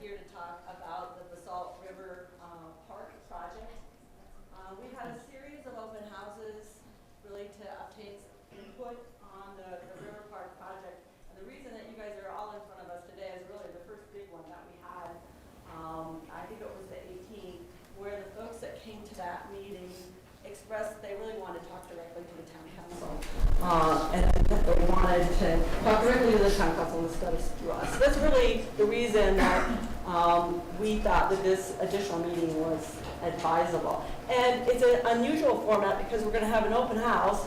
here to talk about the Basalt River Park project. We've had a series of open houses really to obtain input on the River Park project. And the reason that you guys are all in front of us today is really the first big one that we had. I think it was the 18th, where the folks that came to that meeting expressed they really wanted to talk directly to the town council. And they wanted to talk directly to the town council instead of through us. So that's really the reason that we thought that this additional meeting was advisable. And it's an unusual format because we're going to have an open house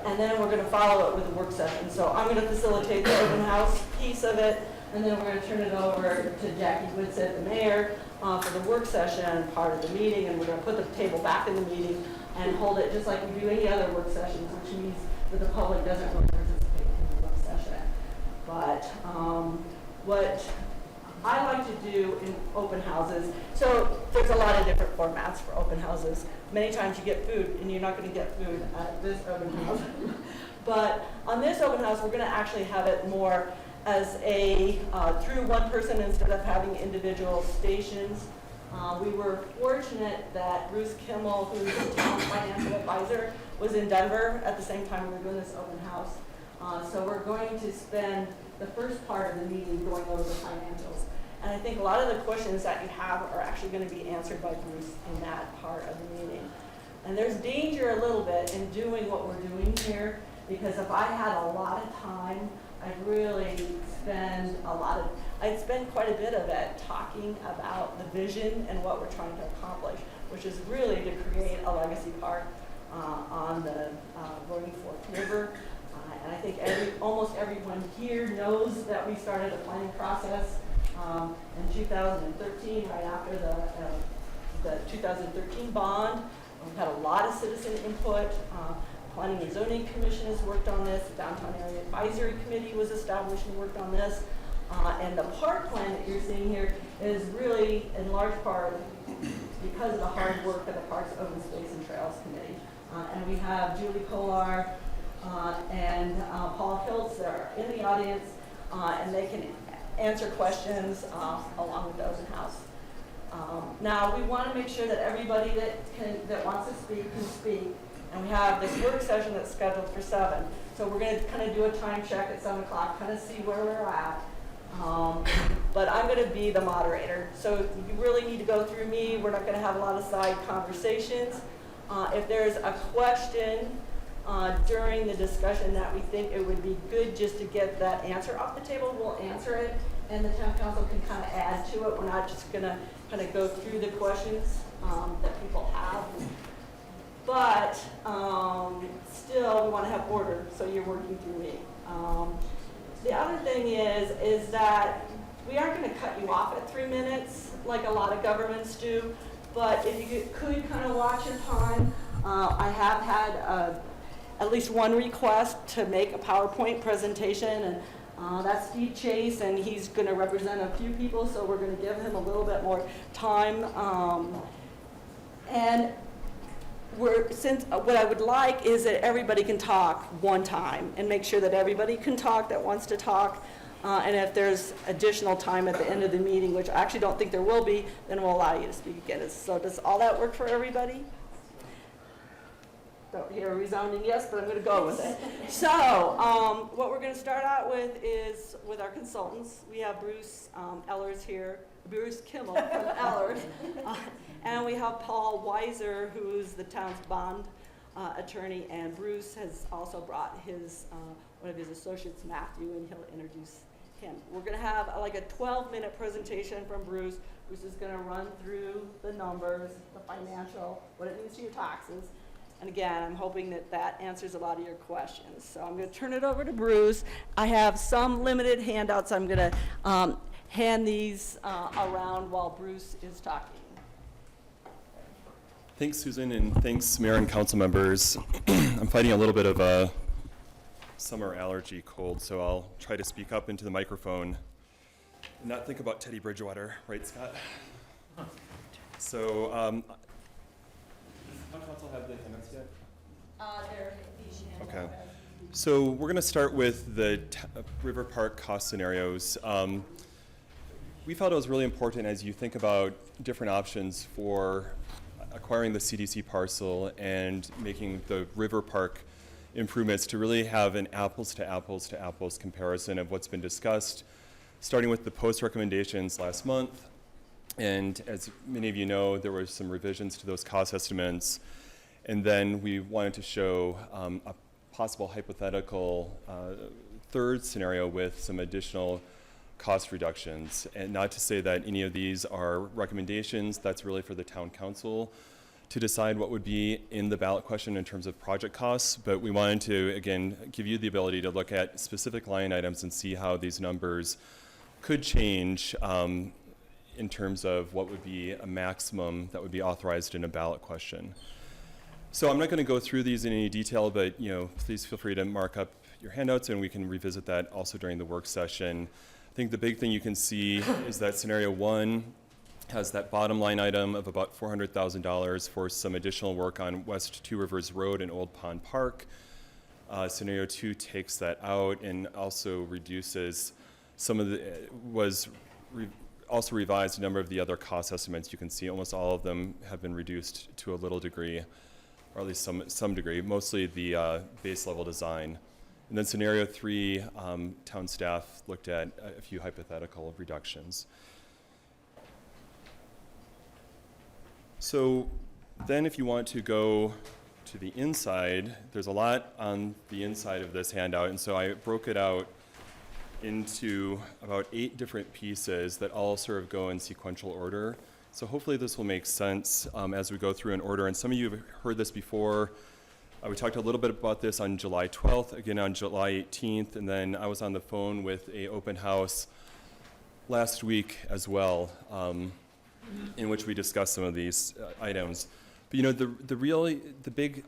and then we're going to follow it with a work session. So I'm going to facilitate the open house piece of it, and then we're going to turn it over to Jackie Woodset, the mayor, for the work session part of the meeting, and we're going to put the table back in the meeting and hold it just like we do any other work sessions, which means that the public doesn't really participate in the work session. But what I like to do in open houses, so there's a lot of different formats for open houses. Many times you get food, and you're not going to get food at this open house. But on this open house, we're going to actually have it more as a through one person instead of having individual stations. We were fortunate that Bruce Kimmel, who's the town financial advisor, was in Denver at the same time we were doing this open house. So we're going to spend the first part of the meeting going over the financials. And I think a lot of the questions that you have are actually going to be answered by Bruce in that part of the meeting. And there's danger a little bit in doing what we're doing here, because if I had a lot of time, I'd spend quite a bit of it talking about the vision and what we're trying to accomplish, which is really to create a legacy park on the Roaring Fork River. And I think almost everyone here knows that we started a planning process in 2013, right after the 2013 bond. We've had a lot of citizen input. Planning and Zoning Commission has worked on this. The Downtown Area Advisory Committee was established and worked on this. And the park plan that you're seeing here is really, in large part, because of the hard work of the Parks, Open Space, and Trails Committee. And we have Julie Kolar and Paul Hiltz that are in the audience, and they can answer questions along with the open house. Now, we want to make sure that everybody that wants to speak can speak. And we have this work session that's scheduled for 7. So we're going to kind of do a time check at 7 o'clock, kind of see where we're at. But I'm going to be the moderator. So you really need to go through me. We're not going to have a lot of side conversations. If there's a question during the discussion that we think it would be good just to get that answer off the table, we'll answer it. And the town council can kind of add to it. We're not just going to kind of go through the questions that people have. But still, we want to have order, so you're working through me. The other thing is that we aren't going to cut you off at 3 minutes like a lot of governments do, but if you could kind of watch your time. I have had at least one request to make a PowerPoint presentation, and that's Steve Chase, and he's going to represent a few people, so we're going to give him a little bit more time. What I would like is that everybody can talk one time and make sure that everybody can talk that wants to talk. And if there's additional time at the end of the meeting, which I actually don't think there will be, then we'll allow you to speak again. So does all that work for everybody? Don't hear a resounding yes, but I'm going to go with it. So what we're going to start out with is with our consultants. We have Bruce Ellers here, Bruce Kimmel from Ellers. And we have Paul Weiser, who's the town's bond attorney, and Bruce has also brought his one of his associates, Matthew, and he'll introduce him. We're going to have like a 12-minute presentation from Bruce. Bruce is going to run through the numbers, the financial, what it means to your taxes. And again, I'm hoping that that answers a lot of your questions. So I'm going to turn it over to Bruce. I have some limited handouts. I'm going to hand these around while Bruce is talking. Thanks, Susan, and thanks, Mayor and council members. I'm fighting a little bit of a summer allergy cold, so I'll try to speak up into the microphone and not think about Teddy Bridgewater, right, Scott? So, does the council have the handouts yet? These handouts. Okay. So we're going to start with the River Park cost scenarios. we felt it was really important as you think about different options for acquiring the CDC parcel and making the river park improvements to really have an apples to apples to apples comparison of what's been discussed, starting with the post recommendations last month. And as many of you know, there were some revisions to those cost estimates. And then we wanted to show a possible hypothetical third scenario with some additional cost reductions. And not to say that any of these are recommendations, that's really for the town council to decide what would be in the ballot question in terms of project costs. But we wanted to, again, give you the ability to look at specific line items and see how these numbers could change in terms of what would be a maximum that would be authorized in a ballot question. So I'm not going to go through these in any detail, but please feel free to mark up your handouts and we can revisit that also during the work session. I think the big thing you can see is that scenario 1 has that bottom line item of about $400,000 for some additional work on West Two Rivers Road and Old Pond Park. Scenario 2 takes that out and also reduces some of the, also revised a number of the other cost estimates. You can see almost all of them have been reduced to a little degree, or at least some degree, mostly the base level design. And then scenario 3, town staff looked at a few hypothetical reductions. So then if you want to go to the inside, there's a lot on the inside of this handout, and so I broke it out into about 8 different pieces that all sort of go in sequential order. So hopefully this will make sense as we go through in order. And some of you have heard this before. We talked a little bit about this on July 12th, again on July 18th, and then I was on the phone with an open house last week as well, in which we discussed some of these items. But the big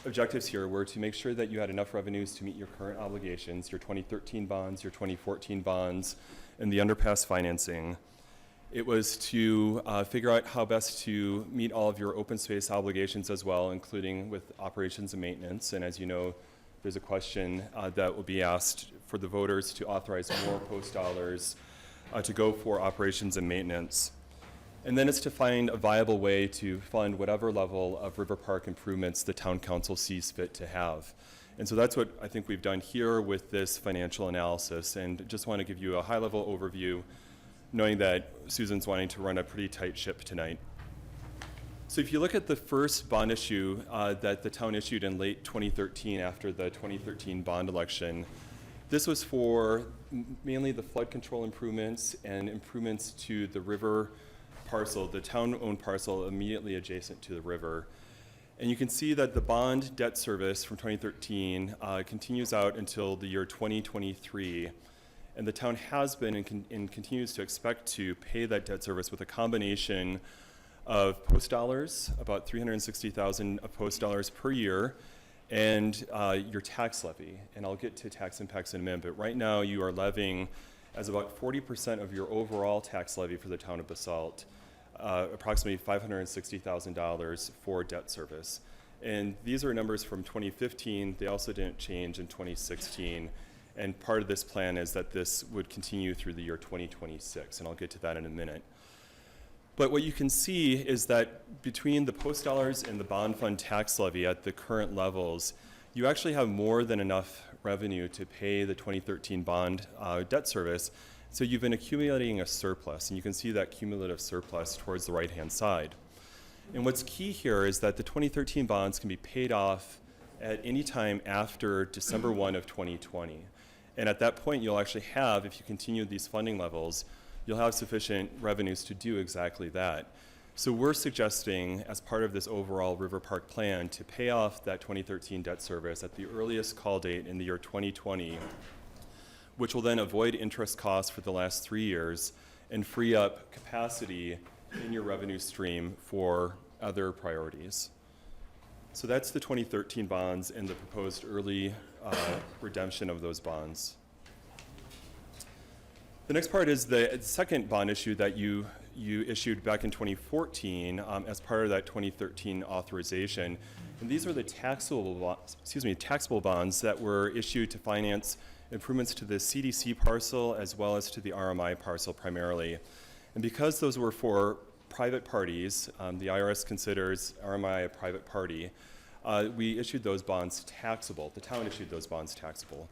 objectives here were to make sure that you had enough revenues to meet your current obligations, your 2013 bonds, your 2014 bonds, and the underpass financing. It was to figure out how best to meet all of your open space obligations as well, including with operations and maintenance. And as you know, there's a question that will be asked for the voters to authorize more post dollars to go for operations and maintenance. And then it's to find a viable way to fund whatever level of river park improvements the town council sees fit to have. And so that's what I think we've done here with this financial analysis. And just want to give you a high-level overview, knowing that Susan's wanting to run a pretty tight ship tonight. So if you look at the first bond issue that the town issued in late 2013 after the 2013 bond election, this was for mainly the flood control improvements and improvements to the river parcel, the town-owned parcel immediately adjacent to the river. And you can see that the bond debt service from 2013 continues out until the year 2023. And the town has been and continues to expect to pay that debt service with a combination of post dollars, about $360,000 of post dollars per year, and your tax levy. And I'll get to tax impacts in a minute, but right now you are levying as about 40% of your overall tax levy for the town of Basalt, approximately $560,000 for debt service. And these are numbers from 2015. They also didn't change in 2016. And part of this plan is that this would continue through the year 2026, and I'll get to that in a minute. But what you can see is that between the post dollars and the bond fund tax levy at the current levels, you actually have more than enough revenue to pay the 2013 bond debt service. So you've been accumulating a surplus, and you can see that cumulative surplus towards the right-hand side. And what's key here is that the 2013 bonds can be paid off at any time after December 1 of 2020. And at that point, you'll actually have, if you continue these funding levels, you'll have sufficient revenues to do exactly that. So we're suggesting, as part of this overall River Park plan, to pay off that 2013 debt service at the earliest call date in the year 2020, which will then avoid interest costs for the last 3 years and free up capacity in your revenue stream for other priorities. So that's the 2013 bonds and the proposed early redemption of those bonds. The next part is the second bond issue that you issued back in 2014 as part of that 2013 authorization. And these are the taxable bonds that were issued to finance improvements to the CDC parcel as well as to the RMI parcel primarily. And because those were for private parties, the IRS considers RMI a private party, we issued those bonds taxable. The town issued those bonds taxable.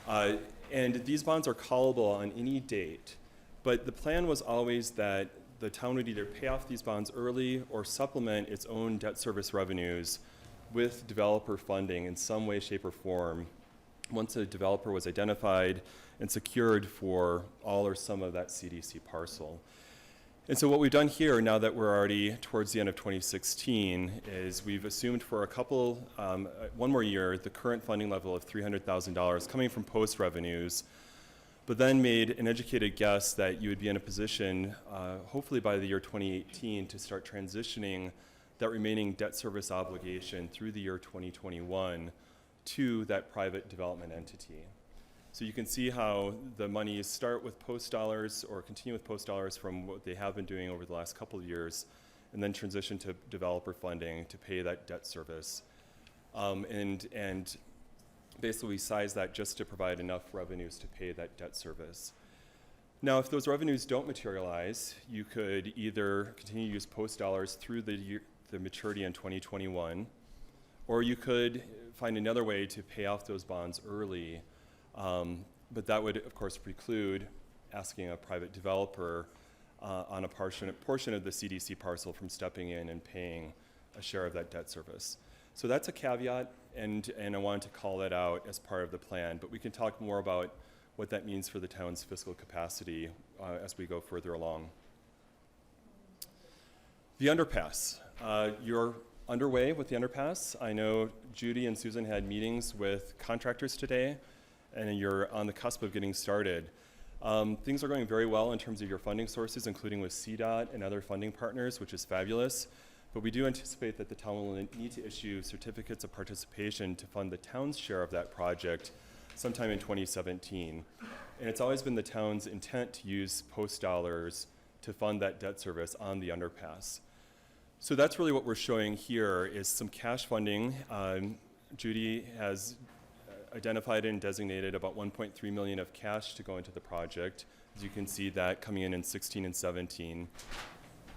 And these bonds are callable on any date, but the plan was always that the town would either pay off these bonds early or supplement its own debt service revenues with developer funding in some way, shape, or form once a developer was identified and secured for all or some of that CDC parcel. And so what we've done here, now that we're already towards the end of 2016, is we've assumed for one more year, the current funding level of $300,000 coming from post revenues, but then made an educated guess that you would be in a position, hopefully by the year 2018, to start transitioning that remaining debt service obligation through the year 2021 to that private development entity. So you can see how the monies start with post dollars or continue with post dollars from what they have been doing over the last couple of years, and then transition to developer funding to pay that debt service. And basically we size that just to provide enough revenues to pay that debt service. Now, if those revenues don't materialize, you could either continue to use post dollars through the maturity in 2021, or you could find another way to pay off those bonds early. But that would, of course, preclude asking a private developer on a portion of the CDC parcel from stepping in and paying a share of that debt service. So that's a caveat, and I wanted to call that out as part of the plan. But we can talk more about what that means for the town's fiscal capacity as we go further along. The underpass. You're underway with the underpass. I know Judy and Susan had meetings with contractors today, and you're on the cusp of getting started. Things are going very well in terms of your funding sources, including with CDOT and other funding partners, which is fabulous. But we do anticipate that the town will need to issue certificates of participation to fund the town's share of that project sometime in 2017. And it's always been the town's intent to use post dollars to fund that debt service on the underpass. So that's really what we're showing here is some cash funding. Judy has identified and designated about 1.3 million of cash to go into the project. As you can see that coming in 16 and 17.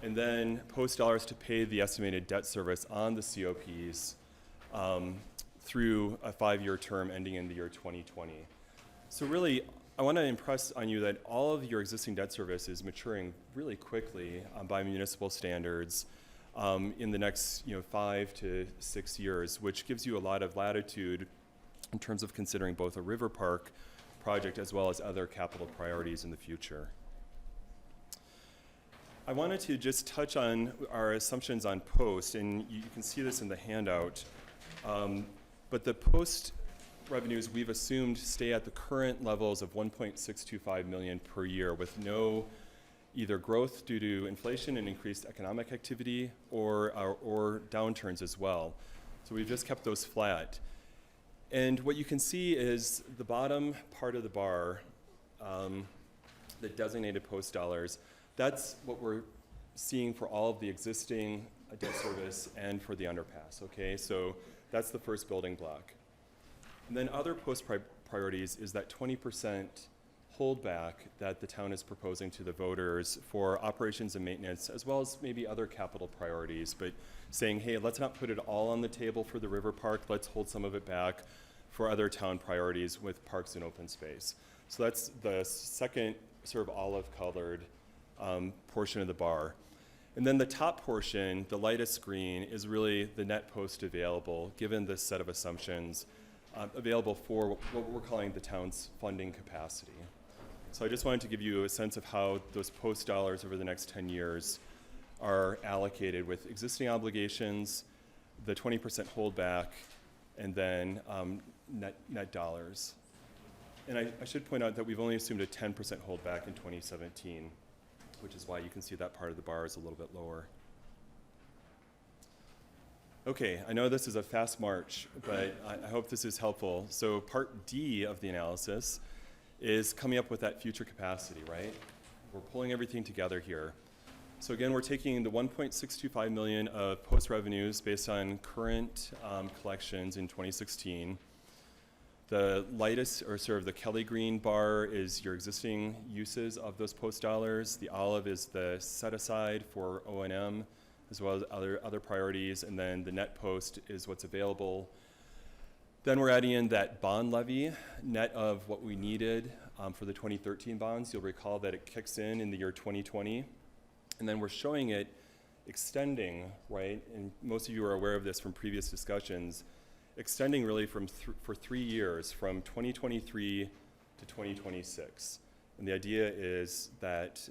And then post dollars to pay the estimated debt service on the COPs through a 5-year term ending in the year 2020. So really, I want to impress on you that all of your existing debt service is maturing really quickly by municipal standards in the next 5 to 6 years, which gives you a lot of latitude in terms of considering both a river park project as well as other capital priorities in the future. I wanted to just touch on our assumptions on post, and you can see this in the handout. But the post revenues we've assumed stay at the current levels of 1.625 million per year with no either growth due to inflation and increased economic activity or downturns as well. So we've just kept those flat. And what you can see is the bottom part of the bar, the designated post dollars, that's what we're seeing for all of the existing debt service and for the underpass, okay? So that's the first building block. And then other post priorities is that 20% holdback that the town is proposing to the voters for operations and maintenance, as well as maybe other capital priorities, but saying, hey, let's not put it all on the table for the river park, let's hold some of it back for other town priorities with parks and open space. So that's the second sort of olive-colored portion of the bar. And then the top portion, the lightest green, is really the net post available, given this set of assumptions, available for what we're calling the town's funding capacity. So I just wanted to give you a sense of how those post dollars over the next 10 years are allocated with existing obligations, the 20% holdback, and then net dollars. And I should point out that we've only assumed a 10% holdback in 2017, which is why you can see that part of the bar is a little bit lower. Okay, I know this is a fast march, but I hope this is helpful. So part D of the analysis is coming up with that future capacity, right? We're pulling everything together here. So again, we're taking the 1.625 million of post revenues based on current collections in 2016, The lightest, or sort of the Kelly green bar, is your existing uses of those post dollars. The olive is the set aside for O&M, as well as other priorities, and then the net post is what's available. Then we're adding in that bond levy, net of what we needed for the 2013 bonds. You'll recall that it kicks in the year 2020, and then we're showing it extending, right? And most of you are aware of this from previous discussions, extending really for 3 years, from 2023 to 2026. And the idea is that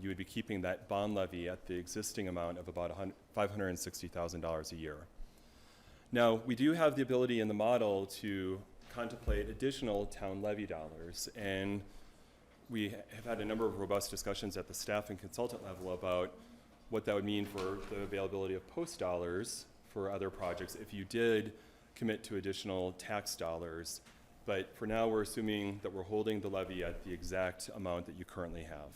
you would be keeping that bond levy at the existing amount of about $560,000 a year. Now, we do have the ability in the model to contemplate additional town levy dollars, and we have had a number of robust discussions at the staff and consultant level about what that would mean for the availability of post dollars for other projects if you did commit to additional tax dollars. But for now, we're assuming that we're holding the levy at the exact amount that you currently have.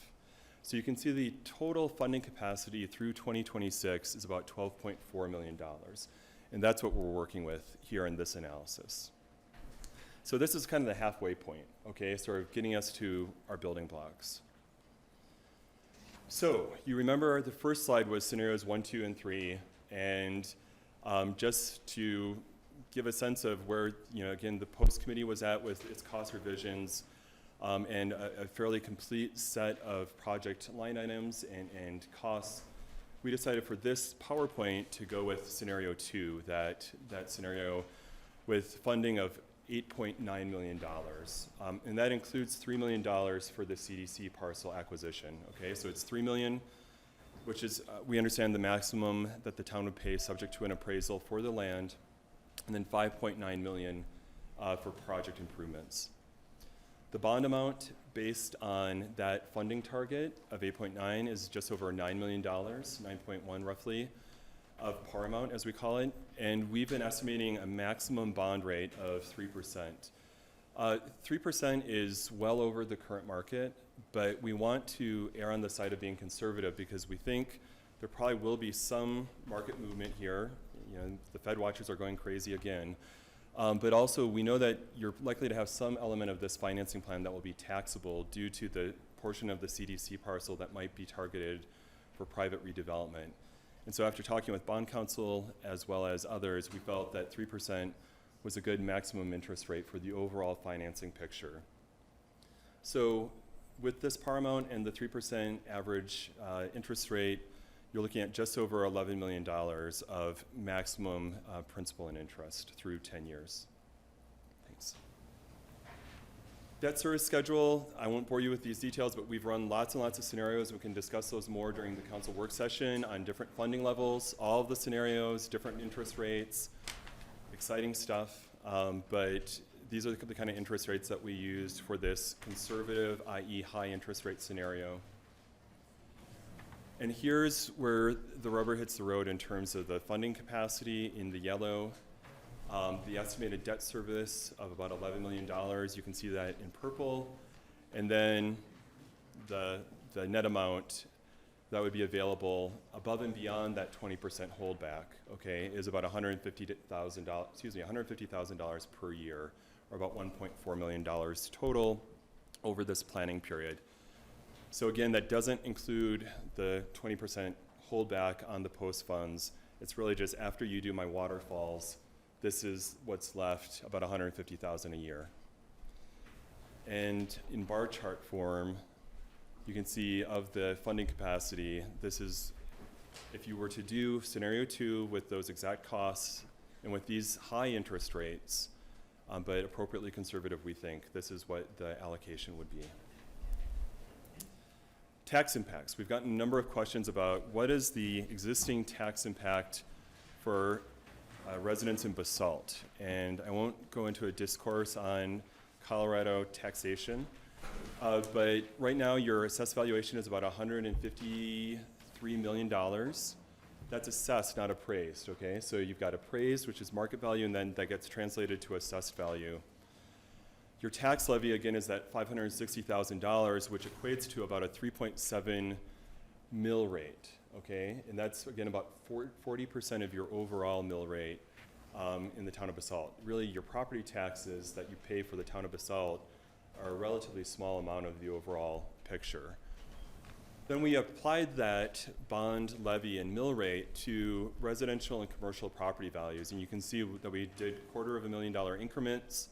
So you can see the total funding capacity through 2026 is about $12.4 million. And that's what we're working with here in this analysis. So this is kind of the halfway point, okay, sort of getting us to our building blocks. So you remember the first slide was scenarios 1, 2, and 3, and just to give a sense of where, again, the post committee was at with its cost revisions and a fairly complete set of project line items and costs, we decided for this PowerPoint to go with scenario 2, that scenario with funding of $8.9 million. And that includes $3 million for the CDC parcel acquisition. Okay, so it's $3 million, which is, we understand, the maximum that the town would pay subject to an appraisal for the land, and then $5.9 million for project improvements. The bond amount based on that funding target of 8.9 is just over $9 million, 9.1 roughly, of par amount, as we call it, and we've been estimating a maximum bond rate of 3%. 3% is well over the current market, but we want to err on the side of being conservative because we think there probably will be some market movement here. The Fed watchers are going crazy again. But also, we know that you're likely to have some element of this financing plan that will be taxable due to the portion of the CDC parcel that might be targeted for private redevelopment. And so after talking with bond counsel as well as others, we felt that 3% was a good maximum interest rate for the overall financing picture. So with this par amount and the 3% average interest rate, you're looking at just over $11 million of maximum principal and interest through 10 years. Thanks. Debt service schedule, I won't bore you with these details, but we've run lots and lots of scenarios. We can discuss those more during the council work session on different funding levels, all of the scenarios, different interest rates, exciting stuff. But these are the kind of interest rates that we used for this conservative, i.e. high interest rate scenario. And here's where the rubber hits the road in terms of the funding capacity in the yellow, the estimated debt service of about $11 million. You can see that in purple. And then the net amount that would be available above and beyond that 20% holdback, okay, is about $150,000 per year, or about $1.4 million total over this planning period. So again, that doesn't include the 20% holdback on the post funds. It's really just after you do my waterfalls, this is what's left, about $150,000 a year. And in bar chart form, you can see of the funding capacity, this is, if you were to do scenario 2 with those exact costs and with these high interest rates, but appropriately conservative, we think, this is what the allocation would be. Tax impacts. We've gotten a number of questions about what is the existing tax impact for residents in Basalt. And I won't go into a discourse on Colorado taxation, but right now your assessed valuation is about $153 million. That's assessed, not appraised, okay? So you've got appraised, which is market value, and then that gets translated to assessed value. Your tax levy, again, is that $560,000, which equates to about a 3.7 mill rate, okay? And that's, again, about 40% of your overall mill rate in the town of Basalt. Really, your property taxes that you pay for the town of Basalt are a relatively small amount of the overall picture. Then we applied that bond levy and mill rate to residential and commercial property values, and you can see that we did $250,000 increments.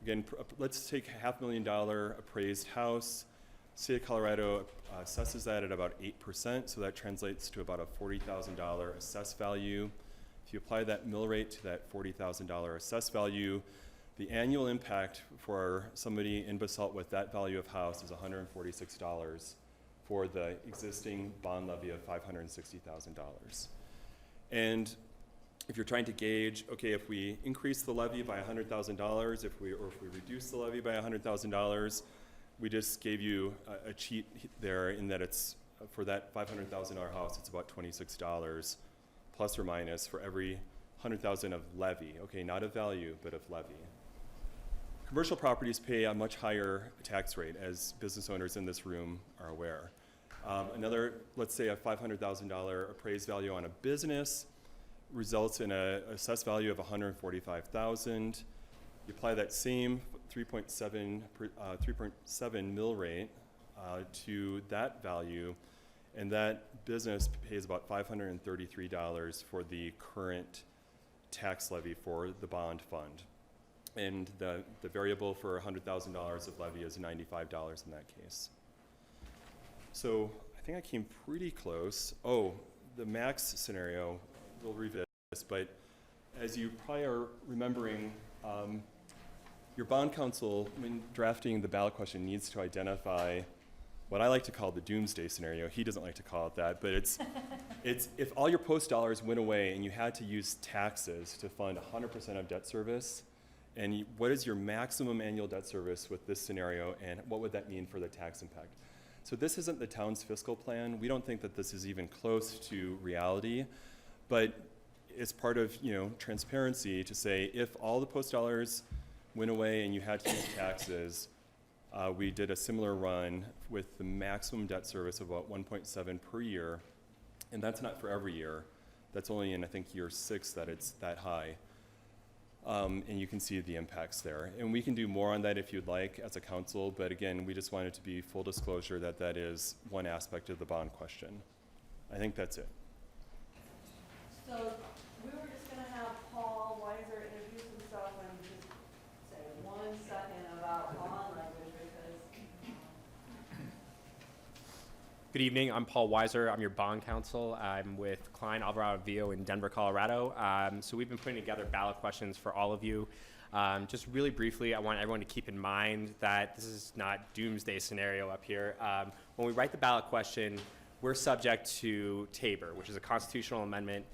Again, let's take $500,000 appraised house. State of Colorado assesses that at about 8%, so that translates to about a $40,000 assessed value. If you apply that mill rate to that $40,000 assessed value, the annual impact for somebody in Basalt with that value of house is $146 for the existing bond levy of $560,000. And if you're trying to gauge, okay, if we increase the levy by $100,000, if we reduce the levy by $100,000, we just gave you a cheat there in that it's, for that $500,000 house, it's about $26 plus or minus for every $100,000 of levy. Okay, not of value, but of levy. Commercial properties pay a much higher tax rate, as business owners in this room are aware. Another, let's say a $500,000 appraised value on a business results in an assessed value of $145,000. You apply that same 3.7 mill rate to that value, and that business pays about $533 for the current tax levy for the bond fund. And the variable for $100,000 of levy is $95 in that case. So I think I came pretty close. Oh, the max scenario, we'll revisit this, but as you probably are remembering, your bond counsel, when drafting the ballot question, needs to identify what I like to call the doomsday scenario. He doesn't like to call it that, but it's if all your post dollars went away and you had to use taxes to fund 100% of debt service, and what is your maximum annual debt service with this scenario, and what would that mean for the tax impact? So this isn't the town's fiscal plan. We don't think that this is even close to reality, but it's part of, transparency to say if all the post dollars went away and you had to use taxes, we did a similar run with the maximum debt service of about 1.7 per year, and that's not for every year. That's only in, I think, year 6 that it's that high. And you can see the impacts there. And we can do more on that if you'd like as a council, but again, we just wanted to be full disclosure that that is one aspect of the bond question. I think that's it. So we were just going to have Paul Weiser introduce himself and just say 1 second about bond language because. Good evening. I'm Paul Weiser. I'm your bond counsel. I'm with Klein, Alvarado & Vio in Denver, Colorado. So we've been putting together ballot questions for all of you. Just really briefly, I want everyone to keep in mind that this is not doomsday scenario up here. When we write the ballot question, we're subject to Tabor, which is a constitutional amendment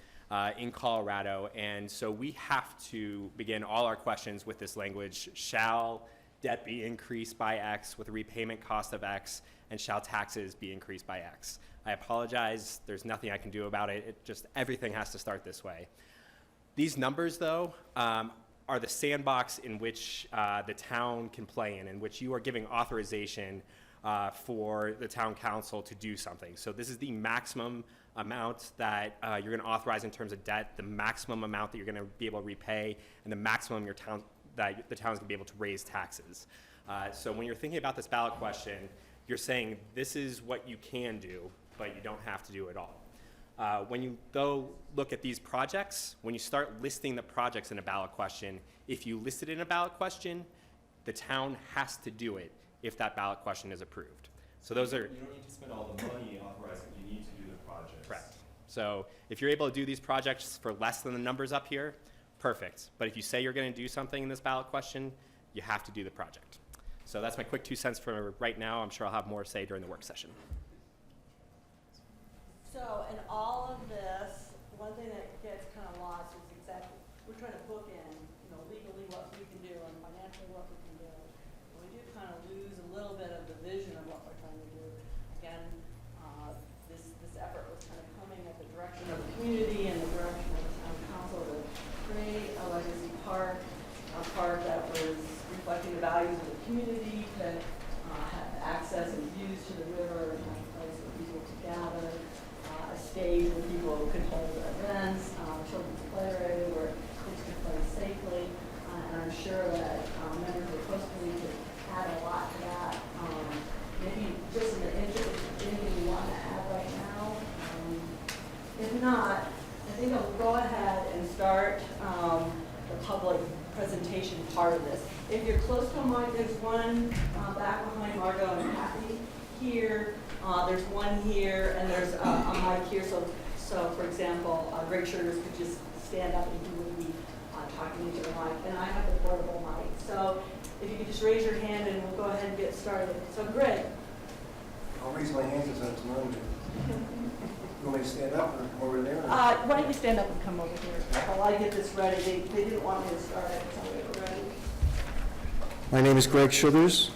in Colorado. And so we have to begin all our questions with this language: shall debt be increased by X with a repayment cost of X, and shall taxes be increased by X. I apologize, there's nothing I can do about it. Everything has to start this way. These numbers, though, are the sandbox in which the town can play in which you are giving authorization for the town council to do something. So this is the maximum amount that you're gonna authorize in terms of debt, the maximum amount that you're gonna be able to repay, and the maximum that the town's gonna be able to raise taxes. So when you're thinking about this ballot question, you're saying this is what you can do, but you don't have to do it all. When you go look at these projects, when you start listing the projects in a ballot question, if you list it in a ballot question, the town has to do it if that ballot question is approved. So those are. You don't need to spend all the money authorizing, you need to do the projects. Correct. So if you're able to do these projects for less than the numbers up here, perfect. But if you say you're gonna do something in this ballot question, you have to do the project. So that's my quick 2 cents for right now. I'm sure I'll have more to say during the work session. So in all of this, one thing that gets kind of lost is exactly, we're trying to book in, legally what we can do and financially what we can do. And we do kind of lose a little bit of the vision of what we're trying to do. Again, this effort was kind of coming at the direction of the community and the direction of the town council to create a legacy park, a park that was reflecting the values of the community, to have access and views to the river, and have a place for people to gather, a stage where people could hold events, children's play area where kids to place safely. And I'm sure that members of the post committee could add a lot to that. Maybe just in the interest of anything you want to add right now. If not, I think I'll go ahead and start the public presentation part of this. If you're close to a mic, there's one back behind Margot and Kathy here. There's one here, and there's a mic here. So for example, Greg Sugars could just stand up and he would be talking into the mic. And I have the portable mic. So if you could just raise your hand and we'll go ahead and get started. So Greg. I'll raise my hand since I'm familiar. You want me to stand up or come over there? Why don't you stand up and come over here while I get this ready? They didn't want me to start it until we were ready. My name is Greg Sugars.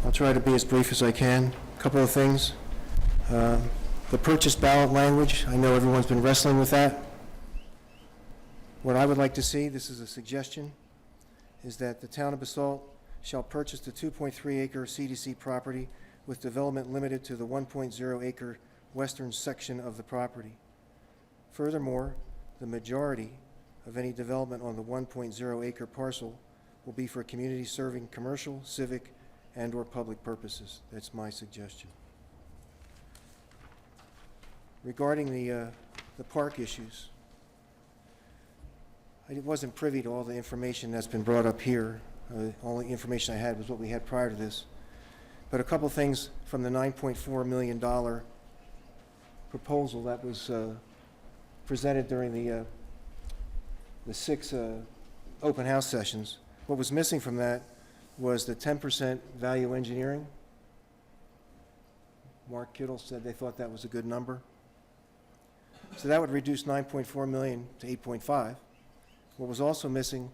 I'll try to be as brief as I can. A couple of things. The purchase ballot language, I know everyone's been wrestling with that. What I would like to see, this is a suggestion, is that the town of Basalt shall purchase the 2.3-acre CDC property with development limited to the 1.0-acre western section of the property. Furthermore, the majority of any development on the 1.0-acre parcel will be for community serving commercial, civic, and/or public purposes. That's my suggestion. Regarding the park issues, I wasn't privy to all the information that's been brought up here. All the information I had was what we had prior to this. But a couple things from the $9.4 million proposal that was presented during the 6 open house sessions. What was missing from that was the 10% value engineering. Mark Kittle said they thought that was a good number. So that would reduce 9.4 million to 8.5. What was also missing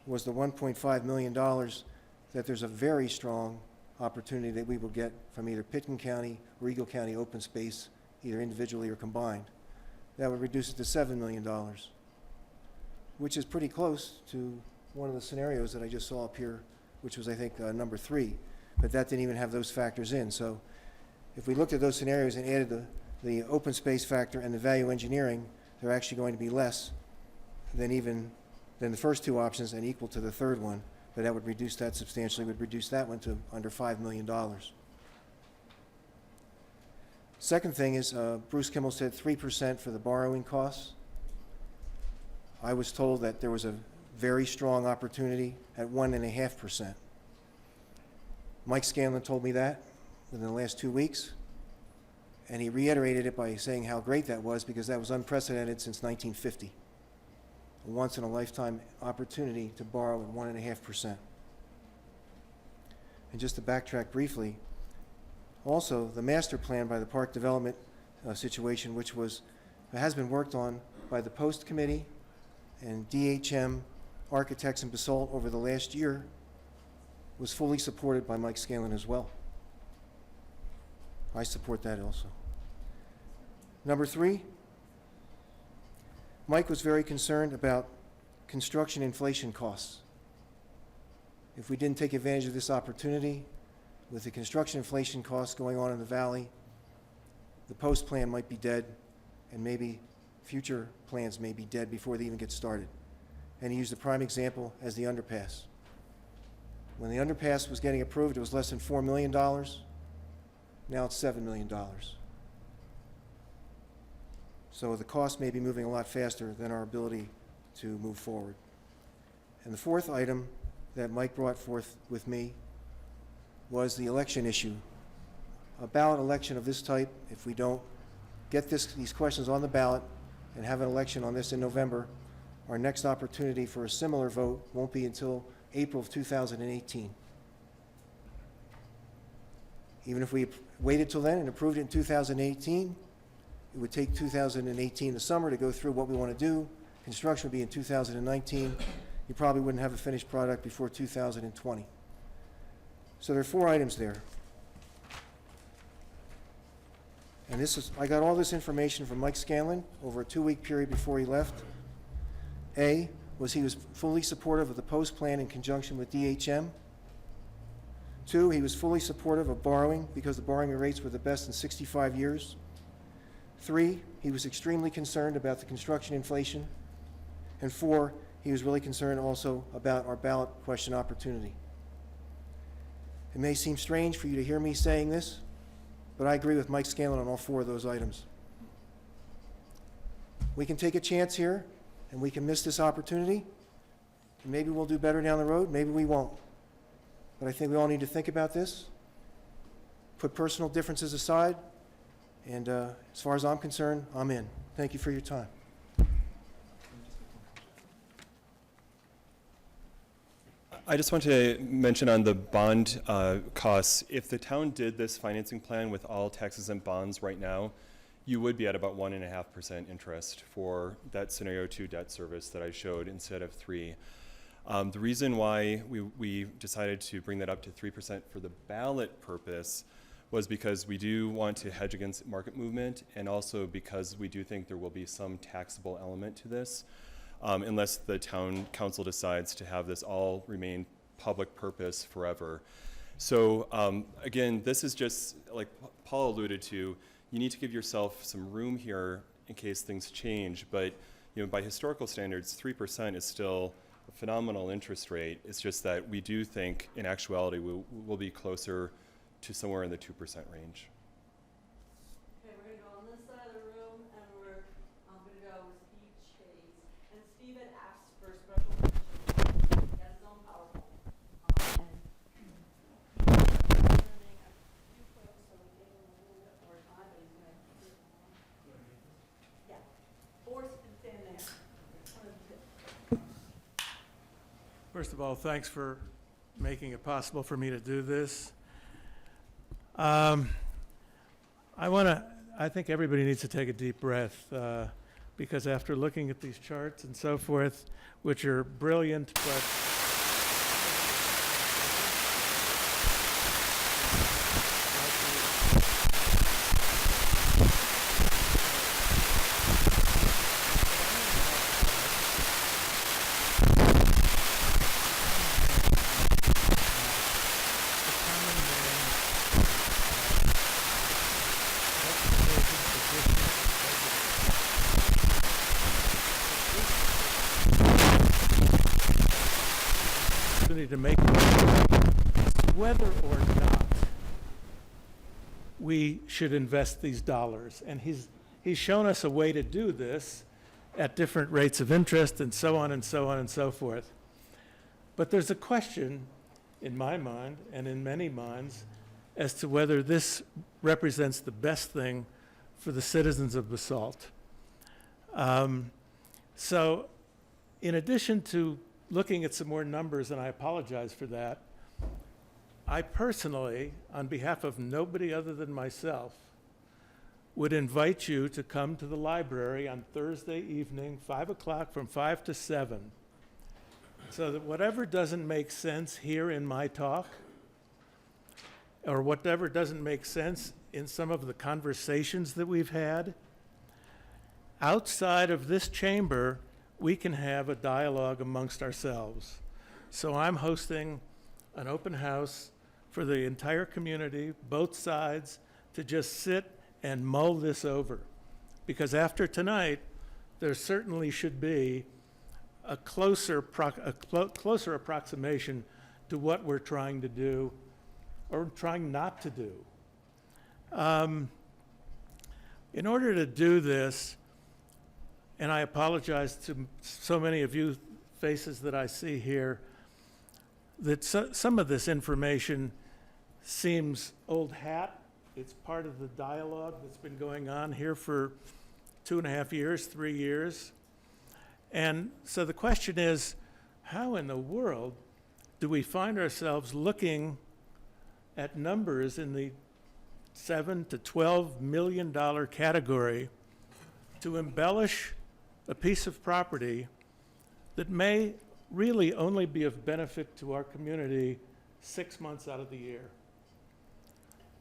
was the $1.5 million that there's a very strong opportunity that we will get from either Pitkin County or Eagle County open space, either individually or combined. That would reduce it to $7 million, which is pretty close to one of the scenarios that I just saw up here, which was, I think, number 3. But that didn't even have those factors in. So if we looked at those scenarios and added the open space factor and the value engineering, they're actually going to be less than the first 2 options and equal to the third one. But that would reduce that substantially, would reduce that one to under $5 million. Second thing is, Bruce Kimmel said 3% for the borrowing costs. I was told that there was a very strong opportunity at 1.5%. Mike Scanlon told me that within the last 2 weeks, and he reiterated it by saying how great that was because that was unprecedented since 1950. A once-in-a-lifetime opportunity to borrow at 1.5%. And just to backtrack briefly, also the master plan by the park development situation, which has been worked on by the Post Committee and DHM architects in Basalt over the last year, was fully supported by Mike Scanlon as well. I support that also. Number 3, Mike was very concerned about construction inflation costs. If we didn't take advantage of this opportunity, with the construction inflation costs going on in the valley, the post plan might be dead, and maybe future plans may be dead before they even get started. And he used the prime example as the underpass. When the underpass was getting approved, it was less than $4 million. Now it's $7 million. So the cost may be moving a lot faster than our ability to move forward. And the fourth item that Mike brought forth with me was the election issue. A ballot election of this type, if we don't get these questions on the ballot and have an election on this in November, our next opportunity for a similar vote won't be until April of 2018. Even if we waited till then and approved it in 2018, it would take 2018, the summer, to go through what we want to do. Construction would be in 2019. You probably wouldn't have a finished product before 2020. So there are 4 items there. And I got all this information from Mike Scanlon over a 2-week period before he left. A, was he was fully supportive of the post plan in conjunction with DHM. 2, he was fully supportive of borrowing because the borrowing rates were the best in 65 years. 3, he was extremely concerned about the construction inflation. And 4, he was really concerned also about our ballot question opportunity. It may seem strange for you to hear me saying this, but I agree with Mike Scanlon on all 4 of those items. We can take a chance here, and we can miss this opportunity, and maybe we'll do better down the road, maybe we won't. But I think we all need to think about this, put personal differences aside, and as far as I'm concerned, I'm in. Thank you for your time. I just want to mention on the bond costs, if the town did this financing plan with all tax-exempt bonds right now, you would be at about 1.5% interest for that scenario 2 debt service that I showed instead of 3. The reason why we decided to bring that up to 3% for the ballot purpose was because we do want to hedge against market movement, and also because we do think there will be some taxable element to this, unless the town council decides to have this all remain public purpose forever. So again, this is just, like Paul alluded to, you need to give yourself some room here in case things change, but by historical standards, 3% is still a phenomenal interest rate. It's just that we do think, in actuality, we'll be closer to somewhere in the 2% range. Okay, we're gonna go on this side of the room, and I'm gonna go with Steve Chase. And Steve had asked for a special mention. He has his own PowerPoint. And he's recommending a few folks, so we gave him a little bit more time, but he's gonna do it more. Yeah, Boris can stand there. First of all, thanks for making it possible for me to do this. I think everybody needs to take a deep breath because after looking at these charts and so forth, which are brilliant, but to make whether or not we should invest these dollars. And he's shown us a way to do this at different rates of interest and so on and so on and so forth. But there's a question in my mind and in many minds as to whether this represents the best thing for the citizens of Basalt. So in addition to looking at some more numbers, and I apologize for that, I personally, on behalf of nobody other than myself, would invite you to come to the library on Thursday evening, 5 o'clock, from 5 to 7, so that whatever doesn't make sense here in my talk, or whatever doesn't make sense in some of the conversations that we've had, outside of this chamber, we can have a dialogue amongst ourselves. So I'm hosting an open house for the entire community, both sides, to just sit and mull this over. Because after tonight, there certainly should be a closer approximation to what we're trying to do or trying not to do. In order to do this, and I apologize to so many of you faces that I see here, that some of this information seems old hat. It's part of the dialogue that's been going on here for 2.5 years, 3 years. And so the question is, how in the world do we find ourselves looking at numbers in the $7 to $12 million category to embellish a piece of property that may really only be of benefit to our community 6 months out of the year,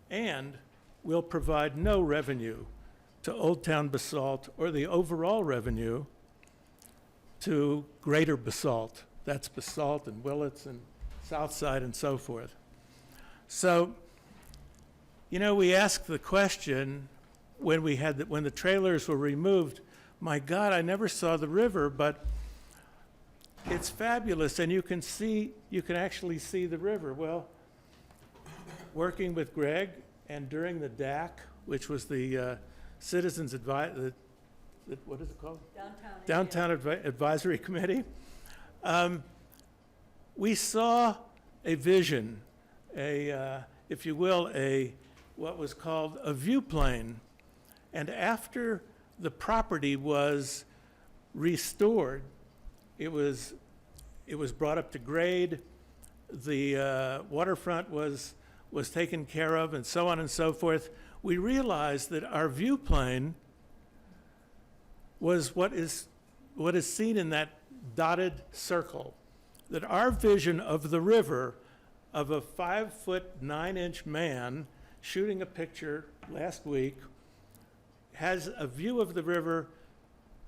and will provide no revenue to Old Town Basalt or the overall revenue to Greater Basalt. That's Basalt and Willits and Southside and so forth. So, we asked the question when the trailers were removed, my God, I never saw the river, but it's fabulous, and you can actually see the river. Well, working with Greg and during the DAC, which was the Citizens what is it called? Downtown Advisory Committee, we saw a vision, if you will, what was called a view plane. And after the property was restored, it was brought up to grade, the waterfront was taken care of, and so on and so forth. We realized that our view plane was what is seen in that dotted circle, that our vision of the river, of a 5'9" man shooting a picture last week, has a view of the river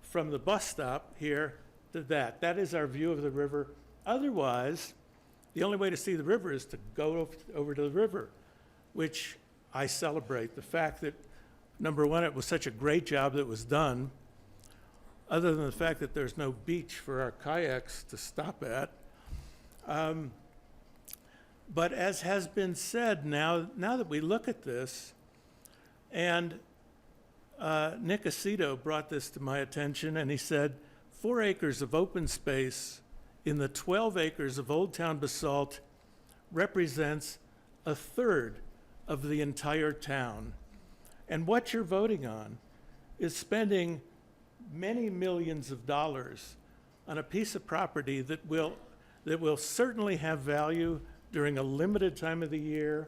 from the bus stop here to that. That is our view of the river. Otherwise, the only way to see the river is to go over to the river, which I celebrate. The fact that, number one, it was such a great job that was done, other than the fact that there's no beach for our kayaks to stop at. But as has been said, now that we look at this, and Nick Aceto brought this to my attention, and he said, 4 acres of open space in the 12 acres of Old Town Basalt represents a third of the entire town. And what you're voting on is spending many millions of dollars on a piece of property that will certainly have value during a limited time of the year,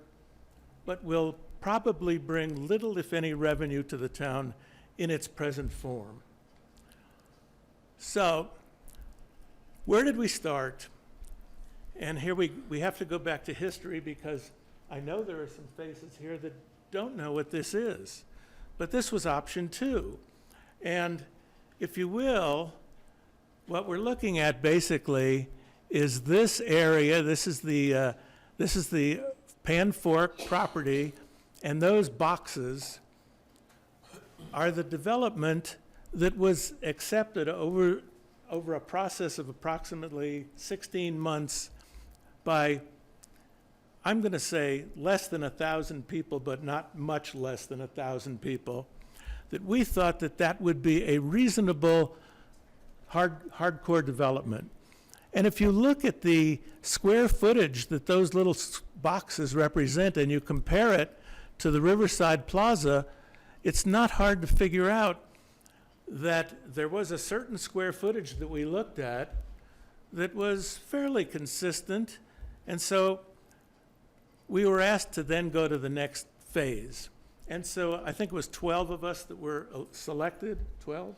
but will probably bring little, if any, revenue to the town in its present form. So, where did we start? And here we have to go back to history, because I know there are some faces here that don't know what this is. But this was option 2. And if you will, what we're looking at basically is this area. This is the Pan Fork property, and those boxes are the development that was accepted over a process of approximately 16 months by, I'm going to say, less than 1,000 people, but not much less than 1,000 people, that we thought that would be a reasonable hardcore development. And if you look at the square footage that those little boxes represent, and you compare it to the Riverside Plaza, it's not hard to figure out that there was a certain square footage that we looked at that was fairly consistent. And so we were asked to then go to the next phase. And so I think it was 12 of us that were selected, 12?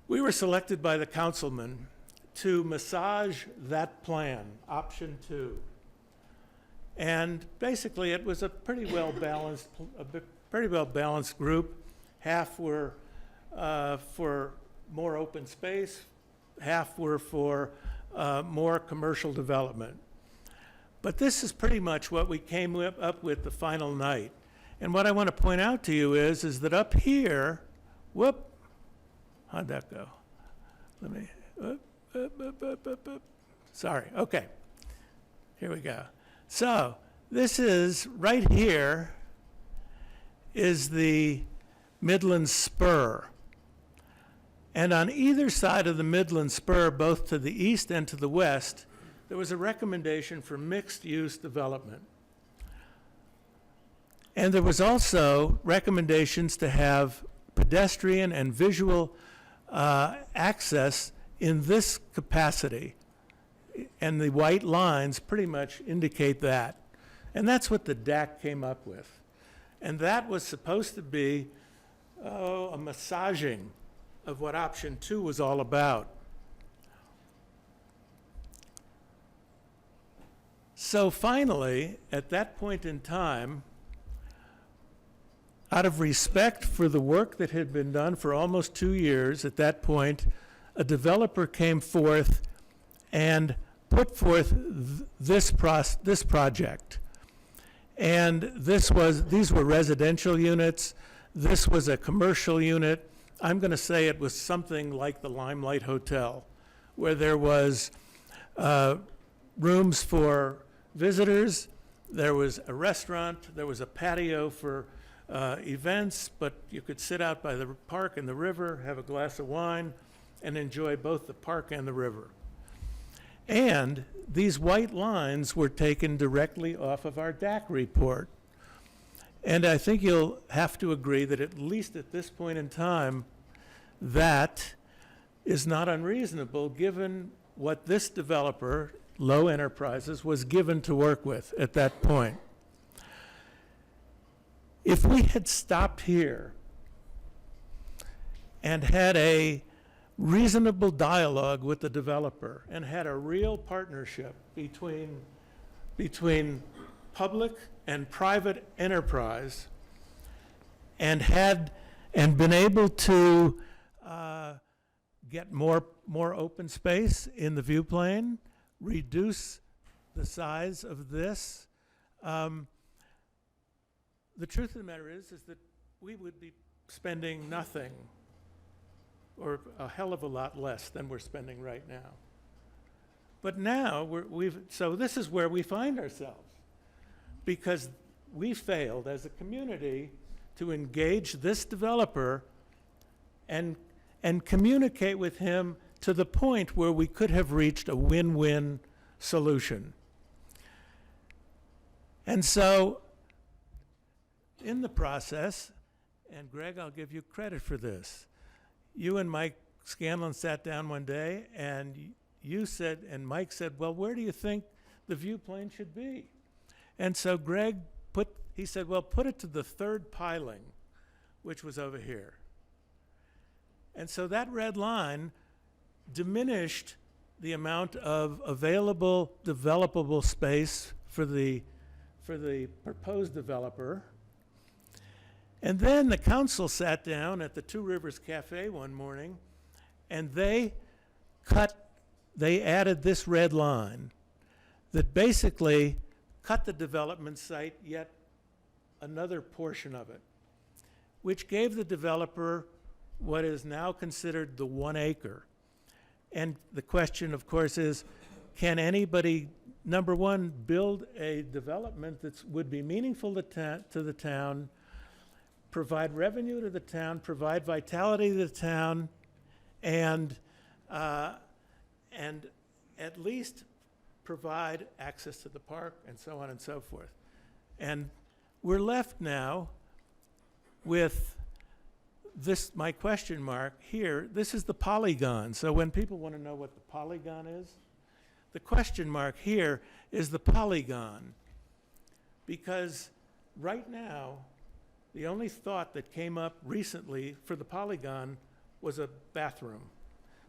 We were selected by the councilman to massage that plan, option 2. And basically it was a pretty well balanced group. Half were for more open space, half were for more commercial development. But this is pretty much what we came up with the final night. And what I want to point out to you is that up here, how'd that go? Let me, sorry, okay. Here we go. So this is, right here is the Midland Spur. And on either side of the Midland Spur, both to the east and to the west, there was a recommendation for mixed-use development. And there was also recommendations to have pedestrian and visual access in this capacity. And the white lines pretty much indicate that. And that's what the DAC came up with. And that was supposed to be a massaging of what option 2 was all about. So finally, at that point in time, out of respect for the work that had been done for almost 2 years, at that point, a developer came forth and put forth this project. And these were residential units. This was a commercial unit. I'm going to say it was something like the Limelight Hotel, where there was rooms for visitors, there was a restaurant, there was a patio for events, but you could sit out by the park and the river, have a glass of wine, and enjoy both the park and the river. And these white lines were taken directly off of our DAC report. And I think you'll have to agree that at least at this point in time, that is not unreasonable given what this developer, Low Enterprises, was given to work with at that point. If we had stopped here and had a reasonable dialogue with the developer and had a real partnership between public and private enterprise and been able to get more open space in the view plane, reduce the size of this, the truth of the matter is that we would be spending nothing or a hell of a lot less than we're spending right now. But now so this is where we find ourselves, because we failed as a community to engage this developer and communicate with him to the point where we could have reached a win-win solution. And so in the process, and Greg, I'll give you credit for this, you and Mike Scanlon sat down one day and you said, and Mike said, well, where do you think the view plane should be? And so Greg he said, well, put it to the third piling, which was over here. And so that red line diminished the amount of available developable space for the proposed developer. And then the council sat down at the Two Rivers Cafe one morning, and they added this red line that basically cut the development site yet another portion of it, which gave the developer what is now considered the 1 acre. And the question, of course, is, can anybody, number one, build a development that would be meaningful to the town, provide revenue to the town, provide vitality to the town, and at least provide access to the park, and so on and so forth. And we're left now with this, my question mark here. This is the polygon. So when people want to know what the polygon is, the question mark here is the polygon. Because right now, the only thought that came up recently for the polygon was a bathroom,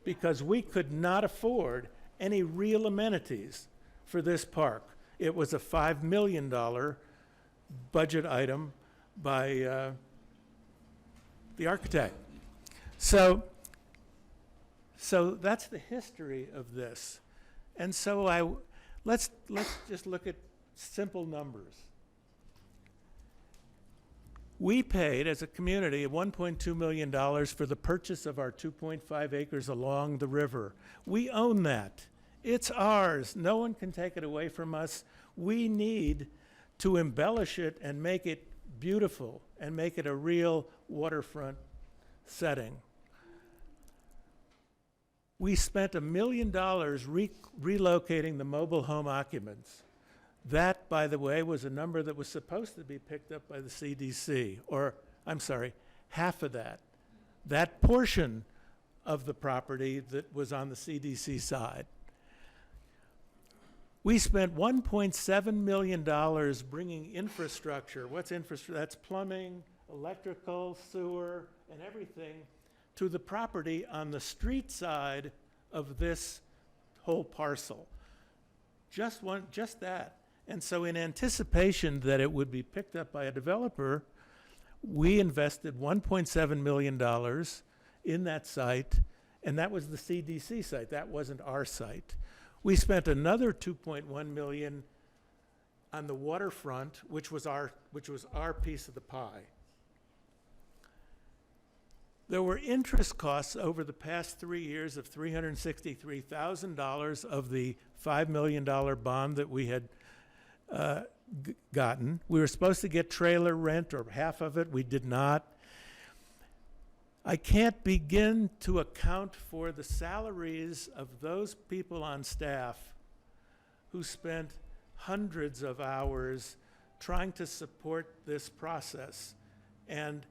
because we could not afford any real amenities for this park. It was a $5 million budget item by the architect. So that's the history of this. And so let's just look at simple numbers. We paid, as a community, $1.2 million for the purchase of our 2.5 acres along the river. We own that. It's ours. No one can take it away from us. We need to embellish it and make it beautiful and make it a real waterfront setting. We spent $1 million relocating the mobile home occupants. That, by the way, was a number that was supposed to be picked up by the CDC, or, I'm sorry, half of that. That portion of the property that was on the CDC side. We spent $1.7 million bringing infrastructure. What's infrastructure? That's plumbing, electrical, sewer, and everything to the property on the street side of this whole parcel. Just that. And so in anticipation that it would be picked up by a developer, we invested $1.7 million in that site, and that was the CDC site. That wasn't our site. We spent another $2.1 million on the waterfront, which was our piece of the pie. There were interest costs over the past 3 years of $363,000 of the $5 million bond that we had gotten. We were supposed to get trailer rent, or half of it. We did not. I can't begin to account for the salaries of those people on staff who spent hundreds of hours trying to support this process. And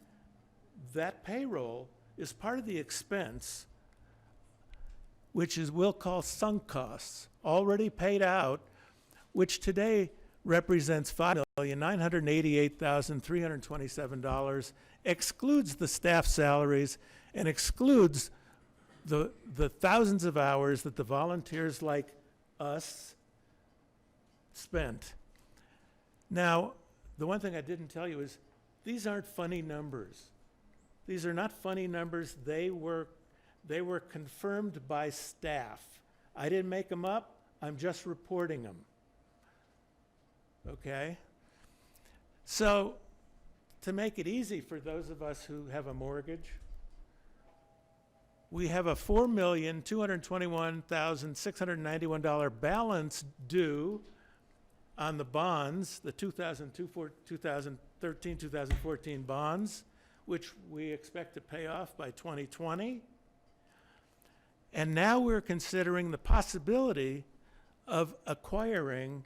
that payroll is part of the expense, which is we'll call sunk costs, already paid out, which today represents $5,988,327, excludes the staff salaries, and excludes the thousands of hours that the volunteers like us spent. Now, the one thing I didn't tell you is these aren't funny numbers. These are not funny numbers. They were confirmed by staff. I didn't make them up. I'm just reporting them. Okay? So, to make it easy for those of us who have a mortgage, we have a $4,221,691 balance due on the bonds, the 2013, 2014 bonds, which we expect to pay off by 2020. And now we're considering the possibility of acquiring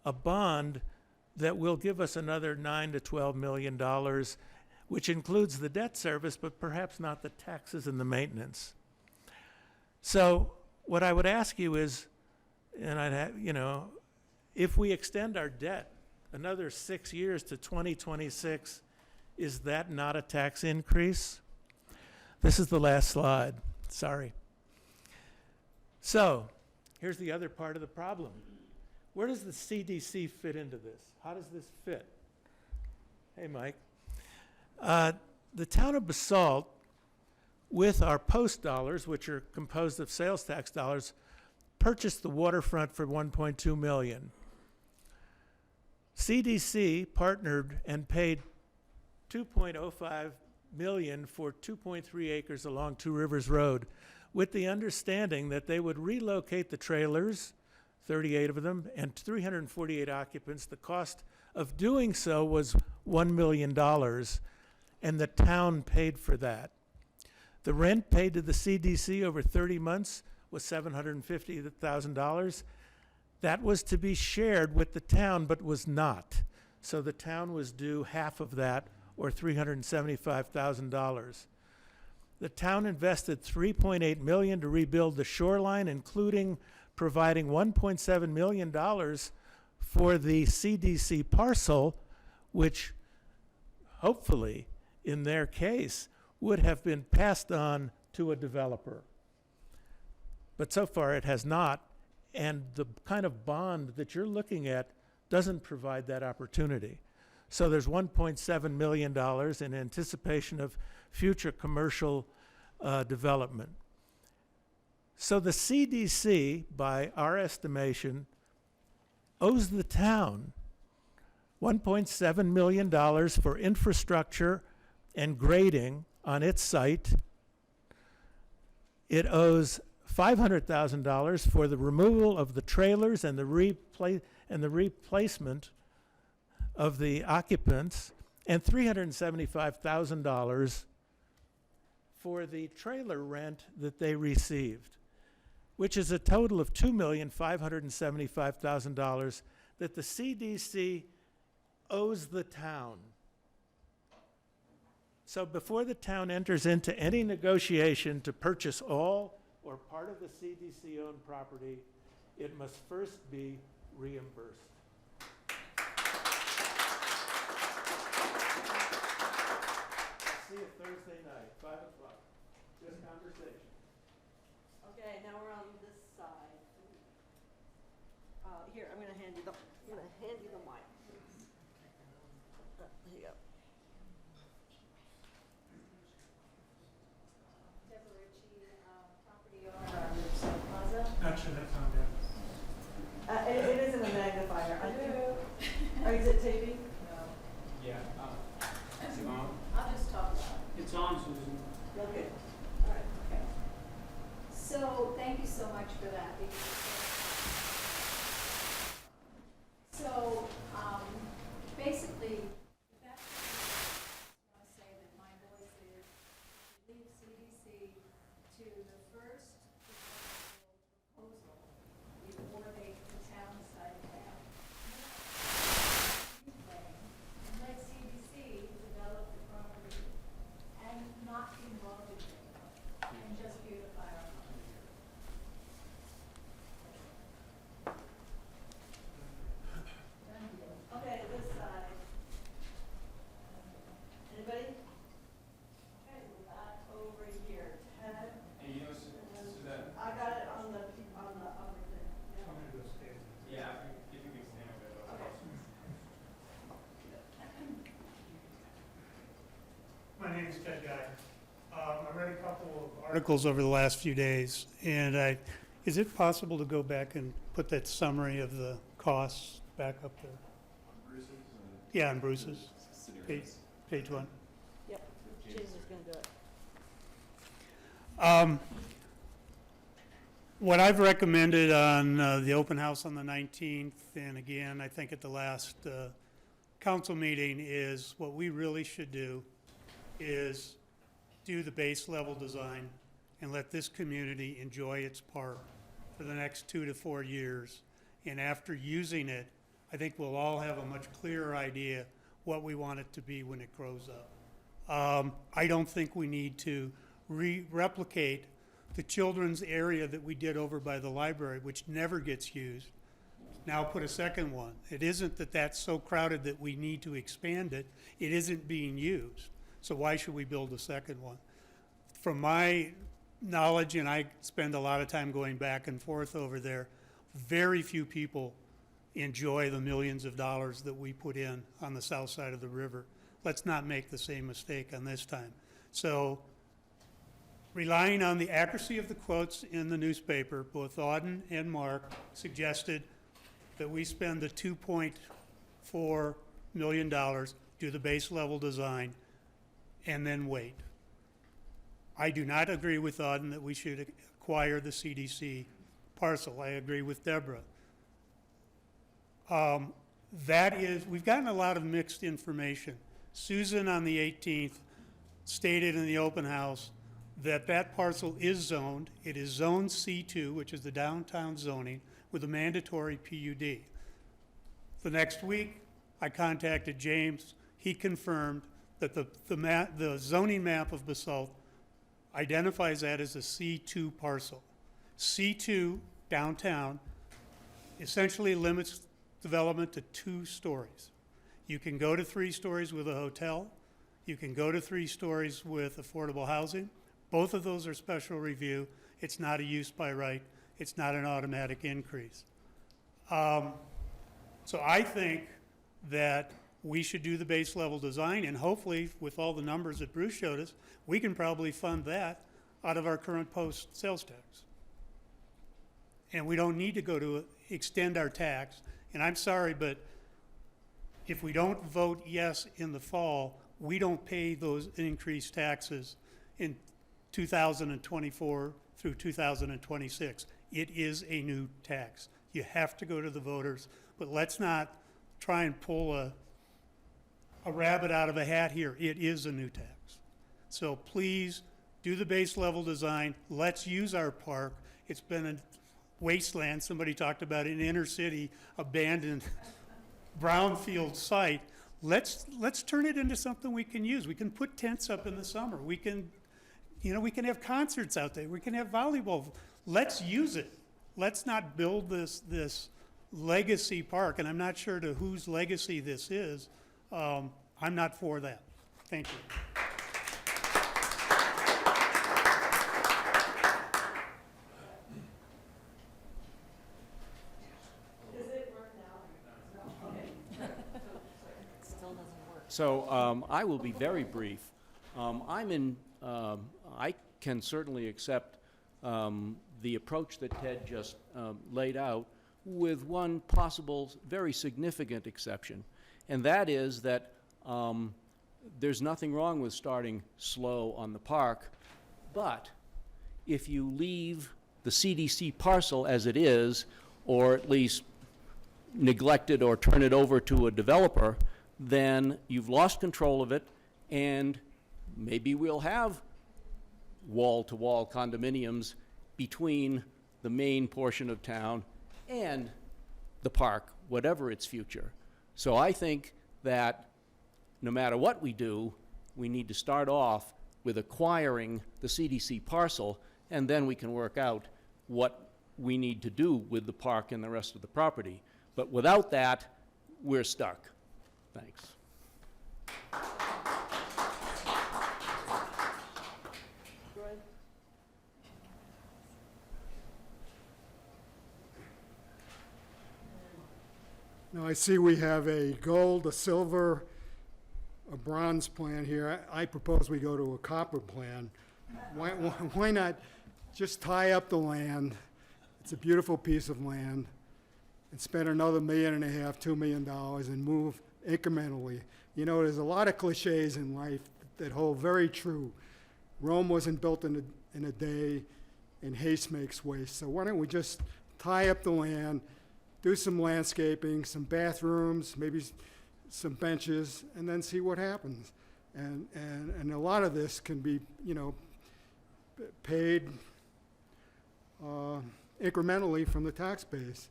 a bond that will give us another $9 to $12 million, which includes the debt service, but perhaps not the taxes and the maintenance. So what I would ask you is, and I'd have, if we extend our debt another 6 years to 2026, is that not a tax increase? This is the last slide. Sorry. So here's the other part of the problem. Where does the CDC fit into this? How does this fit? Hey, Mike. The town of Basalt, with our post dollars, which are composed of sales tax dollars, purchased the waterfront for $1.2 million. CDC partnered and paid $2.05 million for 2.3 acres along Two Rivers Road, with the understanding that they would relocate the trailers, 38 of them, and 348 occupants. The cost of doing so was $1 million, and the town paid for that. The rent paid to the CDC over 30 months was $750,000. That was to be shared with the town, but was not. So the town was due half of that, or $375,000. The town invested $3.8 million to rebuild the shoreline, including providing $1.7 million for the CDC parcel, which hopefully, in their case, would have been passed on to a developer. But so far it has not, and the kind of bond that you're looking at doesn't provide that opportunity. So there's $1.7 million in anticipation of future commercial development. So the CDC, by our estimation, owes the town $1.7 million for infrastructure and grading on its site. It owes $500,000 for the removal of the trailers and the replacement of the occupants, and $375,000 for the trailer rent that they received, which is a total of $2,575,000 that the CDC owes the town. So before the town enters into any negotiation to purchase all or part of the CDC-owned property, it must first be reimbursed. See you Thursday night, 5 o'clock. Good conversation. Okay, now we're on this side. Here, I'm gonna hand you the mic. Here you go. Deborah Ritchie, property owner on Riverside Plaza. Actually, that's on there. It isn't a magnifier. Oh, is it taping? Yeah. Is it on? I'll just talk about it. It's on, Susan. Okay, all right, okay. So, thank you so much for that. So, basically, that's I want to say that my voice is to leave CDC to the first proposal before the town decided to have. And let CDC develop the property and not be involved in it, and just beautify our property. Okay, this side. Anybody? Okay, we're back over here. Ted? And you know, I got it on the other thing. Yeah. yeah, if you can stand a bit. Okay. My name is Ted Guy. I read a couple of articles over the last few days, and is it possible to go back and put that summary of the costs back up there? Yeah, on Bruce's, page 1. Yep, James is gonna do it. What I've recommended on the open house on the 19th, and again, I think at the last council meeting, is what we really should do is do the base level design and let this community enjoy its park for the next 2 to 4 years. And after using it, I think we'll all have a much clearer idea what we want it to be when it grows up. I don't think we need to replicate the children's area that we did over by the library, which never gets used. Now put a second one. It isn't that that's so crowded that we need to expand it. It isn't being used. So why should we build a second one? From my knowledge, and I spend a lot of time going back and forth over there, very few people enjoy the millions of dollars that we put in on the south side of the river. Let's not make the same mistake on this time. So, relying on the accuracy of the quotes in the newspaper, both Auden and Mark suggested that we spend the $2.4 million, do the base level design, and then wait. I do not agree with Auden that we should acquire the CDC parcel. I agree with Deborah. We've gotten a lot of mixed information. Susan on the 18th stated in the open house that that parcel is zoned. It is zoned C2, which is the downtown zoning, with a mandatory PUD. The next week, I contacted James. He confirmed that the zoning map of Basalt identifies that as a C2 parcel. C2, downtown, essentially limits development to 2 stories. You can go to 3 stories with a hotel. You can go to 3 stories with affordable housing. Both of those are special review. It's not a use by right. It's not an automatic increase. So I think that we should do the base level design, and hopefully, with all the numbers that Bruce showed us, we can probably fund that out of our current post sales tax. And we don't need to go to extend our tax. And I'm sorry, but if we don't vote yes in the fall, we don't pay those increased taxes in 2024 through 2026. It is a new tax. You have to go to the voters, but let's not try and pull a rabbit out of a hat here. It is a new tax. So please do the base level design. Let's use our park. It's been a wasteland. Somebody talked about an inner city abandoned brownfield site. Let's turn it into something we can use. We can put tents up in the summer. We can have concerts out there. We can have volleyball. Let's use it. Let's not build this legacy park, and I'm not sure to whose legacy this is. I'm not for that. Thank you. Does it work now? Okay. Still doesn't work. So I will be very brief. I can certainly accept the approach that Ted just laid out, with one possible very significant exception, and that is that there's nothing wrong with starting slow on the park, but if you leave the CDC parcel as it is, or at least neglect it or turn it over to a developer, then you've lost control of it, and maybe we'll have wall-to-wall condominiums between the main portion of town and the park, whatever its future. So I think that no matter what we do, we need to start off with acquiring the CDC parcel, and then we can work out what we need to do with the park and the rest of the property. But without that, we're stuck. Thanks. Roy? Now, I see we have a gold, a silver, a bronze plan here. I propose we go to a copper plan. Why not just tie up the land? It's a beautiful piece of land, and spend another $1.5 million, $2 million, and move incrementally. You know, there's a lot of cliches in life that hold very true. Rome wasn't built in a day, and haste makes waste. So why don't we just tie up the land, do some landscaping, some bathrooms, maybe some benches, and then see what happens. And a lot of this can be, you know, paid incrementally from the tax base.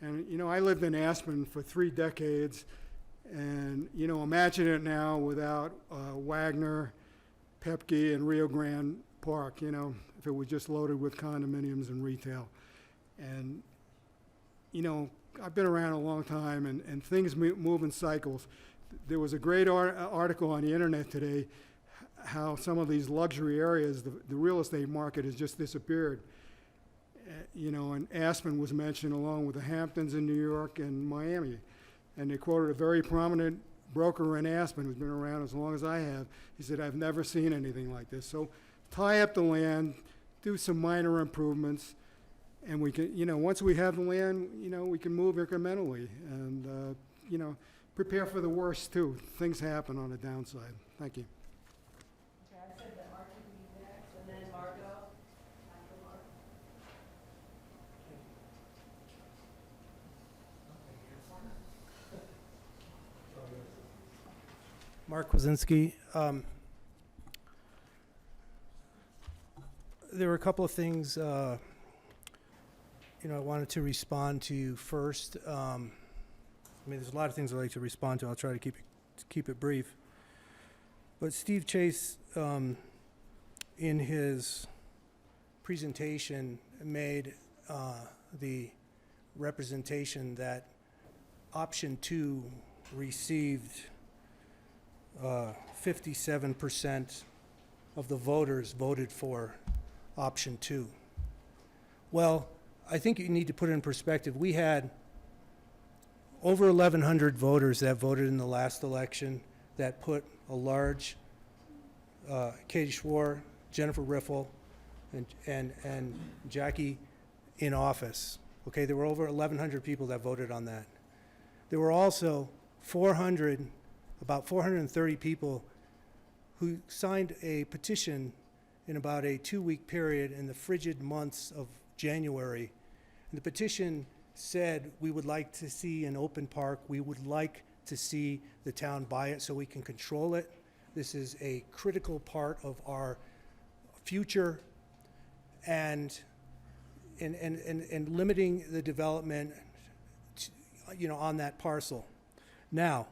And, you know, I lived in Aspen for 3 decades, and, you know, imagine it now without Wagner, Pepke, and Rio Grande Park, you know, if it was just loaded with condominiums and retail. And, you know, I've been around a long time, and things move in cycles. There was a great article on the internet today how some of these luxury areas, the real estate market has just disappeared. You know, and Aspen was mentioned along with the Hamptons in New York and Miami. And they quoted a very prominent broker in Aspen who's been around as long as I have. He said, I've never seen anything like this. So tie up the land, do some minor improvements, and we can, you know, once we have the land, you know, we can move incrementally and, you know, prepare for the worst too. Things happen on the downside. Thank you. Okay, I said that Mark would be next, and then Margot after Mark. Mark Kwasinski. There were a couple of things, I wanted to respond to first. I mean, there's a lot of things I'd like to respond to. I'll try to keep it brief. But Steve Chase, in his presentation, made the representation that option 2 received 57% of the voters voted for option 2. Well, I think you need to put it in perspective. We had over 1,100 voters that voted in the last election that put a large Katie Schwar, Jennifer Riffle, and Jackie in office. Okay, there were over 1,100 people that voted on that. There were also about 430 people who signed a petition in about a 2-week period in the frigid months of January. And the petition said, we would like to see an open park. We would like to see the town buy it so we can control it. This is a critical part of our future, and limiting the development to, on that parcel. Now,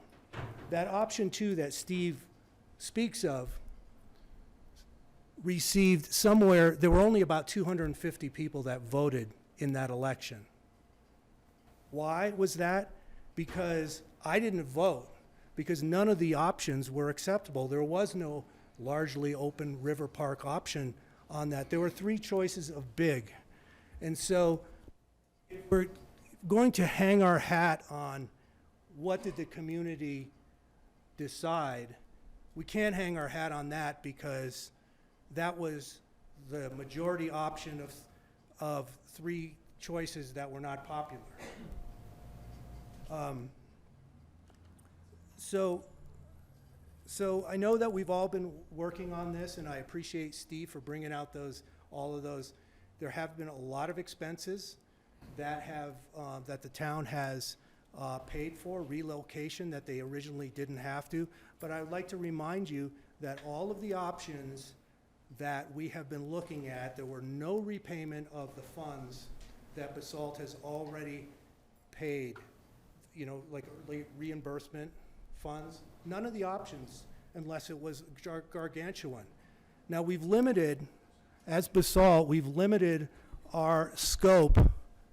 that option 2 that Steve speaks of received somewhere, there were only about 250 people that voted in that election. Why was that? Because I didn't vote, because none of the options were acceptable. There was no largely open river park option on that. There were 3 choices of big. And so if we're going to hang our hat on what did the community decide, we can't hang our hat on that, because that was the majority option of 3 choices that were not popular. So So I know that we've all been working on this, and I appreciate Steve for bringing out all of those. There have been a lot of expenses that that the town has paid for, relocation that they originally didn't have to. But I would like to remind you that all of the options that we have been looking at, there were no repayment of the funds that Basalt has already paid, like reimbursement funds. None of the options, unless it was gargantuan. Now, we've limited, as Basalt, we've limited our scope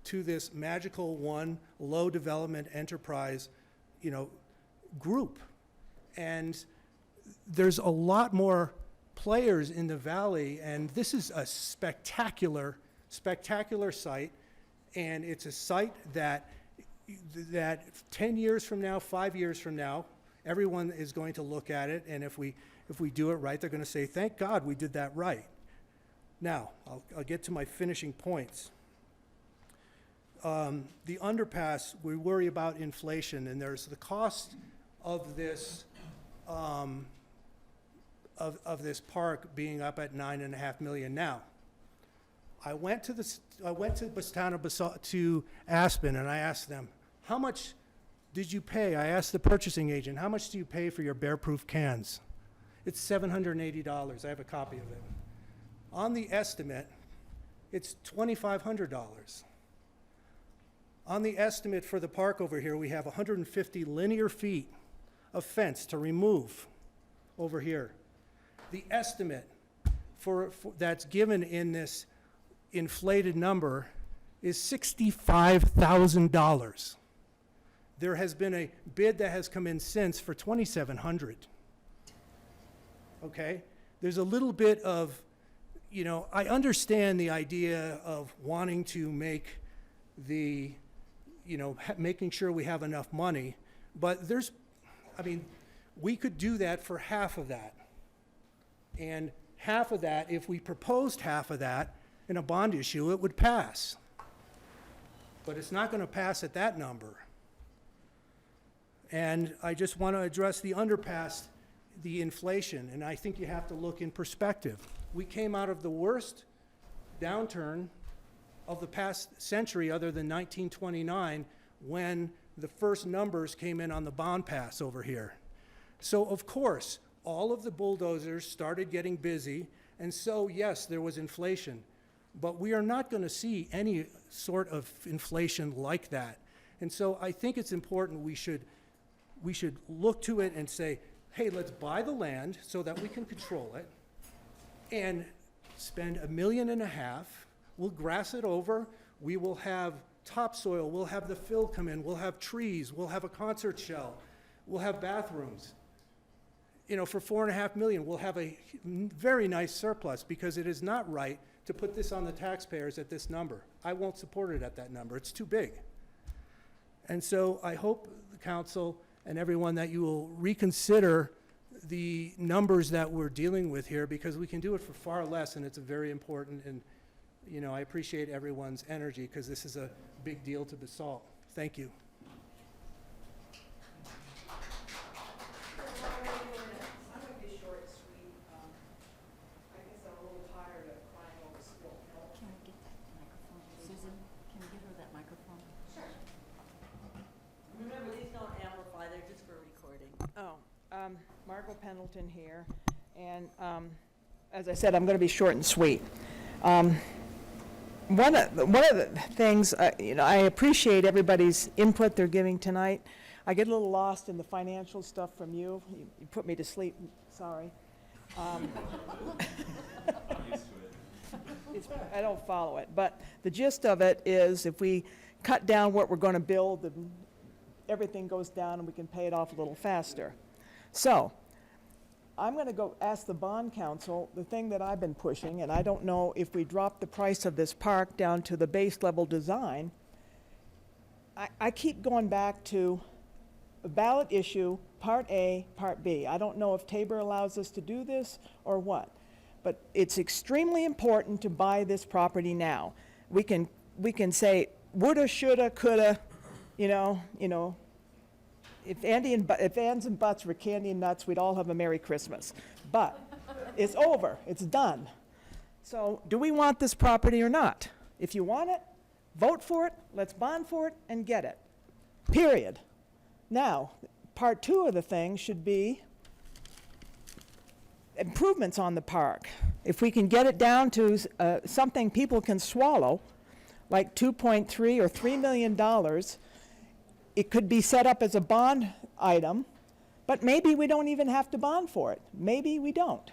to this magical one low development enterprise, group. And there's a lot more players in the valley, and this is a spectacular, spectacular site. And it's a site that 10 years from now, 5 years from now, everyone is going to look at it, and if we do it right, they're going to say, thank God we did that right. Now, I'll get to my finishing points. The underpass, we worry about inflation, and there's the cost of this of this park being up at $9.5 million. Now, I went to to Aspen, and I asked them, how much did you pay? I asked the purchasing agent, how much do you pay for your bear-proof cans? It's $780. I have a copy of it. On the estimate, it's $2,500. On the estimate for the park over here, we have 150 linear feet of fence to remove over here. The estimate for that's given in this inflated number is $65,000. There has been a bid that has come in since for $2,700. Okay? There's a little bit of, I understand the idea of wanting to make the, making sure we have enough money, but we could do that for half of that. And half of that, if we proposed half of that in a bond issue, it would pass. But it's not going to pass at that number. And I just want to address the underpass, the inflation, and I think you have to look in perspective. We came out of the worst downturn of the past century other than 1929 when the first numbers came in on the bond pass over here. So of course, all of the bulldozers started getting busy, and so yes, there was inflation. But we are not going to see any sort of inflation like that. And so I think it's important we should look to it and say, hey, let's buy the land so that we can control it and spend $1.5 million. We'll grass it over. We will have topsoil. We'll have the fill come in. We'll have trees. We'll have a concert shell. We'll have bathrooms. For $4.5 million, we'll have a very nice surplus because it is not right to put this on the taxpayers at this number. I won't support it at that number. It's too big. And so I hope the council and everyone that you will reconsider the numbers that we're dealing with here, because we can do it for far less, and it's a very important, and I appreciate everyone's energy because this is a big deal to Basalt. Thank you. I'm going to be short and sweet. I guess I'm a little tired of crying over spilt milk. Can we get that microphone? Susan, can we give her that microphone? Sure. Remember, these don't amplify, they're just for recording. Margot Pendleton here, and as I said, I'm going to be short and sweet. One of the things, I appreciate everybody's input they're giving tonight. I get a little lost in the financial stuff from you. You put me to sleep, sorry. I don't follow it, but the gist of it is if we cut down what we're going to build, then everything goes down and we can pay it off a little faster. So I'm going to go ask the bond council, the thing that I've been pushing, and I don't know if we drop the price of this park down to the base level design. I keep going back to a ballot issue, Part A, Part B. I don't know if Tabor allows us to do this or what, but it's extremely important to buy this property now. We can say woulda, shoulda, coulda, if ands and buts were candy and nuts, we'd all have a Merry Christmas. But it's over, it's done. So do we want this property or not? If you want it, vote for it, let's bond for it, and get it. Period. Now, part two of the thing should be improvements on the park. If we can get it down to something people can swallow, like 2.3 or $3 million, it could be set up as a bond item, but maybe we don't even have to bond for it. Maybe we don't.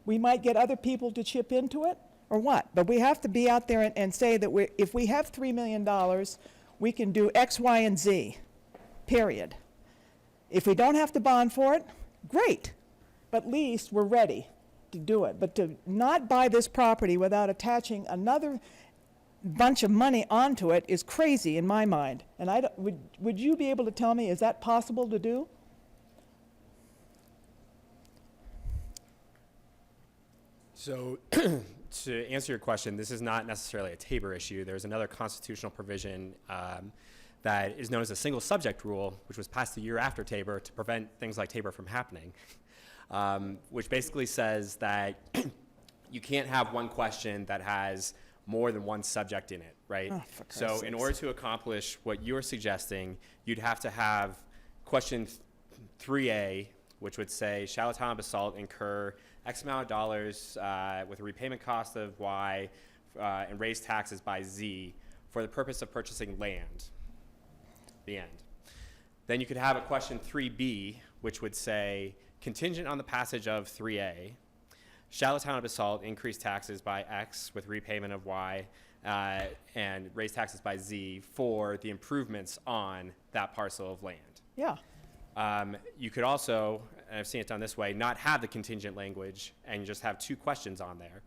We might get other people to chip into it, or what? But we have to be out there and say that if we have $3 million, we can do X, Y, and Z, period. If we don't have to bond for it, great. But at least we're ready to do it. But to not buy this property without attaching another bunch of money onto it is crazy in my mind. And would you be able to tell me, is that possible to do? So to answer your question, this is not necessarily a Tabor issue. There's another constitutional provision that is known as a single subject rule, which was passed a year after Tabor to prevent things like Tabor from happening, which basically says that you can't have one question that has more than one subject in it, right? Oh, for Christ's So in sakes. order to accomplish what you're suggesting, you'd have to have question 3A, which would say, shall the town of Basalt incur X amount of dollars with a repayment cost of Y and raise taxes by Z for the purpose of purchasing land? The end. Then you could have a question 3B, which would say, contingent on the passage of 3A, shall the town of Basalt increase taxes by X with repayment of Y and raise taxes by Z for the improvements on that parcel of land? Yeah. You could also, and I've seen it done this way, not have the contingent language and you just have two questions on there.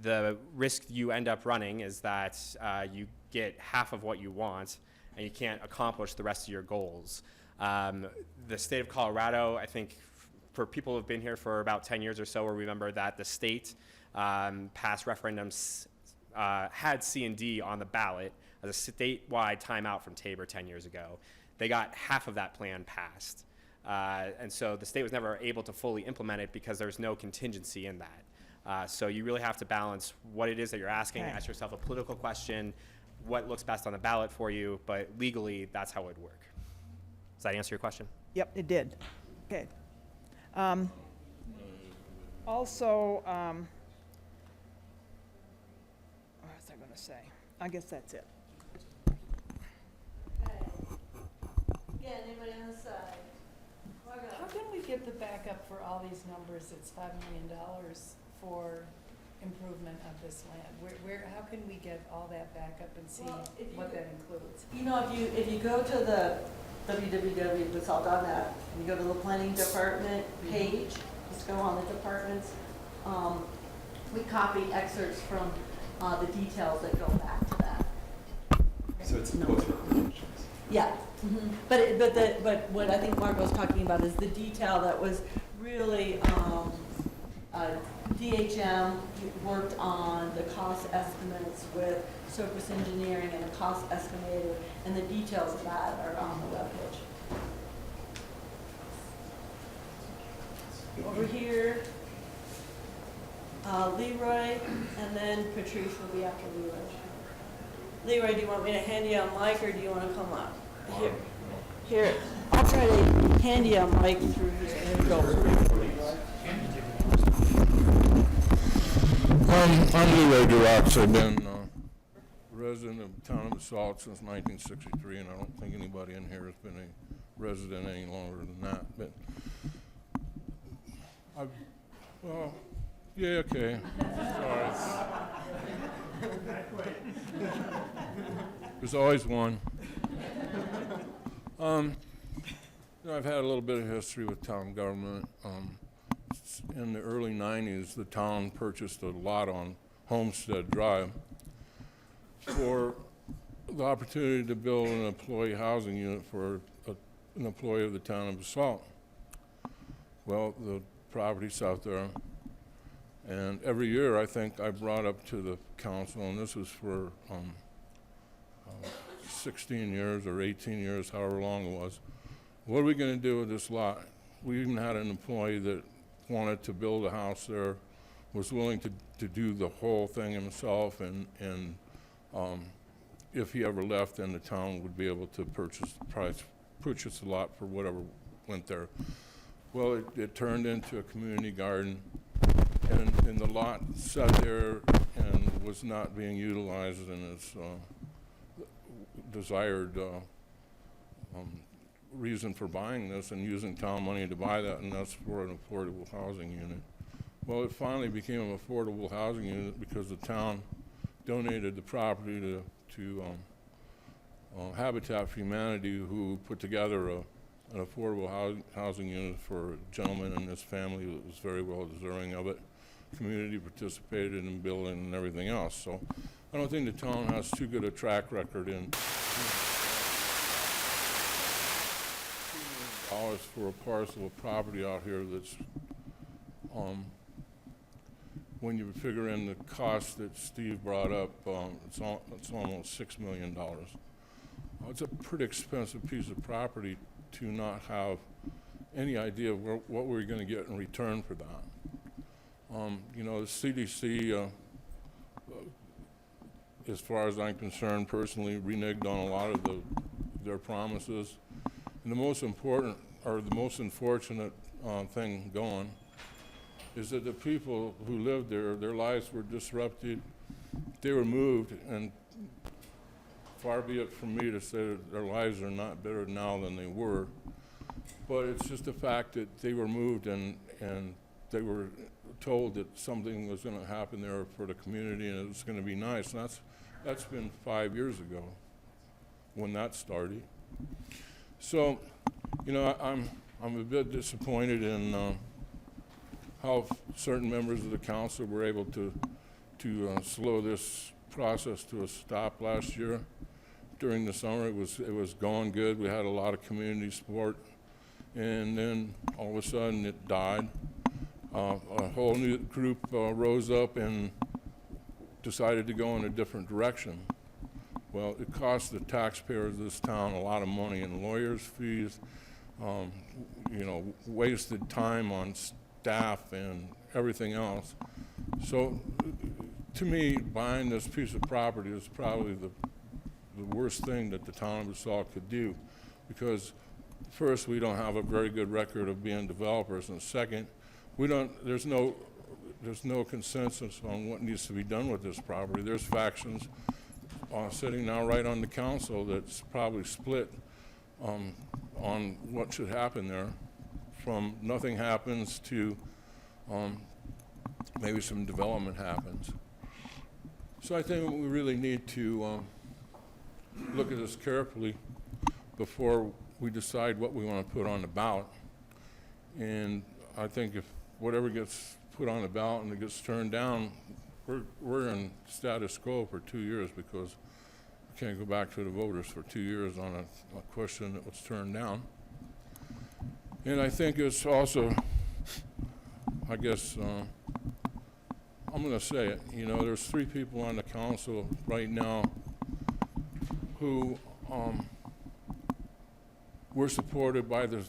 The risk you end up running is that you get half of what you want and you can't accomplish the rest of your goals. The state of Colorado, I think for people who have been here for about 10 years or so, will remember that the state passed referendums, had C&D on the ballot as a statewide timeout from Tabor 10 years ago. They got half of that plan passed. And so the state was never able to fully implement it because there's no contingency in that. So you really have to balance what it is that you're asking, Okay. ask yourself a political question, what looks best on the ballot for you, but legally, that's how it would work. Does that answer your question? Yep, it did. Okay. Also, what was I going to say? I guess that's it. Again, anybody on the side? Margo? How can we get the backup for all these numbers? It's $5 million for improvement of this land. How can we get all that backup and see Well, if you what could- that includes? You know, if you go to the www.basalt.net, and you go to the planning department page, just go on the departments, we copy excerpts from the details that go back to that. So it's both recommendations. Yeah, but what I think Margo's talking about is the detail that was really, DHM worked on the cost estimates with Surface Engineering and a cost estimator, and the details of that are on the webpage. Over here, Leroy, and then Patrice will be after Leroy. Leroy, do you want me to hand you a mic, or do you want to come up? Here, I'll try to hand you a mic through here. There we go. I'm Leroy Durox. I've been a resident of the town of Basalt since 1963, and I don't think anybody in here has been a resident any longer than that. But well, yeah, okay. Sorry. There's always one. I've had a little bit of history with town government. In the early 90s, the town purchased a lot on Homestead Drive for the opportunity to build an employee housing unit for an employee of the town of Basalt. Well, the property's out there, and every year I think I brought up to the council, and this was for 16 years or 18 years, however long it was. What are we going to do with this lot? We even had an employee that wanted to build a house there, was willing to do the whole thing himself, and if he ever left, then the town would be able to purchase the lot for whatever went there. Well, it turned into a community garden, and the lot sat there and was not being utilized in its desired reason for buying this and using town money to buy that, and that's for an affordable housing unit. Well, it finally became an affordable housing unit because the town donated the property to Habitat for Humanity, who put together an affordable housing unit for a gentleman and his family that was very well deserving of it. Community participated in building and everything else. So I don't think the town has too good a track record in $2 million for a parcel of property out here that's, when you figure in the cost that Steve brought up, it's almost $6 million. It's a pretty expensive piece of property to not have any idea of what we're going to get in return for that. You know, the CDC, as far as I'm concerned personally, reneged on a lot of their promises. And the most important, or the most unfortunate thing going is that the people who lived there, their lives were disrupted. They were moved, and far be it from me to say that their lives are not better now than they were, but it's just the fact that they were moved and they were told that something was going to happen there for the community and it was going to be nice. And that's been 5 years ago when that started. So, you know, I'm a bit disappointed in how certain members of the council were able to slow this process to a stop last year. During the summer, it was going good. We had a lot of community support, and then all of a sudden it died. A whole new group rose up and decided to go in a different direction. Well, it cost the taxpayers of this town a lot of money in lawyers' fees, you know, wasted time on staff and everything else. So to me, buying this piece of property is probably the worst thing that the town of Basalt could do, because first, we don't have a very good record of being developers, and second, there's no consensus on what needs to be done with this property. There's factions sitting now right on the council that's probably split on what should happen there, from nothing happens to maybe some development happens. So I think we really need to look at this carefully before we decide what we want to put on the ballot. And I think if whatever gets put on the ballot and it gets turned down, we're in status quo for 2 years, because we can't go back to the voters for 2 years on a question that was turned down. And I think it's also, I guess, I'm going to say it, you know, there's 3 people on the council right now who were supported by the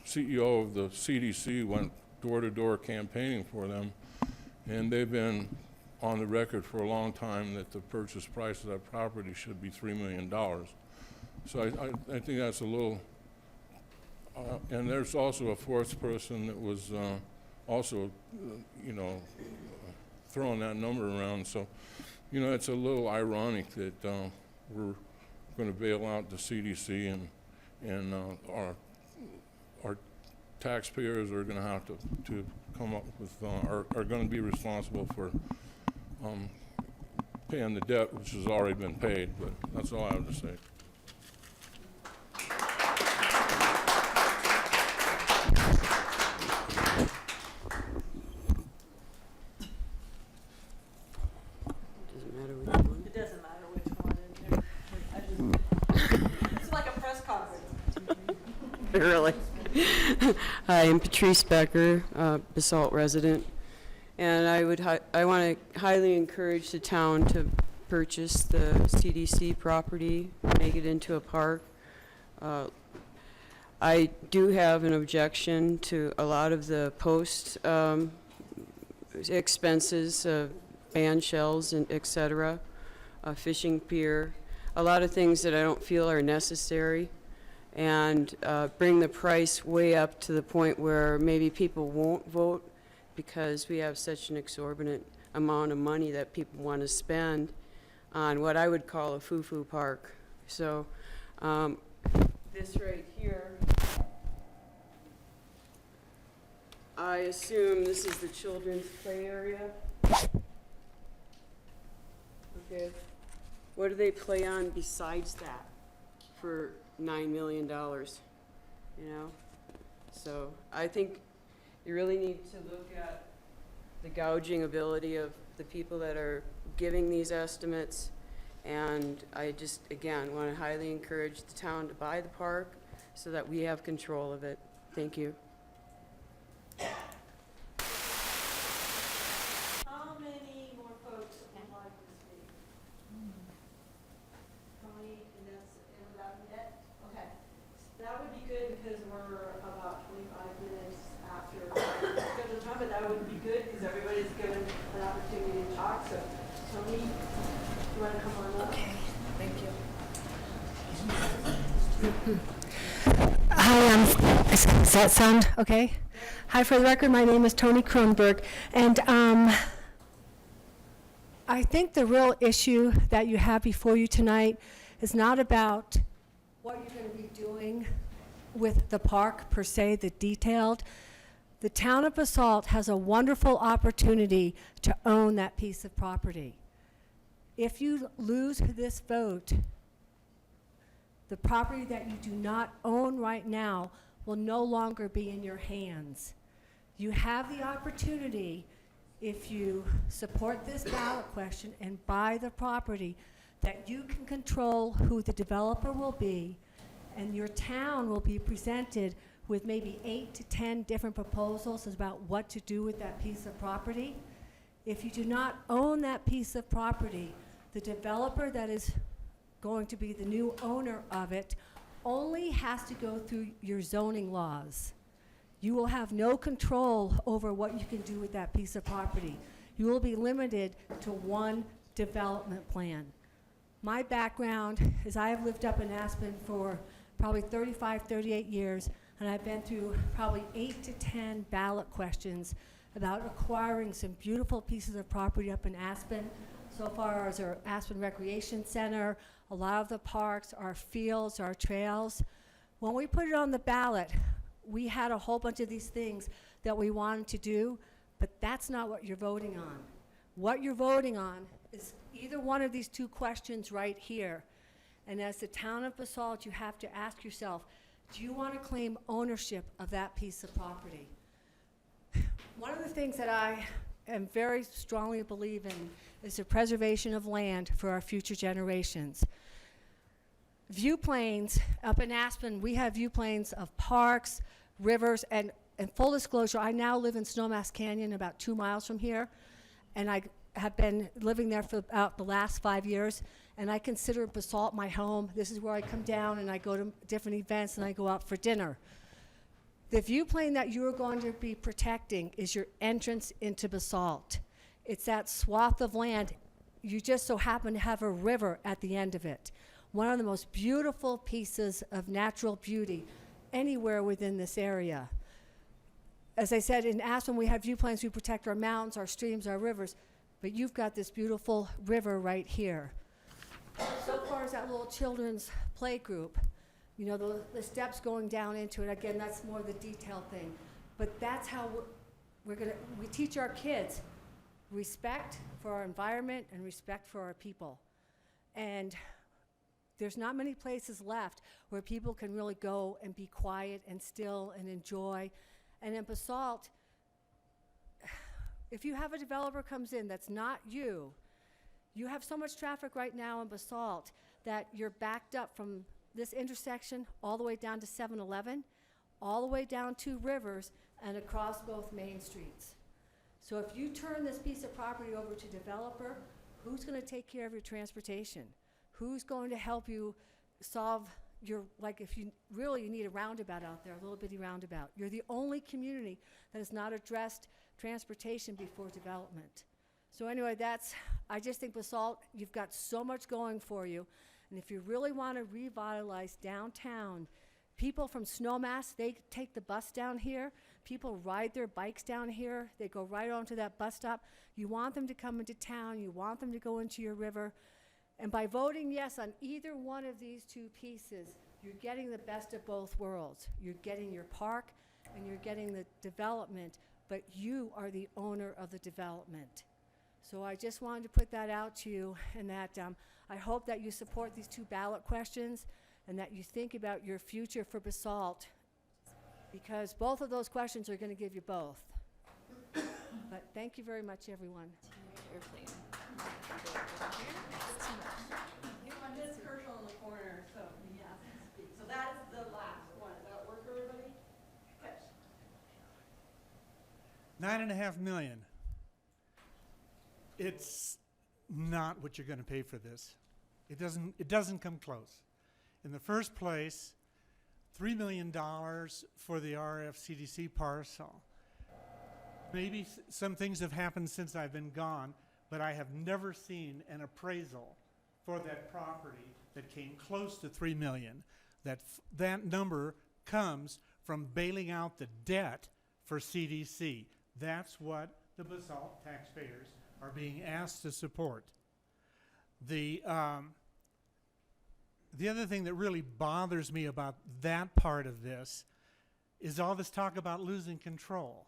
CEO of the CDC, went door-to-door campaigning for them, and they've been on the record for a long time that the purchase price of that property should be $3 million. So I think that's a little, and there's also a 4th person that was also, you know, throwing that number around. So, you know, it's a little ironic that we're going to bail out the CDC, and our taxpayers are going to have to come up with, are going to be responsible for paying the debt, which has already been paid. But that's all I have to say. It doesn't matter which one. It's like a press conference. Really? Hi, I'm Patrice Becker, Basalt resident, and I want to highly encourage the town to purchase the CDC property, make it into a park. I do have an objection to a lot of the post expenses, band shells and et cetera, fishing pier, a lot of things that I don't feel are necessary, and bring the price way up to the point where maybe people won't vote because we have such an exorbitant amount of money that people want to spend on what I would call a foo-foo park. So this right here, I assume this is the children's play area. Okay. What do they play on besides that for $9 million? You know? So I think you really need to look at the gouging ability of the people that are giving these estimates. And I just, again, want to highly encourage the town to buy the park so that we have control of it. Thank you. How many more folks would like to speak? Tony, and without yet? Okay. That would be good because we're about 25 minutes after scheduled time, but that would be good because everybody's given an opportunity to talk. So, Tony, you want to come on up? Okay, thank you. Hi, does that sound okay? Hi, for the record, my name is Tony Kronberg, and I think the real issue that you have before you tonight is not about what you're going to be doing with the park per se, the detailed. The town of Basalt has a wonderful opportunity to own that piece of property. If you lose this vote, the property that you do not own right now will no longer be in your hands. You have the opportunity, if you support this ballot question and buy the property, that you can control who the developer will be, and your town will be presented with maybe 8 to 10 different proposals about what to do with that piece of property. If you do not own that piece of property, the developer that is going to be the new owner of it only has to go through your zoning laws. You will have no control over what you can do with that piece of property. You will be limited to one development plan. My background is I have lived up in Aspen for probably 35, 38 years, and I've been through probably 8 to 10 ballot questions about acquiring some beautiful pieces of property up in Aspen. So far as our Aspen Recreation Center, a lot of the parks, our fields, our trails. When we put it on the ballot, we had a whole bunch of these things that we wanted to do, but that's not what you're voting on. What you're voting on is either one of these two questions right here. And as the town of Basalt, you have to ask yourself, do you want to claim ownership of that piece of property? One of the things that I am very strongly believe in is the preservation of land for our future generations. View planes up in Aspen, we have view planes of parks, rivers, and full disclosure, I now live in Snowmass Canyon about 2 miles from here, and I have been living there for about the last 5 years, and I consider Basalt my home. This is where I come down and I go to different events and I go out for dinner. The view plane that you are going to be protecting is your entrance into Basalt. It's that swath of land. You just so happen to have a river at the end of it. One of the most beautiful pieces of natural beauty anywhere within this area. As I said, in Aspen we have view planes, we protect our mountains, our streams, our rivers, but you've got this beautiful river right here. So far as that little children's play group, you know, the steps going down into it, again, that's more the detailed thing. But that's how we teach our kids respect for our environment and respect for our people. And there's not many places left where people can really go and be quiet and still and enjoy. And in Basalt, if you have a developer comes in that's not you, you have so much traffic right now in Basalt that you're backed up from this intersection all the way down to 7-Eleven, all the way down to Rivers, and across both main streets. So if you turn this piece of property over to a developer Who's going to take care of your transportation? Who's going to help you solve your, like if you really need a roundabout out there, a little bitty roundabout. You're the only community that has not addressed transportation before development. So anyway, I just think Basalt, you've got so much going for you. And if you really want to revitalize downtown, people from Snowmass, they take the bus down here. People ride their bikes down here. They go right onto that bus stop. You want them to come into town. You want them to go into your river. And by voting yes on either one of these two pieces, you're getting the best of both worlds. You're getting your park and you're getting the development, but you are the owner of the development. So I just wanted to put that out to you, and that I hope that you support these two ballot questions and that you think about your future for Basalt, because both of those questions are going to give you both. But thank you very much, everyone. Ms. Kershaw in the corner, so he has to speak. So that is the last one. Does that work for everybody? Okay. $9.5 million. It's not what you're going to pay for this. It doesn't come close. In the first place, $3 million for the RFCDC parcel. Maybe some things have happened since I've been gone, but I have never seen an appraisal for that property that came close to $3 million. That number comes from bailing out the debt for CDC. That's what the Basalt taxpayers are being asked to support. The other thing that really bothers me about that part of this is all this talk about losing control.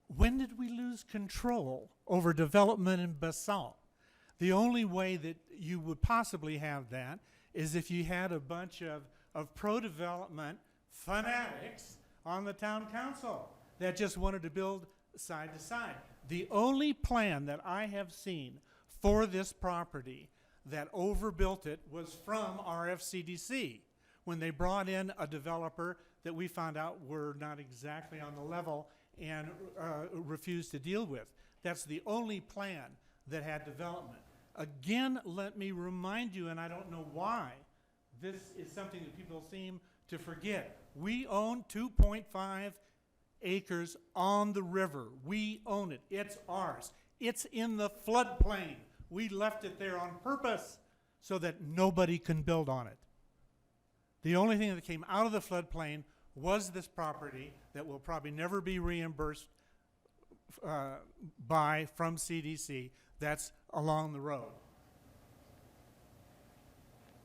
When did we lose control over development in Basalt? The only way that you would possibly have that is if you had a bunch of pro-development fanatics on the town council that just wanted to build side to side. The only plan that I have seen for this property that overbuilt it was from RFCDC when they brought in a developer that we found out were not exactly on the level and refused to deal with. That's the only plan that had development. Again, let me remind you, and I don't know why, this is something that people seem to forget. We own 2.5 acres on the river. We own it. It's ours. It's in the floodplain. We left it there on purpose so that nobody can build on it. The only thing that came out of the floodplain was this property that will probably never be reimbursed from CDC. That's along the road.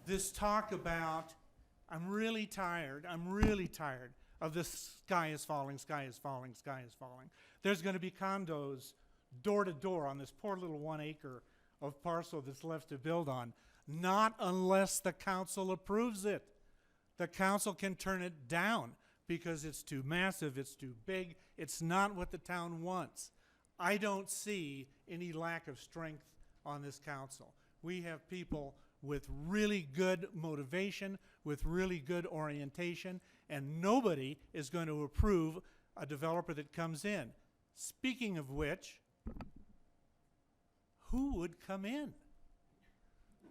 This talk about, I'm really tired of the sky is falling, sky is falling, sky is falling. There's going to be condos door to door on this poor little 1 acre of parcel that's left to build on. Not unless the council approves it. The council can turn it down because it's too massive, it's too big, it's not what the town wants. I don't see any lack of strength on this council. We have people with really good motivation, with really good orientation, and nobody is going to approve a developer that comes in. Speaking of which, who would come in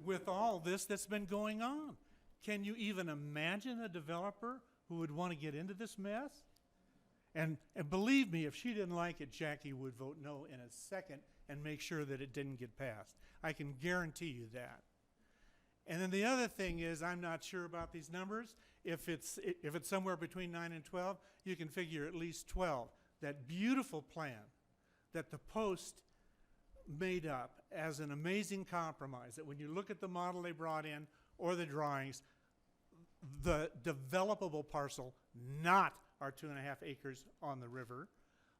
with all this that's been going on? Can you even imagine a developer who would want to get into this mess? And believe me, if she didn't like it, Jackie would vote no in a second and make sure that it didn't get passed. I can guarantee you that. And then the other thing is, I'm not sure about these numbers. If it's somewhere between 9 and 12, you can figure at least 12. That beautiful plan that the Post made up as an amazing compromise, that when you look at the model they brought in or the drawings, the developable parcel, not our 2.5 acres on the river,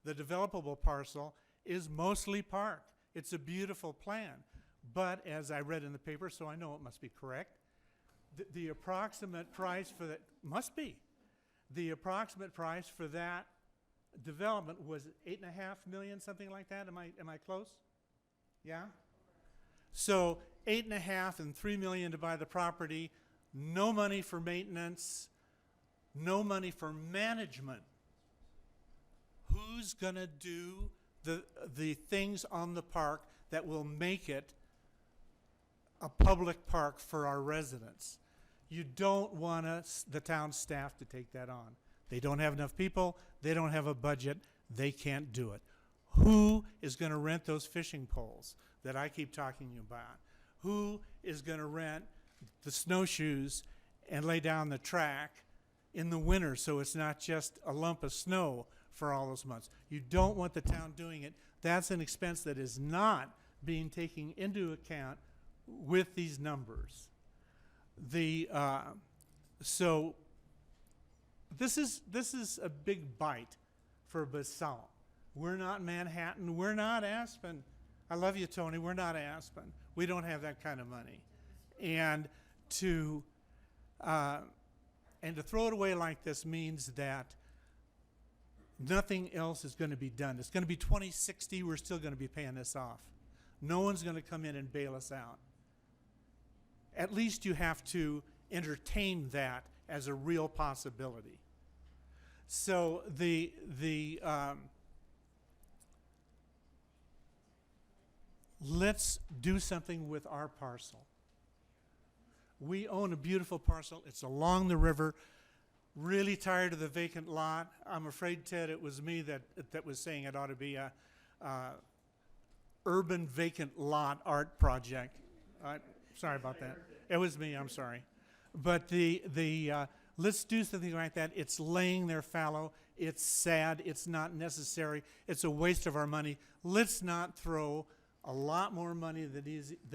the developable parcel is mostly park. It's a beautiful plan. But as I read in the paper, so I know it must be correct, the approximate price for that, must be, the approximate price for that development was $8.5 million, something like that. Am I close? Yeah? So 8.5 and $3 million to buy the property, no money for maintenance, no money for management. Who's gonna do the things on the park that will make it a public park for our residents. You don't want the town staff to take that on. They don't have enough people, they don't have a budget, they can't do it. Who is going to rent those fishing poles that I keep talking about? Who is going to rent the snowshoes and lay down the track in the winter so it's not just a lump of snow for all those months? You don't want the town doing it. That's an expense that is not being taken into account with these numbers. So this is a big bite for Basalt. We're not Manhattan. We're not Aspen. I love you, Tony. We're not Aspen. We don't have that kind of money. And to throw it away like this means that nothing else is going to be done. It's going to be 2060. We're still going to be paying this off. No one's going to come in and bail us out. At least you have to entertain that as a real possibility. So let's do something with our parcel. We own a beautiful parcel. It's along the river. Really tired of the vacant lot. I'm afraid, Ted, it was me that was saying it ought to be a urban vacant lot art project. Sorry about that. It was me, I'm sorry. But let's do something like that. It's laying there fallow. It's sad. It's not necessary. It's a waste of our money. Let's not throw a lot more money than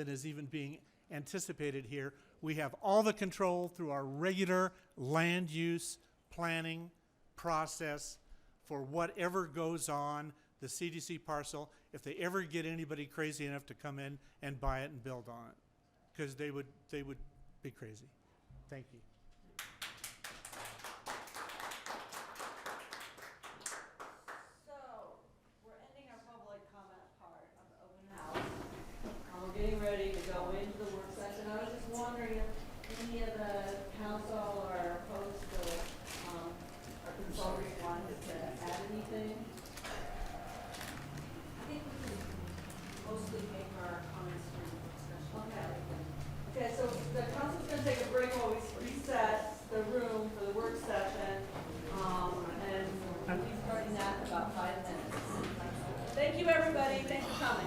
is even being anticipated here. We have all the control through our regular land use planning process for whatever goes on the CDC parcel, if they ever get anybody crazy enough to come in and buy it and build on it, because they would be crazy. Thank you. So, we're ending our public comment part of the open house. We're getting ready to go into the work session. I was just wondering if any of the council or hosts or consultants wanted to add anything. I think we can mostly make our comments during the work session. Okay. Okay, so the council's going to take a break while we reset the room for the work session, and we'll be starting that in about 5 minutes. Thank you, everybody. Thanks for coming.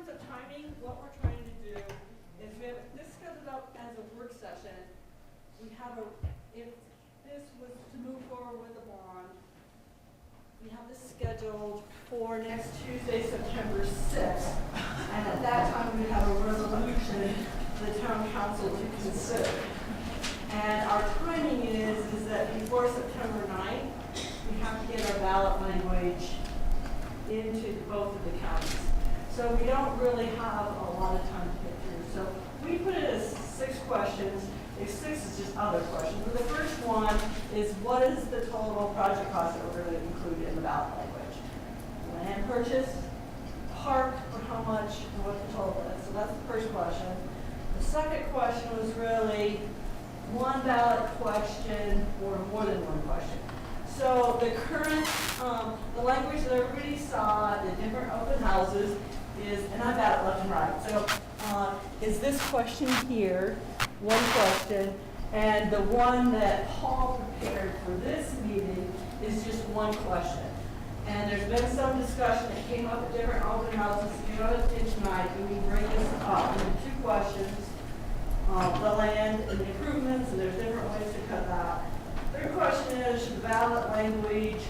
terms of timing, what we're trying to do is we have this scheduled up as a work session. We have if this was to move forward with a bond, we have this scheduled for next Tuesday, September 6th. And at that time, we have a resolution for the town council to consider. And our timing is that before September 9th, we have to get our ballot language into both of the counties. So we don't really have a lot of time to get through. So we put it as 6 questions. If 6 is just other questions. But the first one is, what is the total project cost that we're going to include in the ballot language? Land purchase, park, for how much, and what the total is. So that's the first question. The second question was really one ballot question or more than one question. So the current, the language that everybody saw, the different open houses is, and I've got it left and right. So is this question here, one question, and the one that Paul prepared for this meeting is just one question. And there's been some discussion that came up at different open houses. If you notice tonight, we break this up into 2 questions, the land and the improvements, and there's different ways to cut that. Third question is, should the ballot language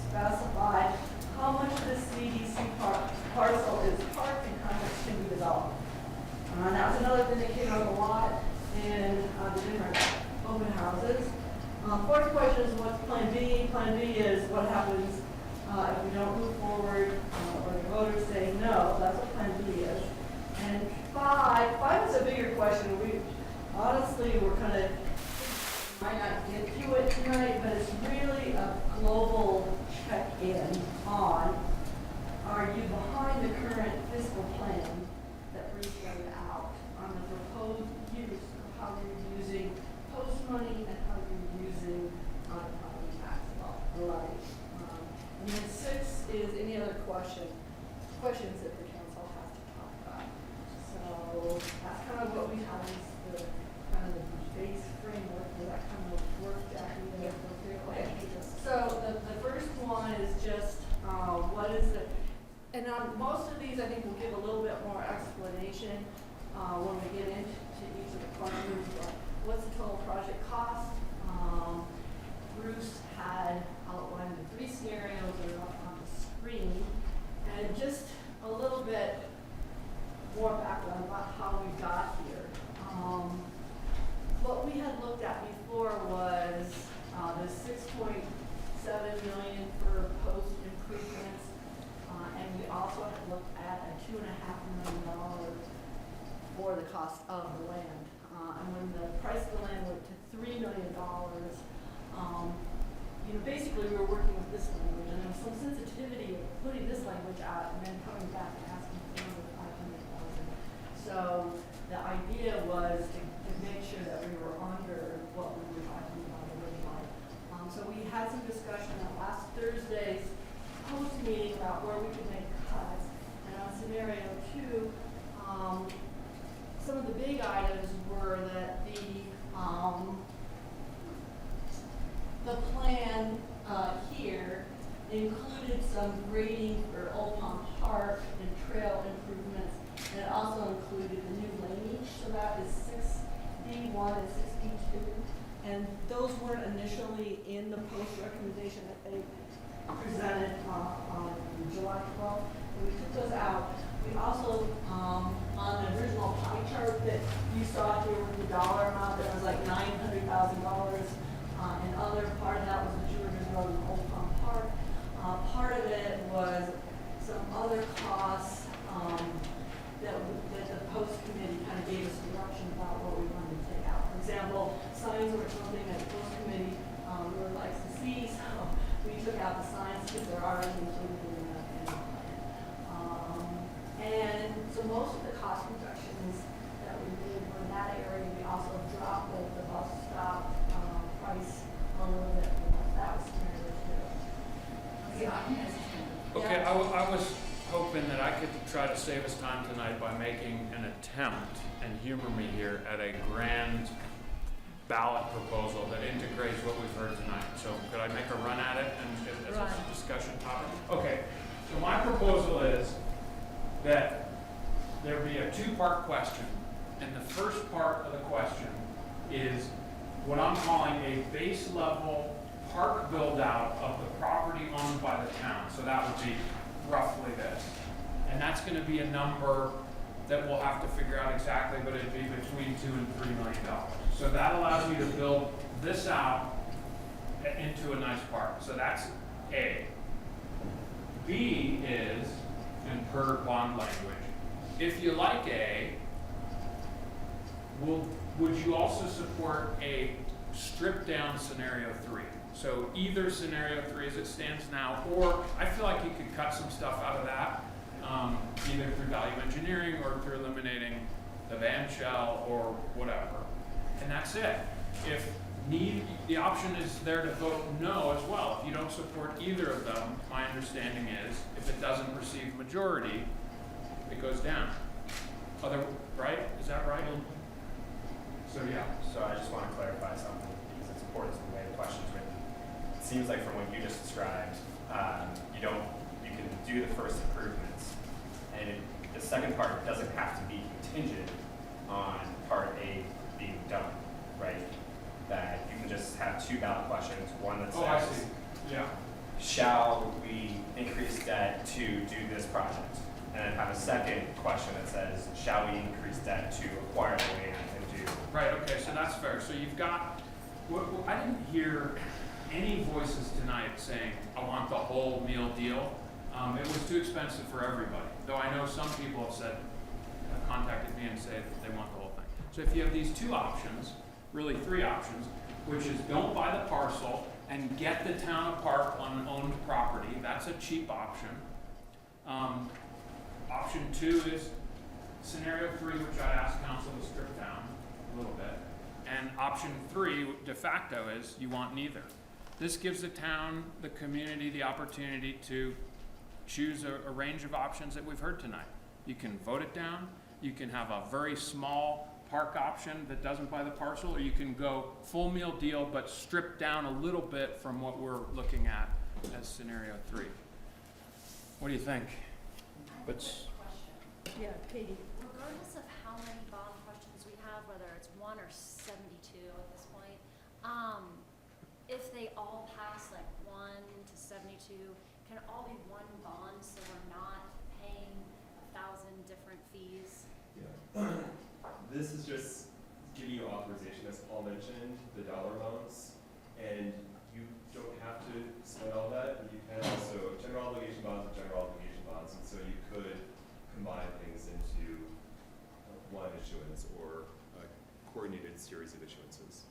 specify how much the CDC parcel is parked and how much can be developed? That was another thing that came up a lot in the different open houses. Fourth question is, what's Plan B? Plan B is what happens if we don't move forward or the voters say no. That's what Plan B is. And five is a bigger question. We honestly, we're kind of might not get to it tonight, but it's really a global check-in on, are you behind the current fiscal plan that Bruce laid out on the proposed use of how you're using post money and how you're using property tax levy. And then 6 is any other questions that the council has to talk about. So that's kind of what we have is the kind of the base framework for that kind of work that we have. Okay. So the first one is just what is the, and on most of these I think we'll give a little bit more explanation when we get into each of the questions. But what's the total project cost? Bruce had outlined the 3 scenarios that are up on the screen, and just a little bit more background about how we got here. What we had looked at before was the $6.7 million for post improvements, and we also had looked at a $2.5 million for the cost of the land. And when the price of the land went to $3 million, basically we were working with this language, and there was some sensitivity of putting this language out and then coming back and asking for another $500,000. So the idea was to make sure that we were under what we were talking about originally. So we had some discussion at last Thursday's post meeting about where we could make cuts. And on scenario 2, some of the big items were that the plan here included some grading for Old Palm Park and trail improvements, and it also included the new laneage, so that is 6D1 and 6D2, and those weren't initially in the post recommendation that they presented on July 12th, and we took those out. We also, on the original pie chart that you saw here with the dollar amount, that was like $900,000. And other part of that was the Georgia Road and Old Palm Park. Part of it was some other costs that the post committee kind of gave us direction about what we wanted to take out. For example, signs were something that the post committee really likes to see, so we took out the signs because they're already included in the plan. And so most of the cost reductions that we did were in that area. We also dropped the bus stop price a little bit more. That was scenario 2. Okay, I was hoping that I could try to save us time tonight by making an attempt, and humor me here, at a grand ballot proposal that integrates what we've heard tonight. So could I make a run at it and as a discussion topic? Okay, so my proposal is that a two-part question. And the first part of the question is what I'm calling a base level park build-out of the property owned by the town. So that would be roughly this. And that's gonna be a number that we'll have to figure out exactly, but it'd be between $2 and $3 million. So that allows you to build this out into a nice park. So that's A. B is, and per bond language, if you like A, would you also support a stripped down scenario 3? So either scenario 3 as it stands now, or I feel like you could cut some stuff out of that, either through value engineering or through eliminating the van shell or whatever. And that's it. If the option is there to vote no as well. If you don't support either of them, my understanding is if it doesn't receive majority, it goes down. Right? Is that right? So yeah. So I just want to clarify something because it's important to the way the question's written. It seems like from what you just described, you can do the first improvements, and the second part doesn't have to be contingent on part A being done, right? That you can just have two ballot questions, one that says, I see. Yeah. shall we increase debt to do this project? And then have a second question that says, shall we increase debt to acquire the land and do? Right, okay, so that's fair. So you've got, I didn't hear any voices tonight saying, I want the whole meal deal. It was too expensive for everybody. Though I know some people have contacted me and said they want the whole thing. So if you have these two options, really three options, which is don't buy the parcel and get the town a park on owned property, that's a cheap option. Option 2 is scenario 3, which I'd ask council to strip down a little bit. And option 3, de facto, is you want neither. This gives the town, the community, the opportunity to choose a range of options that we've heard tonight. You can vote it down, you can have a very small park option that doesn't buy the parcel, or you can go full meal deal but strip down a little bit from what we're looking at as scenario 3. What do you think? Yeah, Katie. Regardless of how many bond questions we have, whether it's 1 or 72 at this point, if they all pass like 1 to 72, can it all be one bond so we're not paying 1,000 different fees? Yeah. This is just giving you authorization, as Paul mentioned, the dollar amounts, and you don't have to spend all that. You can also general obligation bonds with general obligation bonds, and so you could combine things into one issuance or a coordinated series of issuances.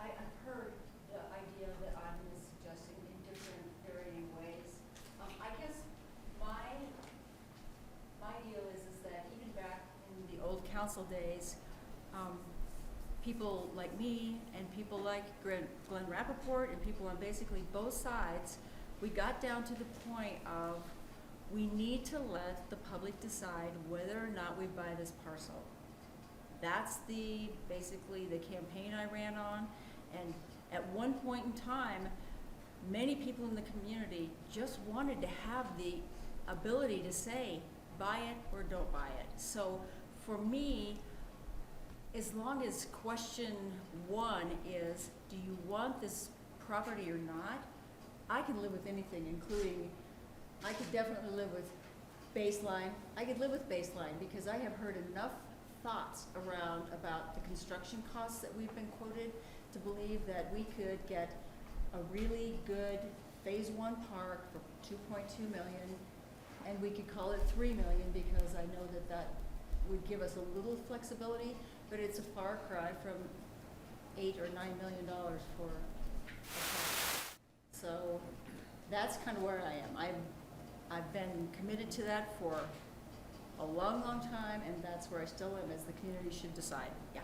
I've heard the idea that I'm suggesting in different varying ways. I guess my deal is that even back in the old council days, people like me and people like Glenn Rappaport and people on basically both sides, we got down to the point of we need to let the public decide whether or not we buy this parcel. That's basically the campaign I ran on, and at one point in time, many people in the community just wanted to have the ability to say, buy it or don't buy it. So for me, as long as question 1 is, do you want this property or not? I can live with anything, including, I could definitely live with baseline. I could live with baseline because I have heard enough thoughts about the construction costs that we've been quoted to believe that we could get a really good phase 1 park for 2.2 million, and we could call it 3 million because I know that would give us a little flexibility, but it's a far cry from $8 or $9 million for a park. So that's kind of where I am. I've been committed to that for a long, long time, and that's where I still am, as the community should decide. Yeah.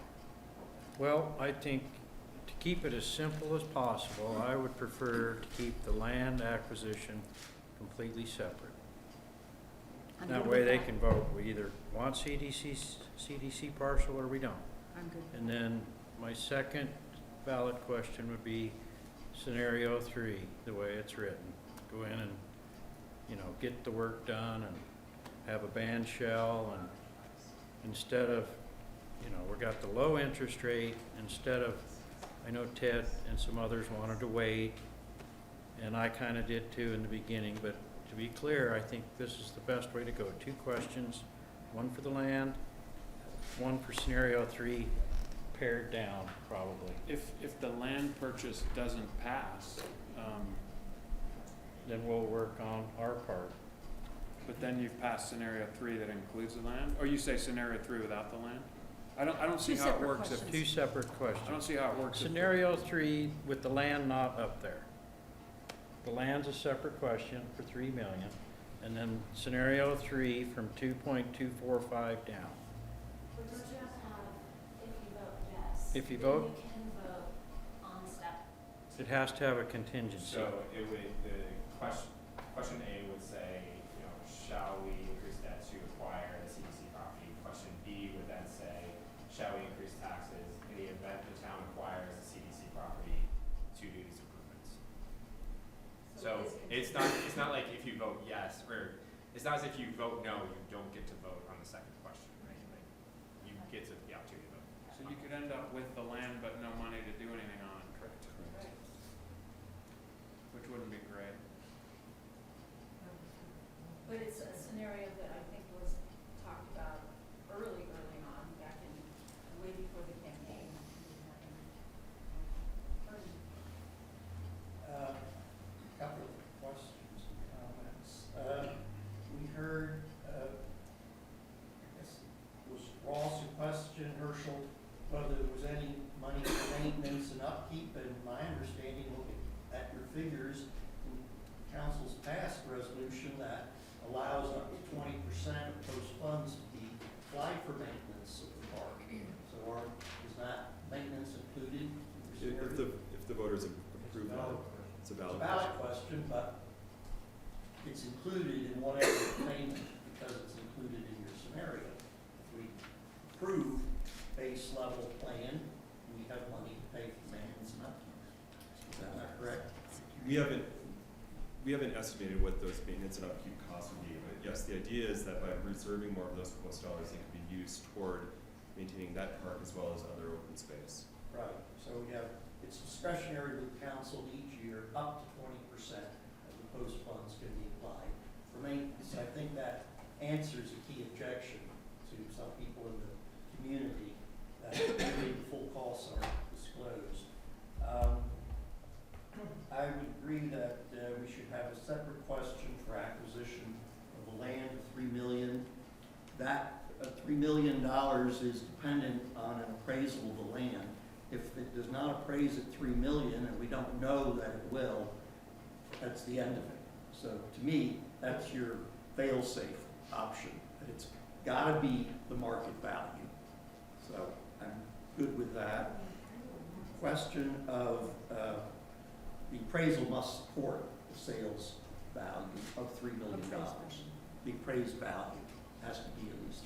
Well, I think to keep it as simple as possible, I would prefer to keep the land acquisition completely separate. That way they can vote. We either want CDC parcel or we don't. I'm good. And then my second ballot question would be scenario 3, the way it's written. Go in and, get the work done and have a band shell, and instead of, you know, we got the low interest rate, instead of, I know Ted and some others wanted to wait, and I kind of did too in the beginning, but to be clear, I think this is the best way to go. 2 questions, one for the land, one for scenario 3, pared down, probably. If the land purchase doesn't pass, Then we'll work on our part. but then you've passed scenario 3 that includes the land, or you say scenario 3 without the land? I don't see Two how it separate works if, questions. 2 separate questions. I don't see how it works if. Scenario 3 with the land not up there. The land's a separate question for 3 million, and then scenario 3 from 2.245 down. But don't you have to have, if you vote yes? If you then vote- you can vote on step. It has to have a contingency. So it would, the question A would say, you know, shall we increase debt to acquire the CDC property? Question B would then say, shall we increase taxes in the event the town acquires the CDC property to do these improvements? So it's not like if you vote yes, or it's not as if you vote no, you don't get to vote on the second question, right? Like, you get to the opportunity to vote. So you could end up with the land but no money to do anything on it. Correct. Which wouldn't be great. But it's a scenario that I think was talked about early on, back in, way before the campaign. Couple of questions and comments. We heard, I guess it was Ross who questioned Herschel whether there was any money for maintenance and upkeep, and my understanding, looking at your figures, council's passed resolution that allows up to 20% of those funds to be applied for maintenance of the park. So is that maintenance included? If the voters approve that, it's a It's valid a valid question, but it's included in whatever payment because it's included in your scenario. If we approve base level plan, we have money to pay for maintenance and upkeep. Is that not correct? We haven't estimated what those maintenance and upkeep costs would be, but yes, the idea is that by reserving more of those proposed dollars, they can be used toward maintaining that park as well as other open space. Right, so we have, it's discretionary with council each year, up to 20% of the post funds can be applied for maintenance. I think that answers a key objection to some people in the community that really the full costs are disclosed. I would agree that we should have a separate question for acquisition of the land of $3 million. That $3 million is dependent on an appraisal of the land. If it does not appraise at $3 million, and we don't know that it will, that's the end of it. So to me, that's your fail-safe option. But it's got to be the market value. So I'm good with that. Question of the appraisal must support the sales value of $3 million. The appraised value has to be at least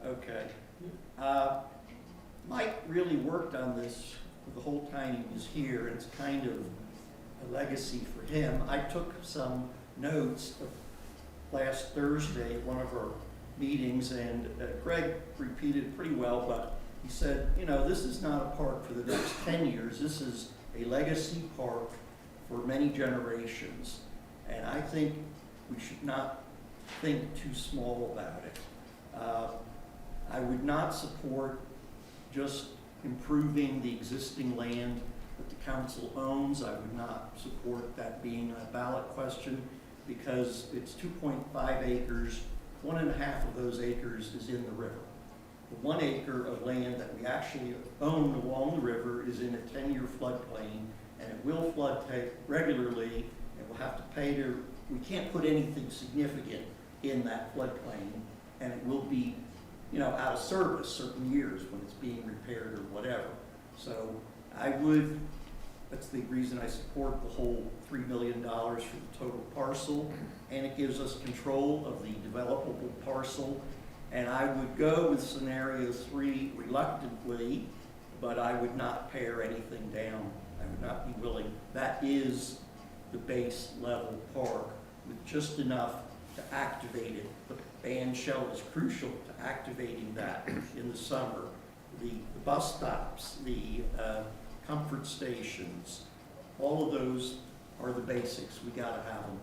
$3 million. Okay. Mike really worked on this the whole time he was here, and it's kind of a legacy for him. I took some notes of last Thursday at one of our meetings, and Greg repeated pretty well, but he said, you know, this is not a park for the next 10 years. This is a legacy park for many generations, and I think we should not think too small about it. I would not support just improving the existing land that the council owns. I would not support that being a ballot question because it's 2.5 acres. 1.5 of those acres is in the river. The 1 acre of land that we actually own along the river is in a 10-year floodplain, and it will flood regularly, and we'll have to pay to, we can't put anything significant in that floodplain, and it will be, you know, out of service certain years when it's being repaired or whatever. So I would, that's the reason I support the whole $3 million for the total parcel, and it gives us control of the developable parcel. And I would go with scenario 3 reluctantly, but I would not pare anything down. I would not be willing. That is the base level park with just enough to activate it. The band shell is crucial to activating that in the summer. The bus stops, the comfort stations, all of those are the basics. We gotta have them.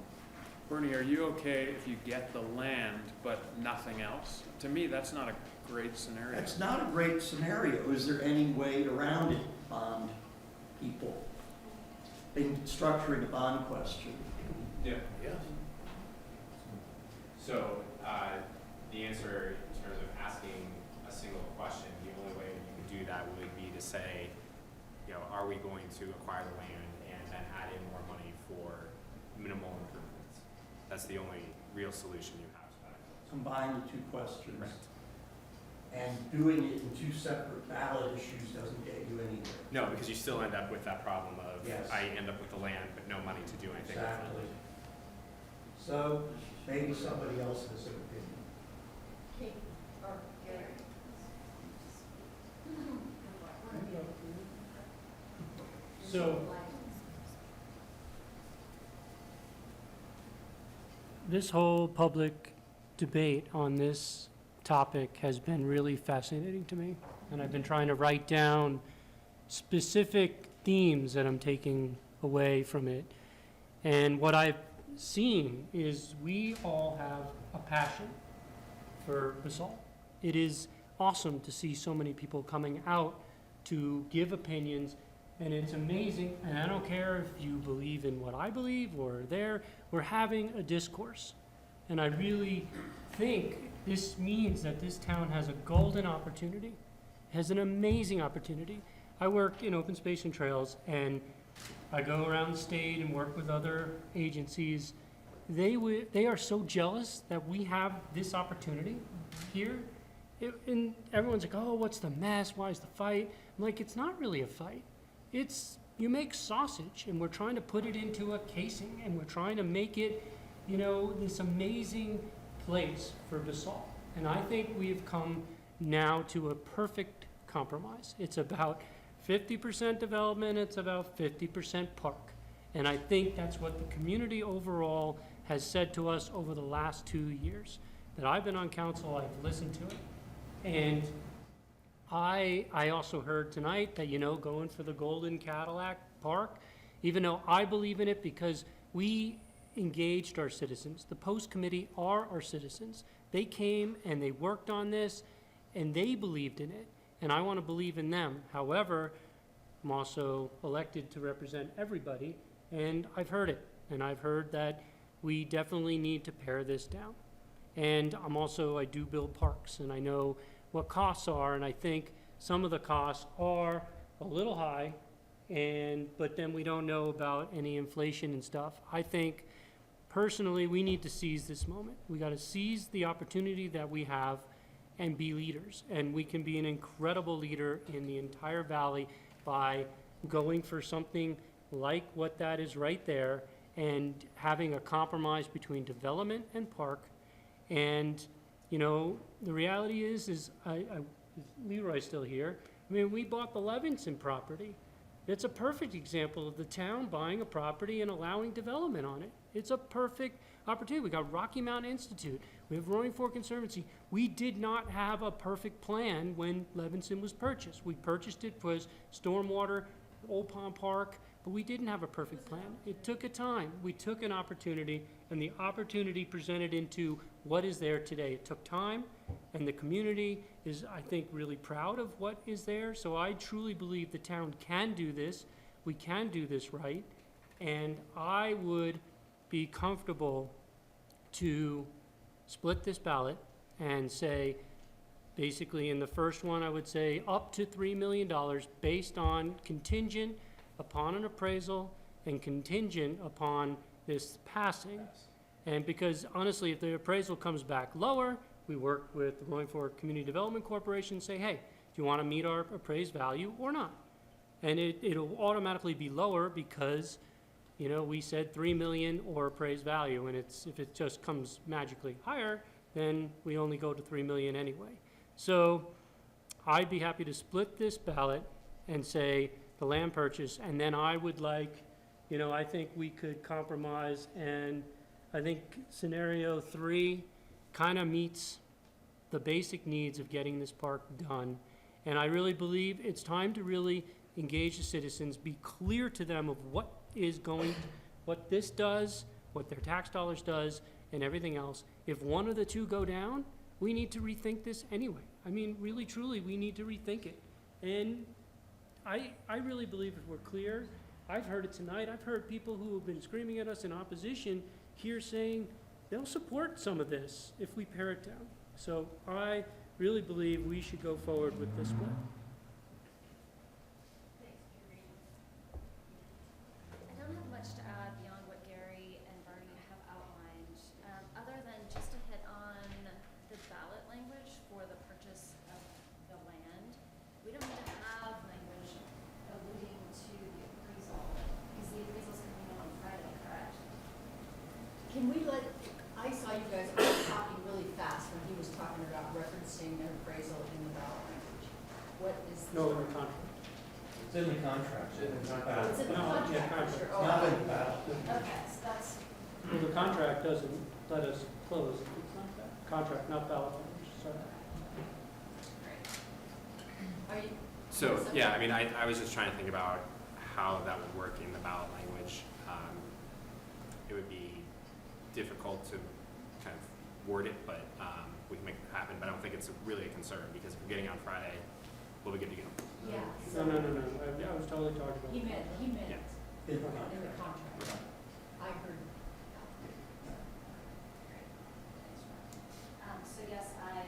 Bernie, are you okay if you get the land but nothing else? To me, that's not a great scenario. That's not a great scenario. Is there any way around it, bond people, in structuring a bond question? Yeah. Yes. So, the answer in terms of asking a single question, the only way you could do that would be to say, you know, are we going to acquire the land and then add in more money for minimal improvements? That's the only real solution you have to that. Combine the two questions. Right. And doing it in two separate ballot issues doesn't get you anywhere. No, because you still end up with that problem of, Yes. I end up with the land but no money to do anything with Exactly. it. So maybe somebody else has an opinion. So, this whole public debate on this topic has been really fascinating to me. And I've been trying to write down specific themes that I'm taking away from it. And what I've seen is we all have a passion for Basalt. It is awesome to see so many people coming out to give opinions, and it's amazing. And I don't care if you believe in what I believe or we're having a discourse. And I really think this means that this town has a golden opportunity, has an amazing opportunity. I work in open space and trails, and I go around the state and work with other agencies. They are so jealous that we have this opportunity here. And everyone's like, oh, what's the mess? Why is the fight? I'm like, it's not really a fight. It's, you make sausage, and we're trying to put it into a casing, and we're trying to make it, you know, this amazing place for Basalt. And I think we've come now to a perfect compromise. It's about 50% development, it's about 50% park. And I think that's what the community overall has said to us over the last 2 years. That I've been on council, I've listened to it. And I also heard tonight that, you know, going for the Golden Cadillac Park, even though I believe in it because we engaged our citizens. The post committee are our citizens. They came and they worked on this and they believed in it. And I want to believe in them. However, I'm also elected to represent everybody, and I've heard it. And I've heard that we definitely need to pare this down. And I do build parks, and I know what costs are, and I think some of the costs are a little high, but then we don't know about any inflation and stuff. I think, personally, we need to seize this moment. We got to seize the opportunity that we have and be leaders. And we can be an incredible leader in the entire valley by going for something like what that is right there and having a compromise between development and park. And, you know, the reality is Leroy's still here. I mean, we bought the Levinson property. It's a perfect example of the town buying a property and allowing development on it. It's a perfect opportunity. We got Rocky Mountain Institute. We have Roaring Fork Conservancy. We did not have a perfect plan when Levinson was purchased. We purchased it for stormwater, Old Pond Park, but we didn't have a perfect plan. It took a time. We took an opportunity, and the opportunity presented into what is there today. It took time, and the community is, I think, really proud of what is there. So I truly believe the town can do this. We can do this right, and I would be comfortable to split this ballot and say, basically in the first one, I would say up to $3 million based on contingent upon an appraisal and contingent upon this passing. And because honestly, if the appraisal comes back lower, we work with the Roaring Fork Community Development Corporation and say, hey, do you want to meet our appraised value or not? And it'll automatically be lower because, you know, we said 3 million or appraised value, and if it just comes magically higher, then we only go to 3 million anyway. So I'd be happy to split this ballot and say the land purchase, and then I would like, you know, I think we could compromise and I think scenario 3 kind of meets the basic needs of getting this park done. And I really believe it's time to really engage the citizens, be clear to them of what this does, what their tax dollars does, and everything else. If one of the two go down, we need to rethink this anyway. I mean, really, truly, we need to rethink it. And I really believe if we're clear, I've heard it tonight, I've heard people who have been screaming at us in opposition here saying they'll support some of this if we pare it down. So I really believe we should go forward with this split. I don't have much to add beyond what Gary and Barney have outlined, other than just to hit on the ballot language for the purchase of the land. We don't need to have language alluding to the appraisal, because the appraisal's coming in on Friday, correct? Can we I saw you guys talking really fast when he was talking about referencing an appraisal in the ballot language. What is? No, in the contract. It's in the contract. It's in the contract. contract. Oh, Not in the ballot. Okay, so that's, Well, the contract doesn't let us close. It's not that. Contract, not ballot language, sorry. great. Are you? So, yeah, I mean, I was just trying to think about how that would work in the ballot language. It would be difficult to kind of word it, but we can make it happen. But I don't think it's really a concern, because if we're getting on Friday, we'll be good to go. Yeah. No. I was totally talking about. He meant Yeah. in the contract. I heard. So yes, I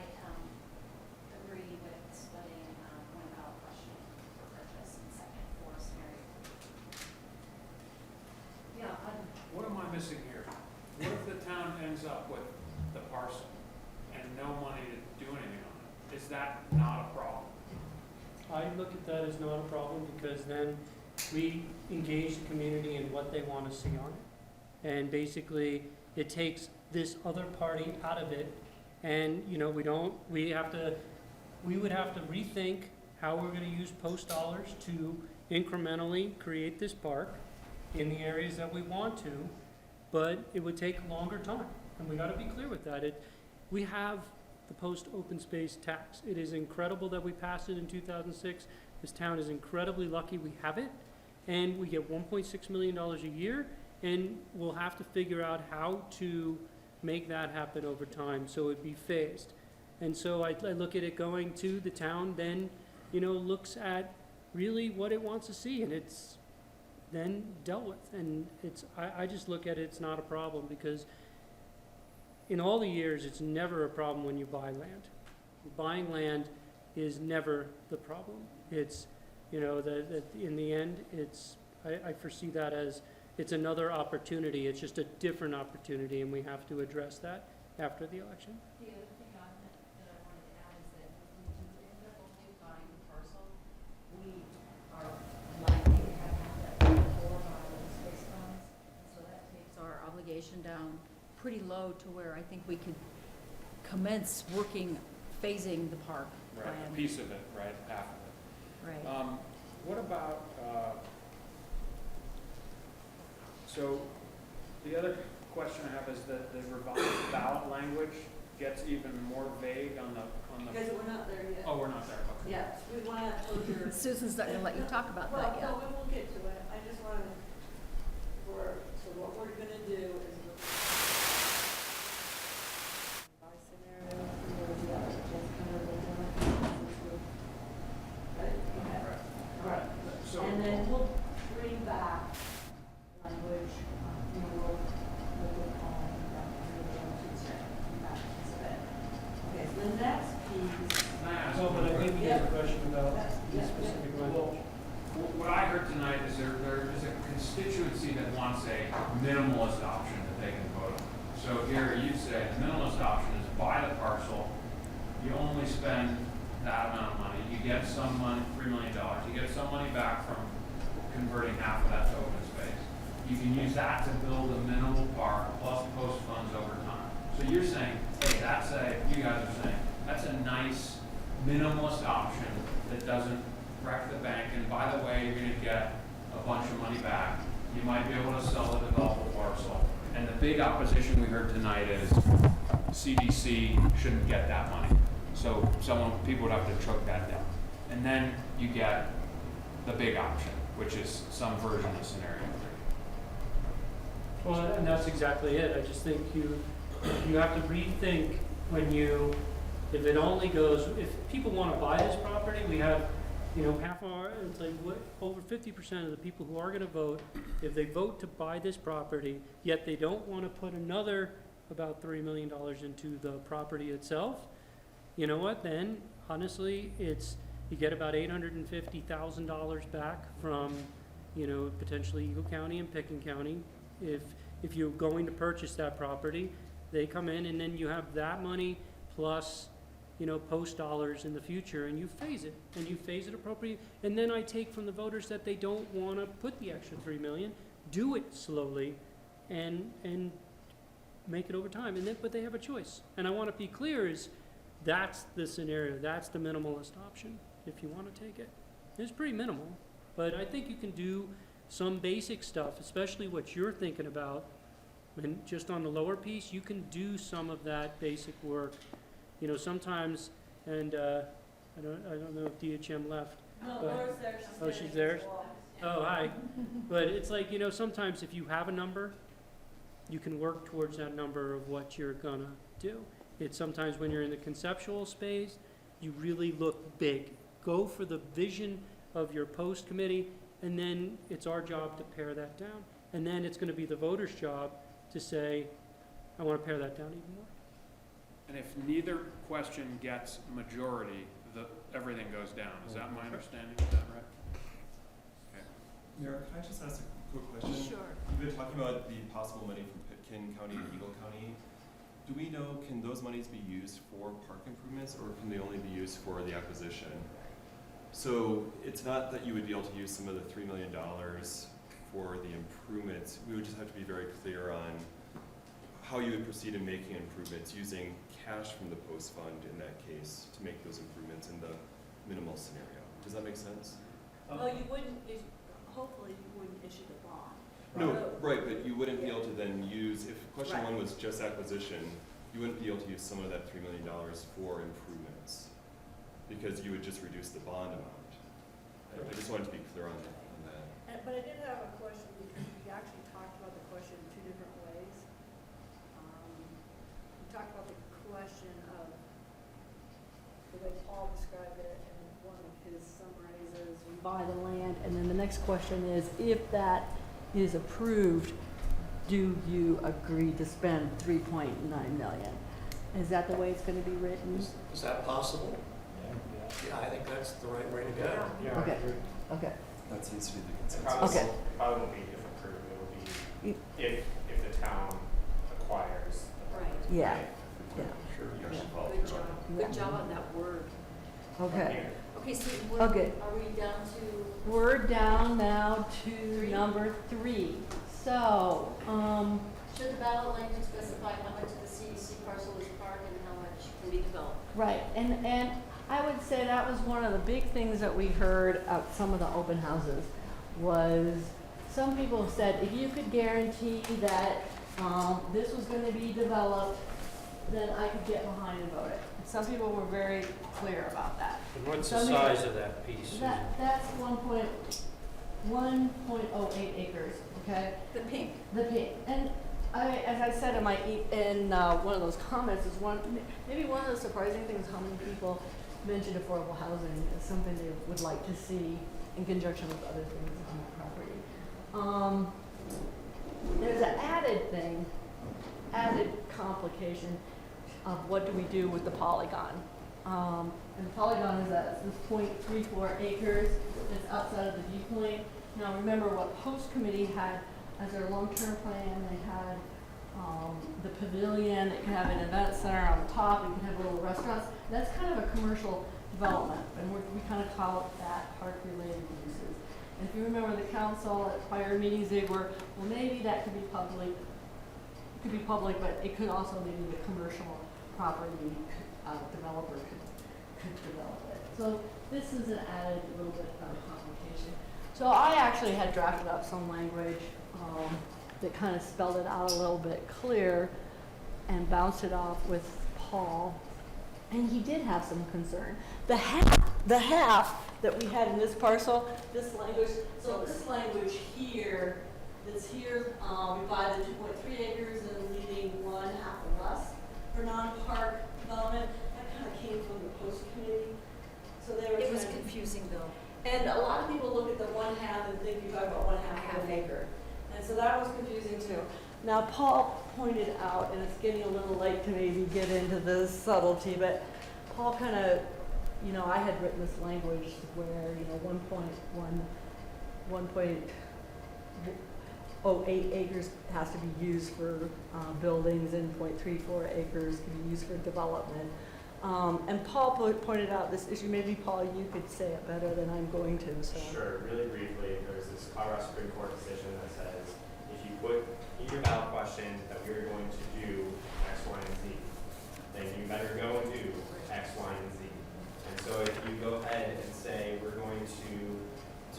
agree with splitting one ballot question for purchase and second for scenario. Yeah, What am I missing here? What if the town ends up with the parcel and no money to do anything on it? Is that not a problem? I look at that as not a problem, because then we engage the community in what they want to see on it. And basically, it takes this other party out of it, and, you know, we would have to rethink how we're gonna use post dollars to incrementally create this park in the areas that we want to, but it would take a longer time, and we gotta be clear with that. We have the post open space tax. It is incredible that we passed it in 2006. This town is incredibly lucky we have it, and we get $1.6 million a year, and we'll have to figure out how to make that happen over time, so it'd be phased. And so I look at it going to the town, then, you know, looks at really what it wants to see, and it's then dealt with. And I just look at it, it's not a problem, because in all the years, it's never a problem when you buy land. Buying land is never the problem. It's, you know, that in the end, I foresee that as, it's another opportunity. It's just a different opportunity, and we have to address that after the election. The other thing on that that I wanted to add is that if we do end up only buying the parcel, we are likely to have that for our open space funds. So that takes our obligation down pretty low to where I think we could commence working, phasing the park plan. Right, a piece of it, right, half of it. Right. What about, so the other question I have is that the revised ballot language gets even more vague on the. Because we're not there yet. Oh, we're not there, okay. Yeah, we want to closure. Susan's not gonna let you talk about Well, that yet. no, we'll get to it. I just want to, so what we're going to do is. By scenario, right? So, And then we'll bring back language, we'll call Tuesday. Okay, so the next piece. Oh, but I think we have a question about the specific well, language. what I heard tonight is there is a constituency that wants a minimalist option that they can vote on. So Gary, you say the minimalist option is buy the parcel, you only spend that amount of money, you get some money, $3 million, you get some money back from converting half of that to open space. You can use that to build a minimal park plus post funds over time. So you're saying, hey, you guys are saying, that's a nice minimalist option that doesn't wreck the bank, and by the way, you're gonna get a bunch of money back. You might be able to sell the developable parcel, and the big opposition we heard tonight is CDC shouldn't get that money. So people would have to choke that down. And then you get the big option, which is some version of scenario 3. Well, and that's exactly it. I just think you have to rethink if it only goes, if people want to buy this property, we have, half our, it's like over 50% of the people who are going to vote, if they vote to buy this property, yet they don't want to put another about $3 million into the property itself, you know what, then honestly, you get about $850,000 back from, potentially Eagle County and Pickens County. If you're going to purchase that property, they come in and then you have that money plus, post dollars in the future, and you phase it appropriately. And then I take from the voters that they don't want to put the extra $3 million, do it slowly, and make it over time. But they have a choice. And I want to be clear that's the scenario, that's the minimalist option if you want to take it. It's pretty minimal, but I think you can do some basic stuff, especially what you're thinking about. And just on the lower piece, you can do some of that basic work. Sometimes, and I don't know if DHM left. No, but- Laura's there. She's there? Oh, hi. But it's like, sometimes if you have a number, you can work towards that number of what you're gonna do. It's sometimes when you're in the conceptual space, you really look big. Go for the vision of your post committee, and then it's our job to pare that down. And then it's gonna be the voters' job to say, I wanna pare that down even more. And if neither question gets majority, everything goes down. Is that my understanding? Is that right? Okay. Mayor, can I just ask a quick question? Sure. You've been talking about the possible money from Pickens County and Eagle County. Do we know, can those monies be used for park improvements, or can they only be used for the acquisition? So it's not that you would be able to use some of the $3 million for the improvements. We would just have to be very clear on how you would proceed in making improvements using cash from the post fund in that case to make those improvements in the minimal scenario. Does that make sense? Well, you wouldn't, hopefully you wouldn't issue the bond. No, right, but you wouldn't be able to then use, if question one was just acquisition, you wouldn't be able to use some of that $3 million for improvements because you would just reduce the bond amount. I just wanted to be clear on that. But I did have a question because we actually talked about the question in two different ways. We talked about the question of the way Paul described it, and one of his summaries is we buy the land, and then the next question is, if that is approved, do you agree to spend $3.9 million? Is that the way it's going to be written? Is that possible? Yeah, I think that's the right way to go. Yeah. Okay. Okay. That seems to be the consensus. Okay. Probably won't be if approved, it will be if the town acquires the property. Yeah. Yeah. Sure, you actually Yeah. follow Good through on job. it. Good job on that word. Okay. Okay, so Okay. are we down to? We're down now to number 3. So, Should the ballot language specify how much of the CDC parcel is park and how much can be developed? right, and I would say that was one of the big things that we heard at some of the open houses, was some people said, if you could guarantee that this was going to be developed, then I could get behind and vote it. Some people were very clear about that. And what's the Some people- size of that piece? Susan? That's 1.08 acres, okay? The pink. The pink. And as I said in one of those comments, is maybe one of the surprising things how many people mentioned affordable housing as something they would like to see in conjunction with other things on the property. There's an added complication of what do we do with the polygon. And the polygon is this 0.34 acres that's outside of the viewpoint. Now remember what Post Committee had as their long-term plan. They had the pavilion, it can have an event center on the top, it can have little restaurants. That's kind of a commercial development, and we kind of call it that park-related uses. And if you remember the council at prior meetings, they were, well, maybe that could be public. It could be public, but it could also maybe the commercial property developer could develop it. So this is an added little bit of complication. So I actually had drafted up some language that kind of spelled it out a little bit clear and bounced it off with Paul. And he did have some concern. The half that we had in this parcel, this language, so this language here, that's here, we buy the 2.3 acres and leaving 1/2 or less for non-park development. That kind of came from the post committee. So they were It was trying to- confusing, Bill. And a lot of people look at the 1/2 and think you're talking about 1/2 of an acre. And so that was confusing too. Now, Paul pointed out, and it's getting a little late to maybe get into this subtlety, but Paul kind of, you know, I had written this language where, you know, 1.08 acres has to be used for buildings and 0.34 acres can be used for development. And Paul pointed out this issue. Maybe, Paul, you could say it better than I'm going to. So. Sure, really briefly, there's this Colorado Supreme Court decision that says if you put in your ballot question that we're going to do X, Y, and Z, then you better go and do X, Y, and Z. And so if you go ahead and say we're going to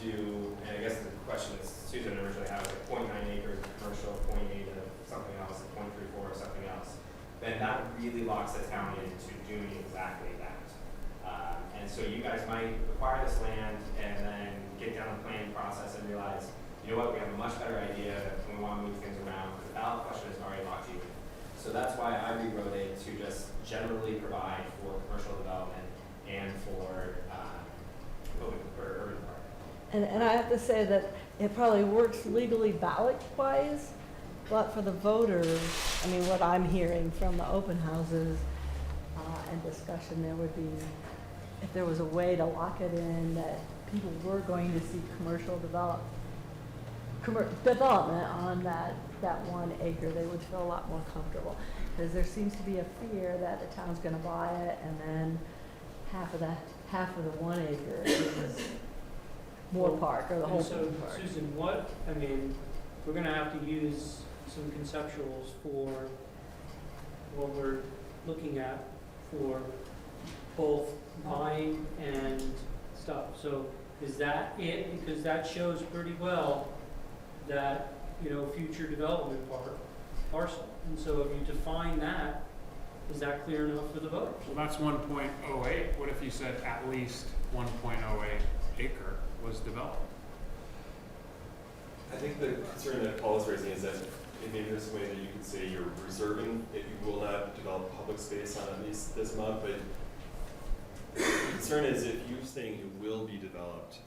do, and I guess the question that Susan originally had was like 0.9 acres of commercial, 0.8 of something else, 0.34 of something else, then that really locks the town into doing exactly that. And so you guys might acquire this land and then get down the planning process and realize, you know what, we have a much better idea and we want to move things around. The ballot question has already locked you in. So that's why I rewrote it to just generally provide for commercial development and for urban park. And I have to say that it probably works legally ballot-wise, but for the voters, I mean, what I'm hearing from the open houses and discussion, there would be, if there was a way to lock it in that people were going to see commercial development on that 1 acre, they would feel a lot more comfortable. Because there seems to be a fear that the town's going to buy it, and then half of the 1 acre is more park, or the whole So, park. Susan, we're gonna have to use some conceptuals for what we're looking at for both buying and stuff. So is that it? Because that shows pretty well that, you know, future development parcel. And so if you define that, is that clear enough for the voters? Well, that's 1.08. What if you said at least 1.08 acre was developed? I think the concern that Paul is raising is that maybe there's a way that you could say you're reserving that you will not develop public space on at least this amount, but the concern is if you're saying it will be developed,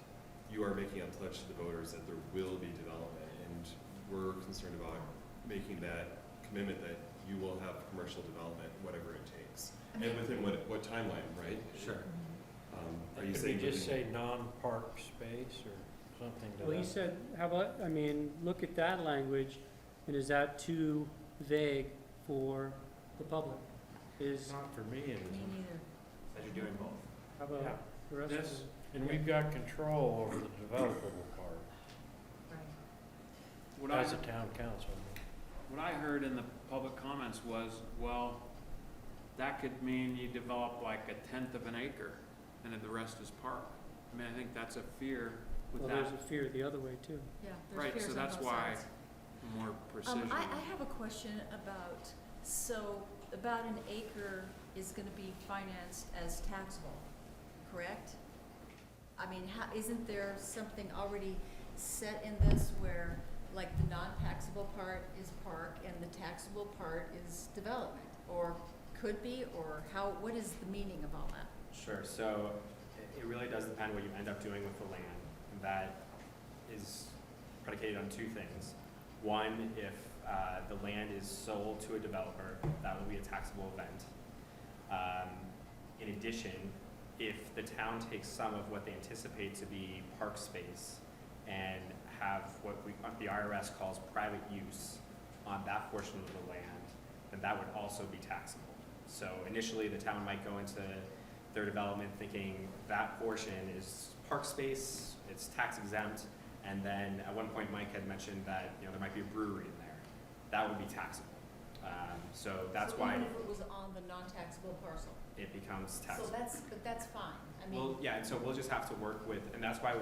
you are making a pledge to the voters that there will be development, and we're concerned about making that commitment that you will have commercial development, whatever it takes. And within what timeline, right? Sure. Are you Could saying we just say non-park space or something to that? Well, you said, how about, I mean, look at that language, and is that too vague for the public? Not for me, it Me isn't. neither. As you're doing both. How about Yeah. the rest of This- it? And we've got control over the developable part What as I, a town council. what I heard in the public comments was, well, that could mean you develop like 1/10 of an acre and then the rest is park. I mean, I think that's a fear with Well, that. there's a fear the other way too. Yeah, there's Right, fears so on that's both why sides. more precision. I have a question about, so about an acre is gonna be financed as taxable, correct? I mean, isn't there something already set in this where, like, the non-taxable part is park and the taxable part is development? Or could be, or what is the meaning of all that? Sure, so it really does depend what you end up doing with the land. That is predicated on two things. One, if the land is sold to a developer, that will be a taxable event. In addition, if the town takes some of what they anticipate to be park space and have what the IRS calls private use on that portion of the land, then that would also be taxable. So initially, the town might go into their development thinking that portion is park space, it's tax exempt, and then at one point Mike had mentioned that, you know, there might be a brewery in there. That would be taxable. So that's why Even if it was on the non-taxable parcel? it becomes taxable. But that's fine, I mean. Well, yeah, and so we'll just have to work with, and that's why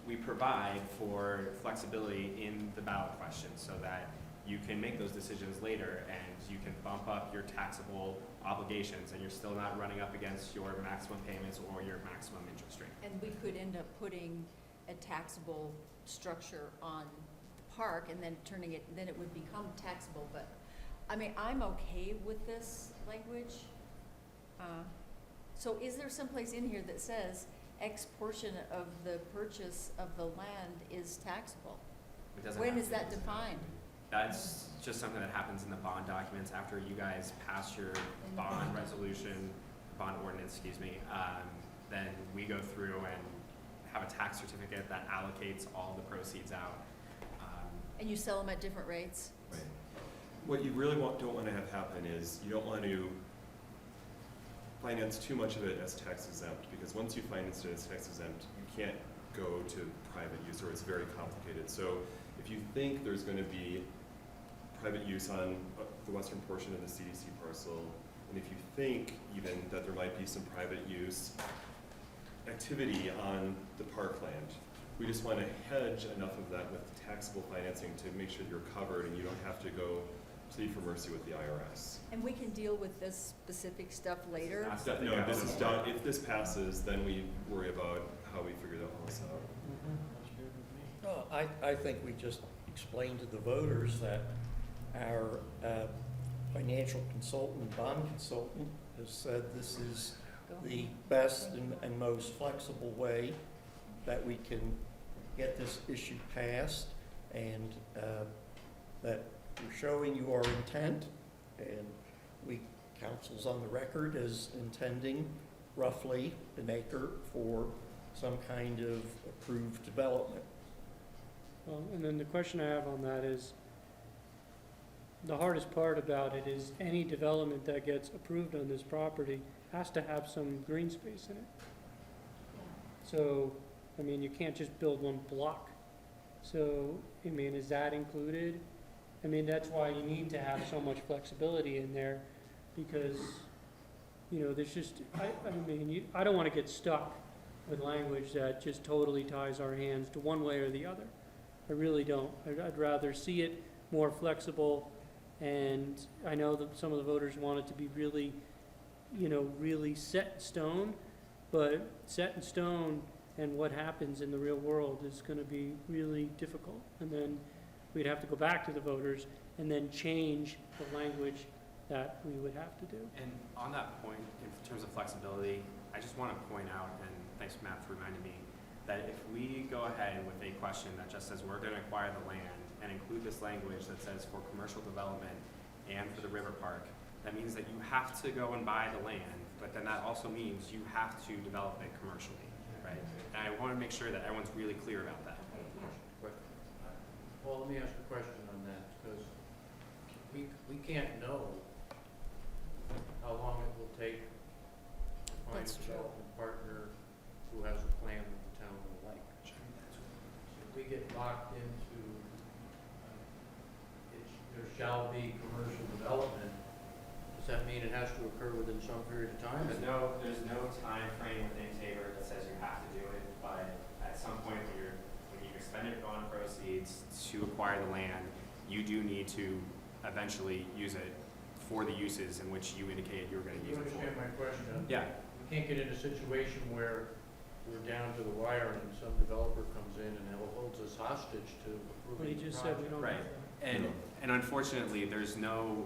we provide for flexibility in the ballot question, so that you can make those decisions later and you can bump up your taxable obligations and you're still not running up against your maximum payments or your maximum interest rate. And we could end up putting a taxable structure on the park and then turning it, then it would become taxable, but, I mean, I'm okay with this language. So is there someplace in here that says X portion of the purchase of the land is taxable? It doesn't When have is to. that defined? That's just something that happens in the bond documents after you guys pass your bond resolution, bond ordinance, excuse me. Then we go through and have a tax certificate that allocates all the proceeds out. And you sell them at different rates? Right. What you really don't want to have happen is you don't want to finance too much of it as tax exempt, because once you finance it as tax exempt, you can't go to private use, or it's very complicated. So if you think there's going to be private use on the western portion of the CDC parcel, and if you think even that there might be some private use activity on the parkland, we just want to hedge enough of that with taxable financing to make sure you're covered and you don't have to go plead for mercy with the IRS. And we can deal with this specific stuff later? No, this is done. If this passes, then we worry about how we figure all this out. Well, I think we just explained to the voters that our financial consultant, bond consultant, has said this is the best and most flexible way that we can get this issue passed, and that we're showing you our intent, and council's on the record as intending roughly an acre for some kind of approved development. Well, and then the question I have on that is, the hardest part about it is any development that gets approved on this property has to have some green space in it. So, I mean, you can't just build one block. So, I mean, is that included? I mean, that's why you need to have so much flexibility in there, because, you know, there's just, I don't want to get stuck with language that just totally ties our hands to one way or the other. I really don't. I'd rather see it more flexible, and I know that some of the voters want it to be really, you know, really set in stone, but set in stone and what happens in the real world is going to be really difficult. And then we'd have to go back to the voters and then change the language that we would have to do. And on that point, in terms of flexibility, I just want to point out, and thanks Matt for reminding me, that if we go ahead with a question that just says we're going to acquire the land and include this language that says for commercial development and for the river park, that means that you have to go and buy the land, but then that also means you have to develop it commercially, right? And I want to make sure that everyone's really clear about that. Well, let me ask a question on that, because we can't know how long it will take to find a development partner who has a plan that the town will like. If we get locked into, there shall be commercial development, does that mean it has to occur within some period of time? There's no time frame within Tabor that says you have to do it, but at some point when you've expended bond proceeds to acquire the land, you do need to eventually use it for the uses in which you indicated you were going to use it for. You understand my question? Yeah. We can't get in a situation where we're down to the wire and some developer comes in and holds us hostage to approving But he the just said we project. don't. Right. And unfortunately, there's no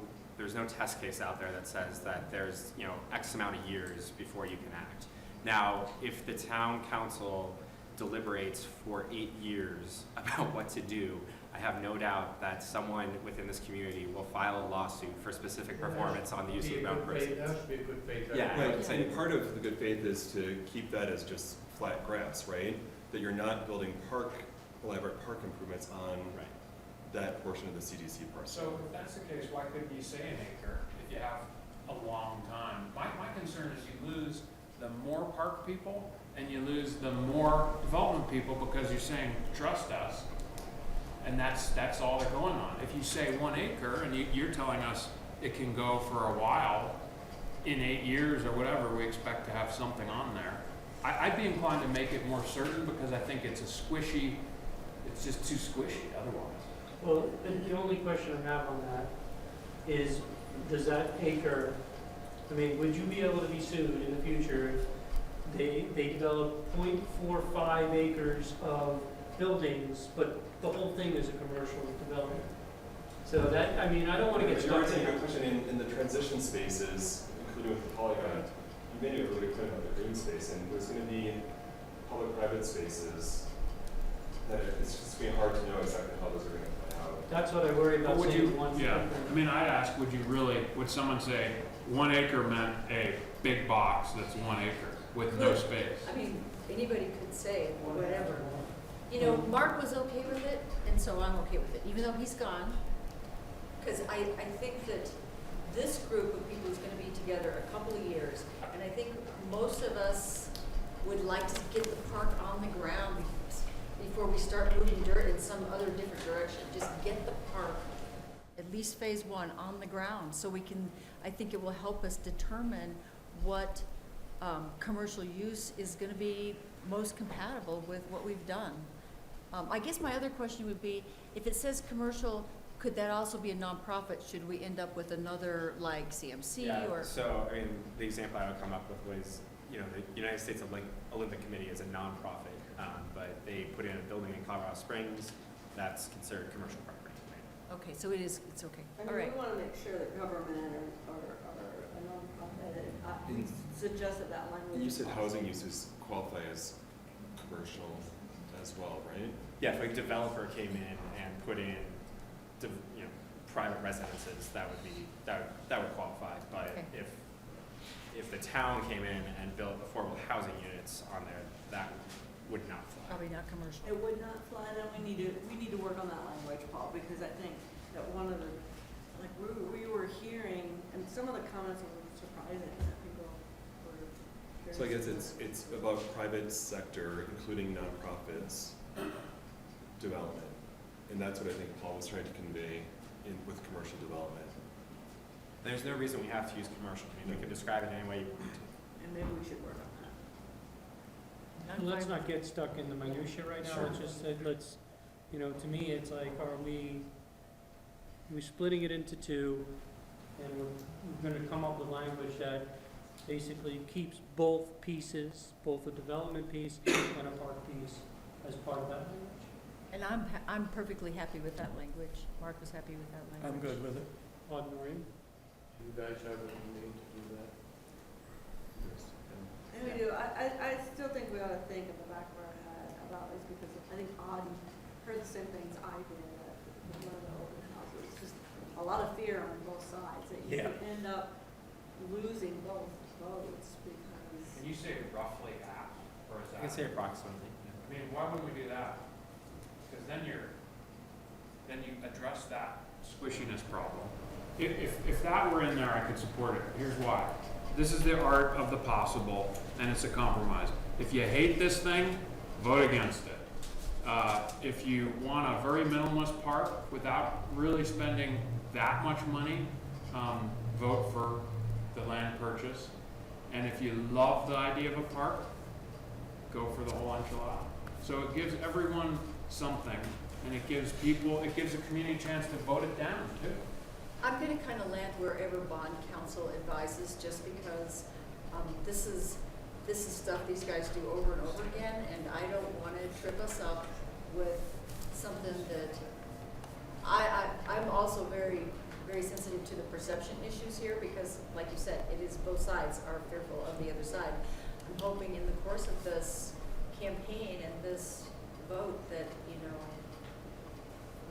test case out there that says that there's, you know, X amount of years before you can act. Now, if the town council deliberates for 8 years about what to do, I have no doubt that someone within this community will file a lawsuit for specific performance on the use of the bound proceeds. That has to be a good faith. Yeah. Right, and part of the good faith is to keep that as just flat grass, right? That you're not building elaborate park improvements on that portion of the CDC parcel. So if that's the case, why couldn't you say an acre if you have a long time? My concern is you lose the more park people and you lose the more development people because you're saying, trust us. And that's all they're going on. If you say 1 acre and you're telling us it can go for a while, in 8 years or whatever, we expect to have something on there. I'd be inclined to make it more certain because I think it's a squishy, it's just too squishy otherwise. Well, the only question I have on that is, does that acre, I mean, would you be able to be sued in the future if they develop 0.45 acres of buildings, but the whole thing is a commercial development? So that, I mean, I don't want to get You're stuck raising a in. good question in the transition spaces, including with the polygon. You made a really good point about the green space, and there's going to be public-private spaces that it's just going to be hard to know exactly how those are going to play out. That's what I worry about. Would saying you, one yeah, acre. I mean, I'd ask, would someone say 1 acre meant a big box that's 1 acre with no space? I mean, anybody could say whatever. You know, Mark was okay with it, and so I'm okay with it, even though he's gone. Because I think that this group of people is going to be together a couple of years, and I think most of us would like to get the park on the ground before we start moving dirt in some other different direction. Just get the park, at least phase 1, on the ground, so we can, I think it will help us determine what commercial use is going to be most compatible with what we've done. I guess my other question would be, if it says commercial, could that also be a nonprofit? Should we end up with another like CMC or? So, I mean, the example I would come up with was, you know, the United States Olympic Committee is a nonprofit, but they put in a building in Colorado Springs that's considered commercial property. Okay, so it's okay. I All mean, right. we want to make sure that government or a nonprofit, we suggested that language. And you said housing uses qualify as commercial as well, right? Yeah, if a developer came in and put in, you know, private residences, that would qualify. But Okay. if the town came in and built affordable housing units on there, that would not fly. Probably not commercial. It would not fly, then we need to work on that language, Paul, because I think that one of the, like, we were hearing, and some of the comments were surprising, that people were very. So I guess it's about private sector, including nonprofits, development. And that's what I think Paul was trying to convey with commercial development. There's no reason we have to use commercial. I mean, we can describe it any way you want to. And maybe we should work on that. Let's not get stuck in the minutia right now. Sure. Let's just say, you know, to me, it's like, are we splitting it into two, and we're gonna come up with language that basically keeps both pieces, both the development piece and a park piece as part of that language? And I'm perfectly happy with that language. Mark was happy with that language. I'm good with it. Odd, Maureen? Do you guys have any need to do that? And we do, I still think we ought to think in the back of our head about this, because I think Audie heard the same things I did at one of the open houses. It's just a lot of fear on both sides, that you could end up losing both votes, because. Can you say roughly half, or is that? I can say approximately. I mean, why would we do that? Because then you address that squishiness problem. If that were in there, I could support it. Here's why. This is the art of the possible, and it's a compromise. If you hate this thing, vote against it. If you want a very minimalist park without really spending that much money, vote for the land purchase. And if you love the idea of a park, go for the whole enchilada. So it gives everyone something, and it gives the community a chance to vote it down too. I'm going to kind of land wherever bond counsel advises, just because this is stuff these guys do over and over again, and I don't want to trip us up with something that I'm also very, very sensitive to the perception issues here, because, like you said, it is both sides are fearful of the other side. I'm hoping in the course of this campaign and this vote that, you know,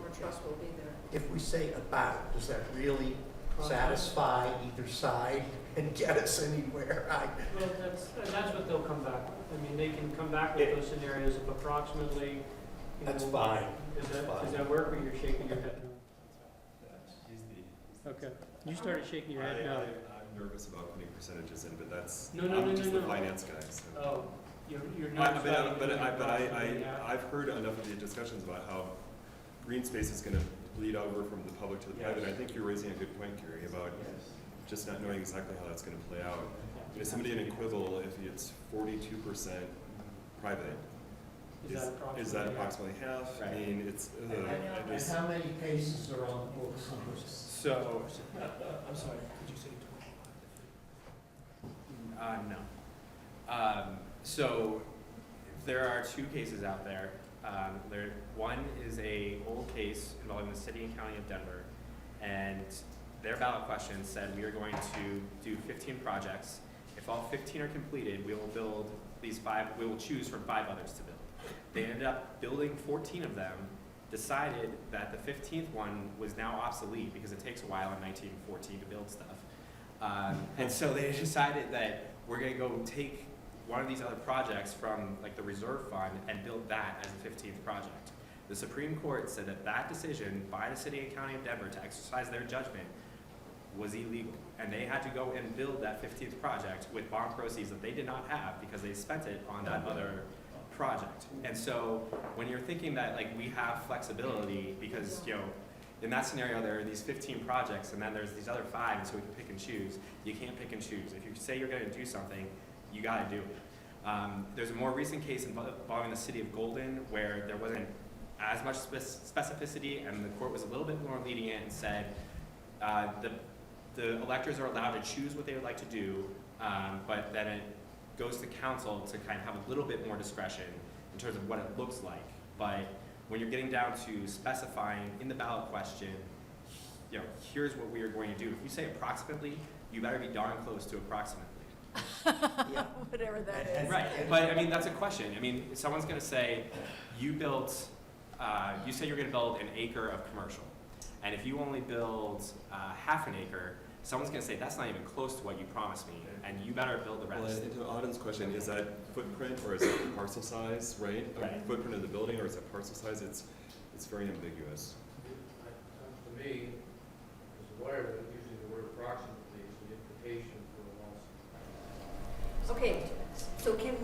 more trust will be there. If we say about, does that really satisfy either side and get us anywhere? Well, that's what they'll come back with. I mean, they can come back with those scenarios of approximately, you That's know, fine. Does that work, or you're shaking your head no? Okay. You started shaking your head no. I'm nervous about putting percentages in, but that's, No, I'm just the finance guy, so. Oh, you're not. I've heard enough of the discussions about how green space is gonna bleed over from the public to the private. I think you're raising a good point, Gary, about just not knowing exactly how that's gonna play out. Is somebody an equivalent if it's 42% private Is that approximately half? I mean, it's, I And just, how many cases are on the books on this? So, I'm sorry, could you say 25? No. So there are two cases out there. One is a old case involving the city and county of Denver, and their ballot question said we are going to do 15 projects. If all 15 are completed, we will build these 5, we will choose from 5 others to build. They ended up building 14 of them, decided that the 15th one was now obsolete because it takes a while in 1914 to build stuff. And so they decided that we're gonna go take one of these other projects from like the reserve fund and build that as the 15th project. The Supreme Court said that that decision by the city and county of Denver to exercise their judgment was illegal. And they had to go and build that 15th project with bond proceeds that they did not have because they spent it on that other project. And so when you're thinking that like we have flexibility because, you know, in that scenario there are these 15 projects and then there's these other 5 and so we can pick and choose. You can't pick and choose. If you say you're gonna do something, you gotta do it. There's a more recent case involving the city of Golden where there wasn't as much specificity and the court was a little bit more lenient and said the electors are allowed to choose what they would like to do, but then it goes to council to kind of have a little bit more discretion in terms of what it looks like. But when you're getting down to specifying in the ballot question, you know, here's what we are going to do. If you say approximately, you better be darn close to approximately. Yeah, whatever that is. Right, but I mean, that's a question. I mean, someone's gonna say, you built, you say you're gonna build an acre of commercial. And if you only build half an acre, someone's gonna say, that's not even close to what you promised me, and you better build the rest. well, and to Auden's question, is that footprint or is it parcel size, right? Right. Footprint of the building or is it parcel size? It's very ambiguous. To me, as a lawyer, using the word approximately is the implication for a lawsuit. Okay, so can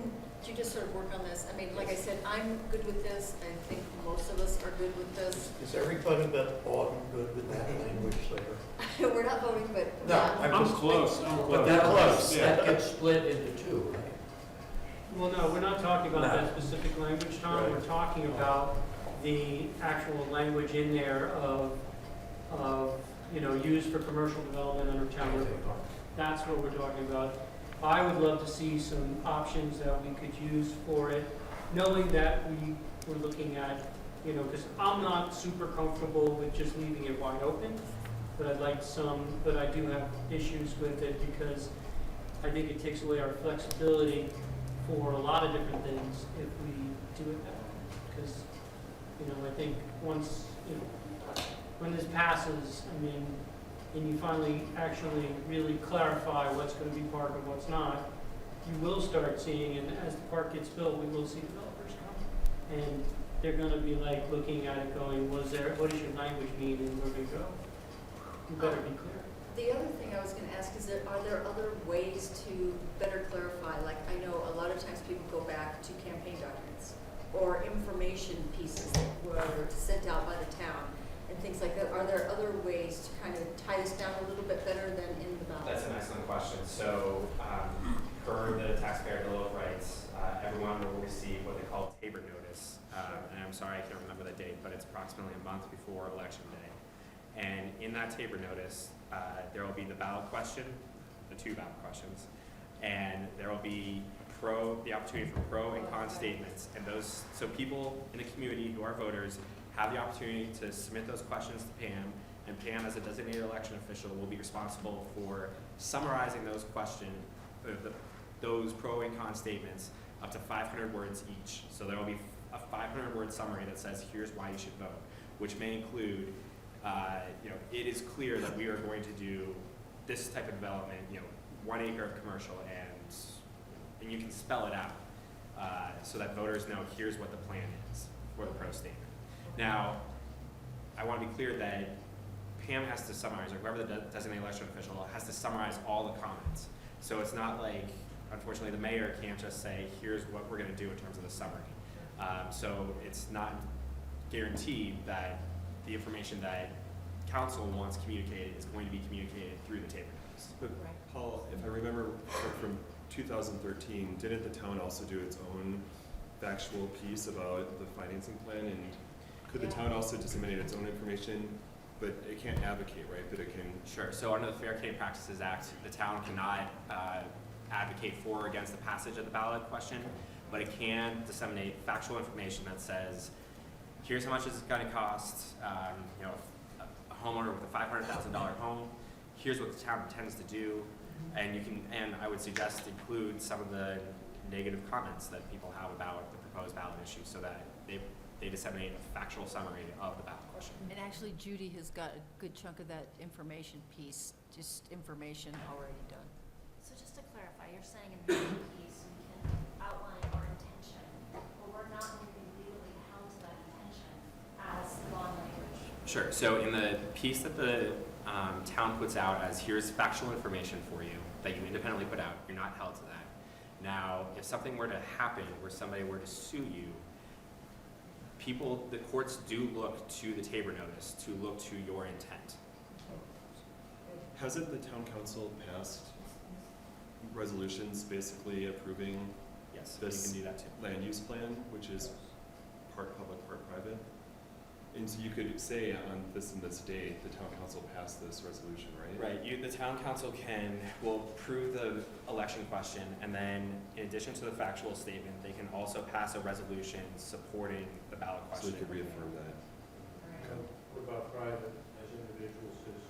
you just sort of work on this? I mean, like I said, I'm good with this. I think most of us are good with this. Is everybody but Auden good with that language there? We're not voting, but. No, yeah. I'm close. But that close, That that gets split into two, right? Well, no, we're not talking about No. that specific language, Tom. Right. We're talking about the actual language in there of, you know, used for commercial development under town river park. That's what we're talking about. I would love to see some options that we could use for it, knowing that we were looking at, you know, because I'm not super comfortable with just leaving it wide open, but I'd like some, but I do have issues with it because I think it takes away our flexibility for a lot of different things if we do it that way. Because, you know, I think once, you know, when this passes, I mean, and you finally actually really clarify what's going to be park and what's not, you will start seeing, and as the park gets built, we will see developers come. And they're going to be like looking at it going, what does your language mean and where we go? You better be clear. The other thing I was going to ask is, are there other ways to better clarify? Like, I know a lot of times people go back to campaign documents or information pieces that were sent out by the town and things like that. Are there other ways to kind of tie this down a little bit better than in the ballot? That's an excellent question. So, per the taxpayer bill of rights, everyone will receive what they call tabor notice. And I'm sorry, I can't remember the date, but it's approximately a month before election day. And in that tabor notice, there will be the ballot question, the 2 ballot questions, and there will be the opportunity for pro and con statements. And those, so people in the community who are voters have the opportunity to submit those questions to Pam, and Pam, as a designated election official, will be responsible for summarizing those those pro and con statements up to 500 words each. So there will be a 500-word summary that says, here's why you should vote, which may include, you know, it is clear that we are going to do this type of development, you know, 1 acre of commercial, and you can spell it out so that voters know here's what the plan is for the pro statement. Now, I want to be clear that Pam has to summarize, or whoever the designated election official has to summarize all the comments. So it's not like, unfortunately, the mayor can't just say, here's what we're going to do in terms of the summary. So it's not guaranteed that the information that council wants communicated is going to be communicated through the tabor notice. But Paul, if I remember from 2013, didn't the town also do its own factual piece about the financing plan, and could the town also disseminate its own information, but it can't advocate, right? But it can. Sure, so under the Fair Cane Practices Act, the town cannot advocate for or against the passage of the ballot question, but it can disseminate factual information that says, here's how much it's gonna cost, you know, a homeowner with a $500,000 home, here's what the town intends to do, and you can, and I would suggest include some of the negative comments that people have about the proposed ballot issue so that they disseminate a factual summary of the ballot question. And actually Judy has got a good chunk of that information piece, just information already done. So just to clarify, you're saying in the piece, we can outline our intention, but we're not going to be legally held to that intention as bond language. Sure, so in the piece that the town puts out as here's factual information for you that you independently put out, you're not held to that. Now, if something were to happen where somebody were to sue you, the courts do look to the Tabor notice to look to your intent. Hasn't the town council passed resolutions basically approving Yes, this you can do that too. land use plan, which is part public, part private? And so you could say on this and this date, the town council passed this resolution, right? Right, the town council will approve the election question, and then in addition to the factual statement, they can also pass a resolution supporting the ballot So question. we could reaffirm that. What about private, as individual citizens?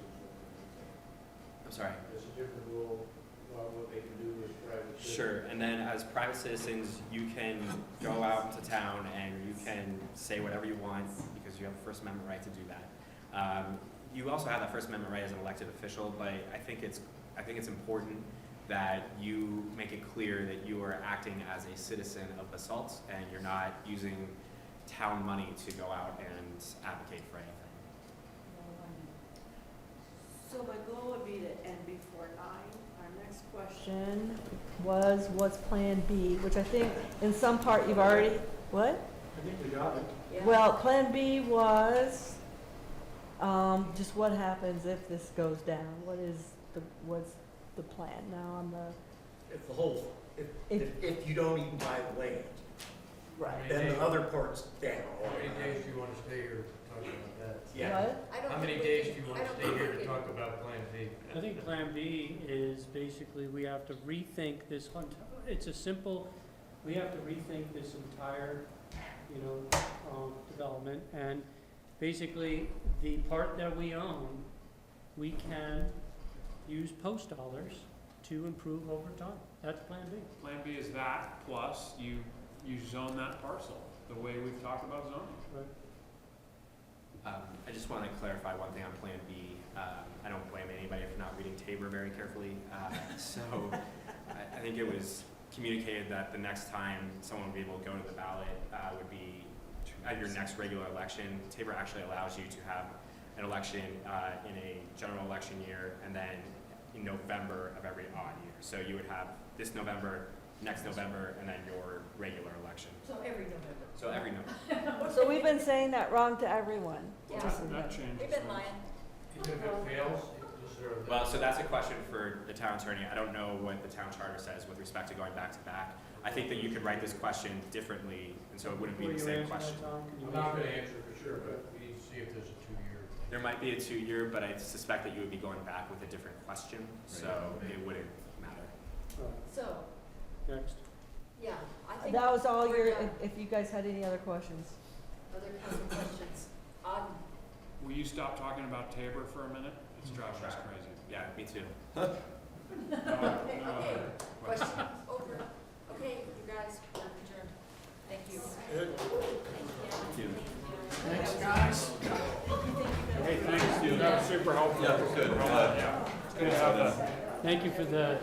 I'm sorry. There's a different rule about what they can do as private citizens. Sure, and then as private citizens, you can go out into town and you can say whatever you want because you have a First Amendment right to do that. You also have that First Amendment right as an elected official, but I think it's important that you make it clear that you are acting as a citizen of Basalt and you're not using town money to go out and advocate for anything. So my goal would be to end before 9. Our next question was, what's Plan B? Which I think in some part you've already, what? I think we got it. Well, Plan B was, just what happens if this goes down? What's the plan now on the? If the whole, if you don't even buy the land, Right. then the other part's down. How many days do you want to stay here talking about that? Yeah. What? How many days do you want to stay here to talk about Plan B? I think Plan B is basically we have to rethink this, it's a simple, we have to rethink this entire, development. And basically, the part that we own, we can use post dollars to improve over time. That's Plan B. Plan B is that, plus you zone that parcel, the way we've talked about zoning. Right. I just want to clarify one thing on Plan B. I don't blame anybody for not reading Tabor very carefully. So I think it was communicated that the next time someone would be able to go to the ballot would be at your next regular election. Tabor actually allows you to have an election in a general election year and then in November of every odd year. So you would have this November, next November, and then your regular election. So every November. So every November. So we've been saying that wrong to everyone. Yeah. That changes. We've been lying. Even if it fails, is there a... Well, so that's a question for the town attorney. I don't know what the town charter says with respect to going back to back. I think that you could write this question differently, and so it wouldn't be the same question. I'm not going to answer for sure, but we need to see if there's a 2-year. There might be a 2-year, but I suspect that you would be going back with a different question, so it wouldn't matter. So, Next. yeah, I think. That was all we're your, done. if you guys had any other questions. Other council questions? Will you stop talking about Tabor for a minute? It's driving us crazy. Yeah, me too. Okay, question over. Okay, you guys, we're adjourned. Thank you. Thank you. Thanks, guys. Hey, thanks, Steve. That was super helpful. Yeah, good. Yeah. It's good to have that. Thank you for the.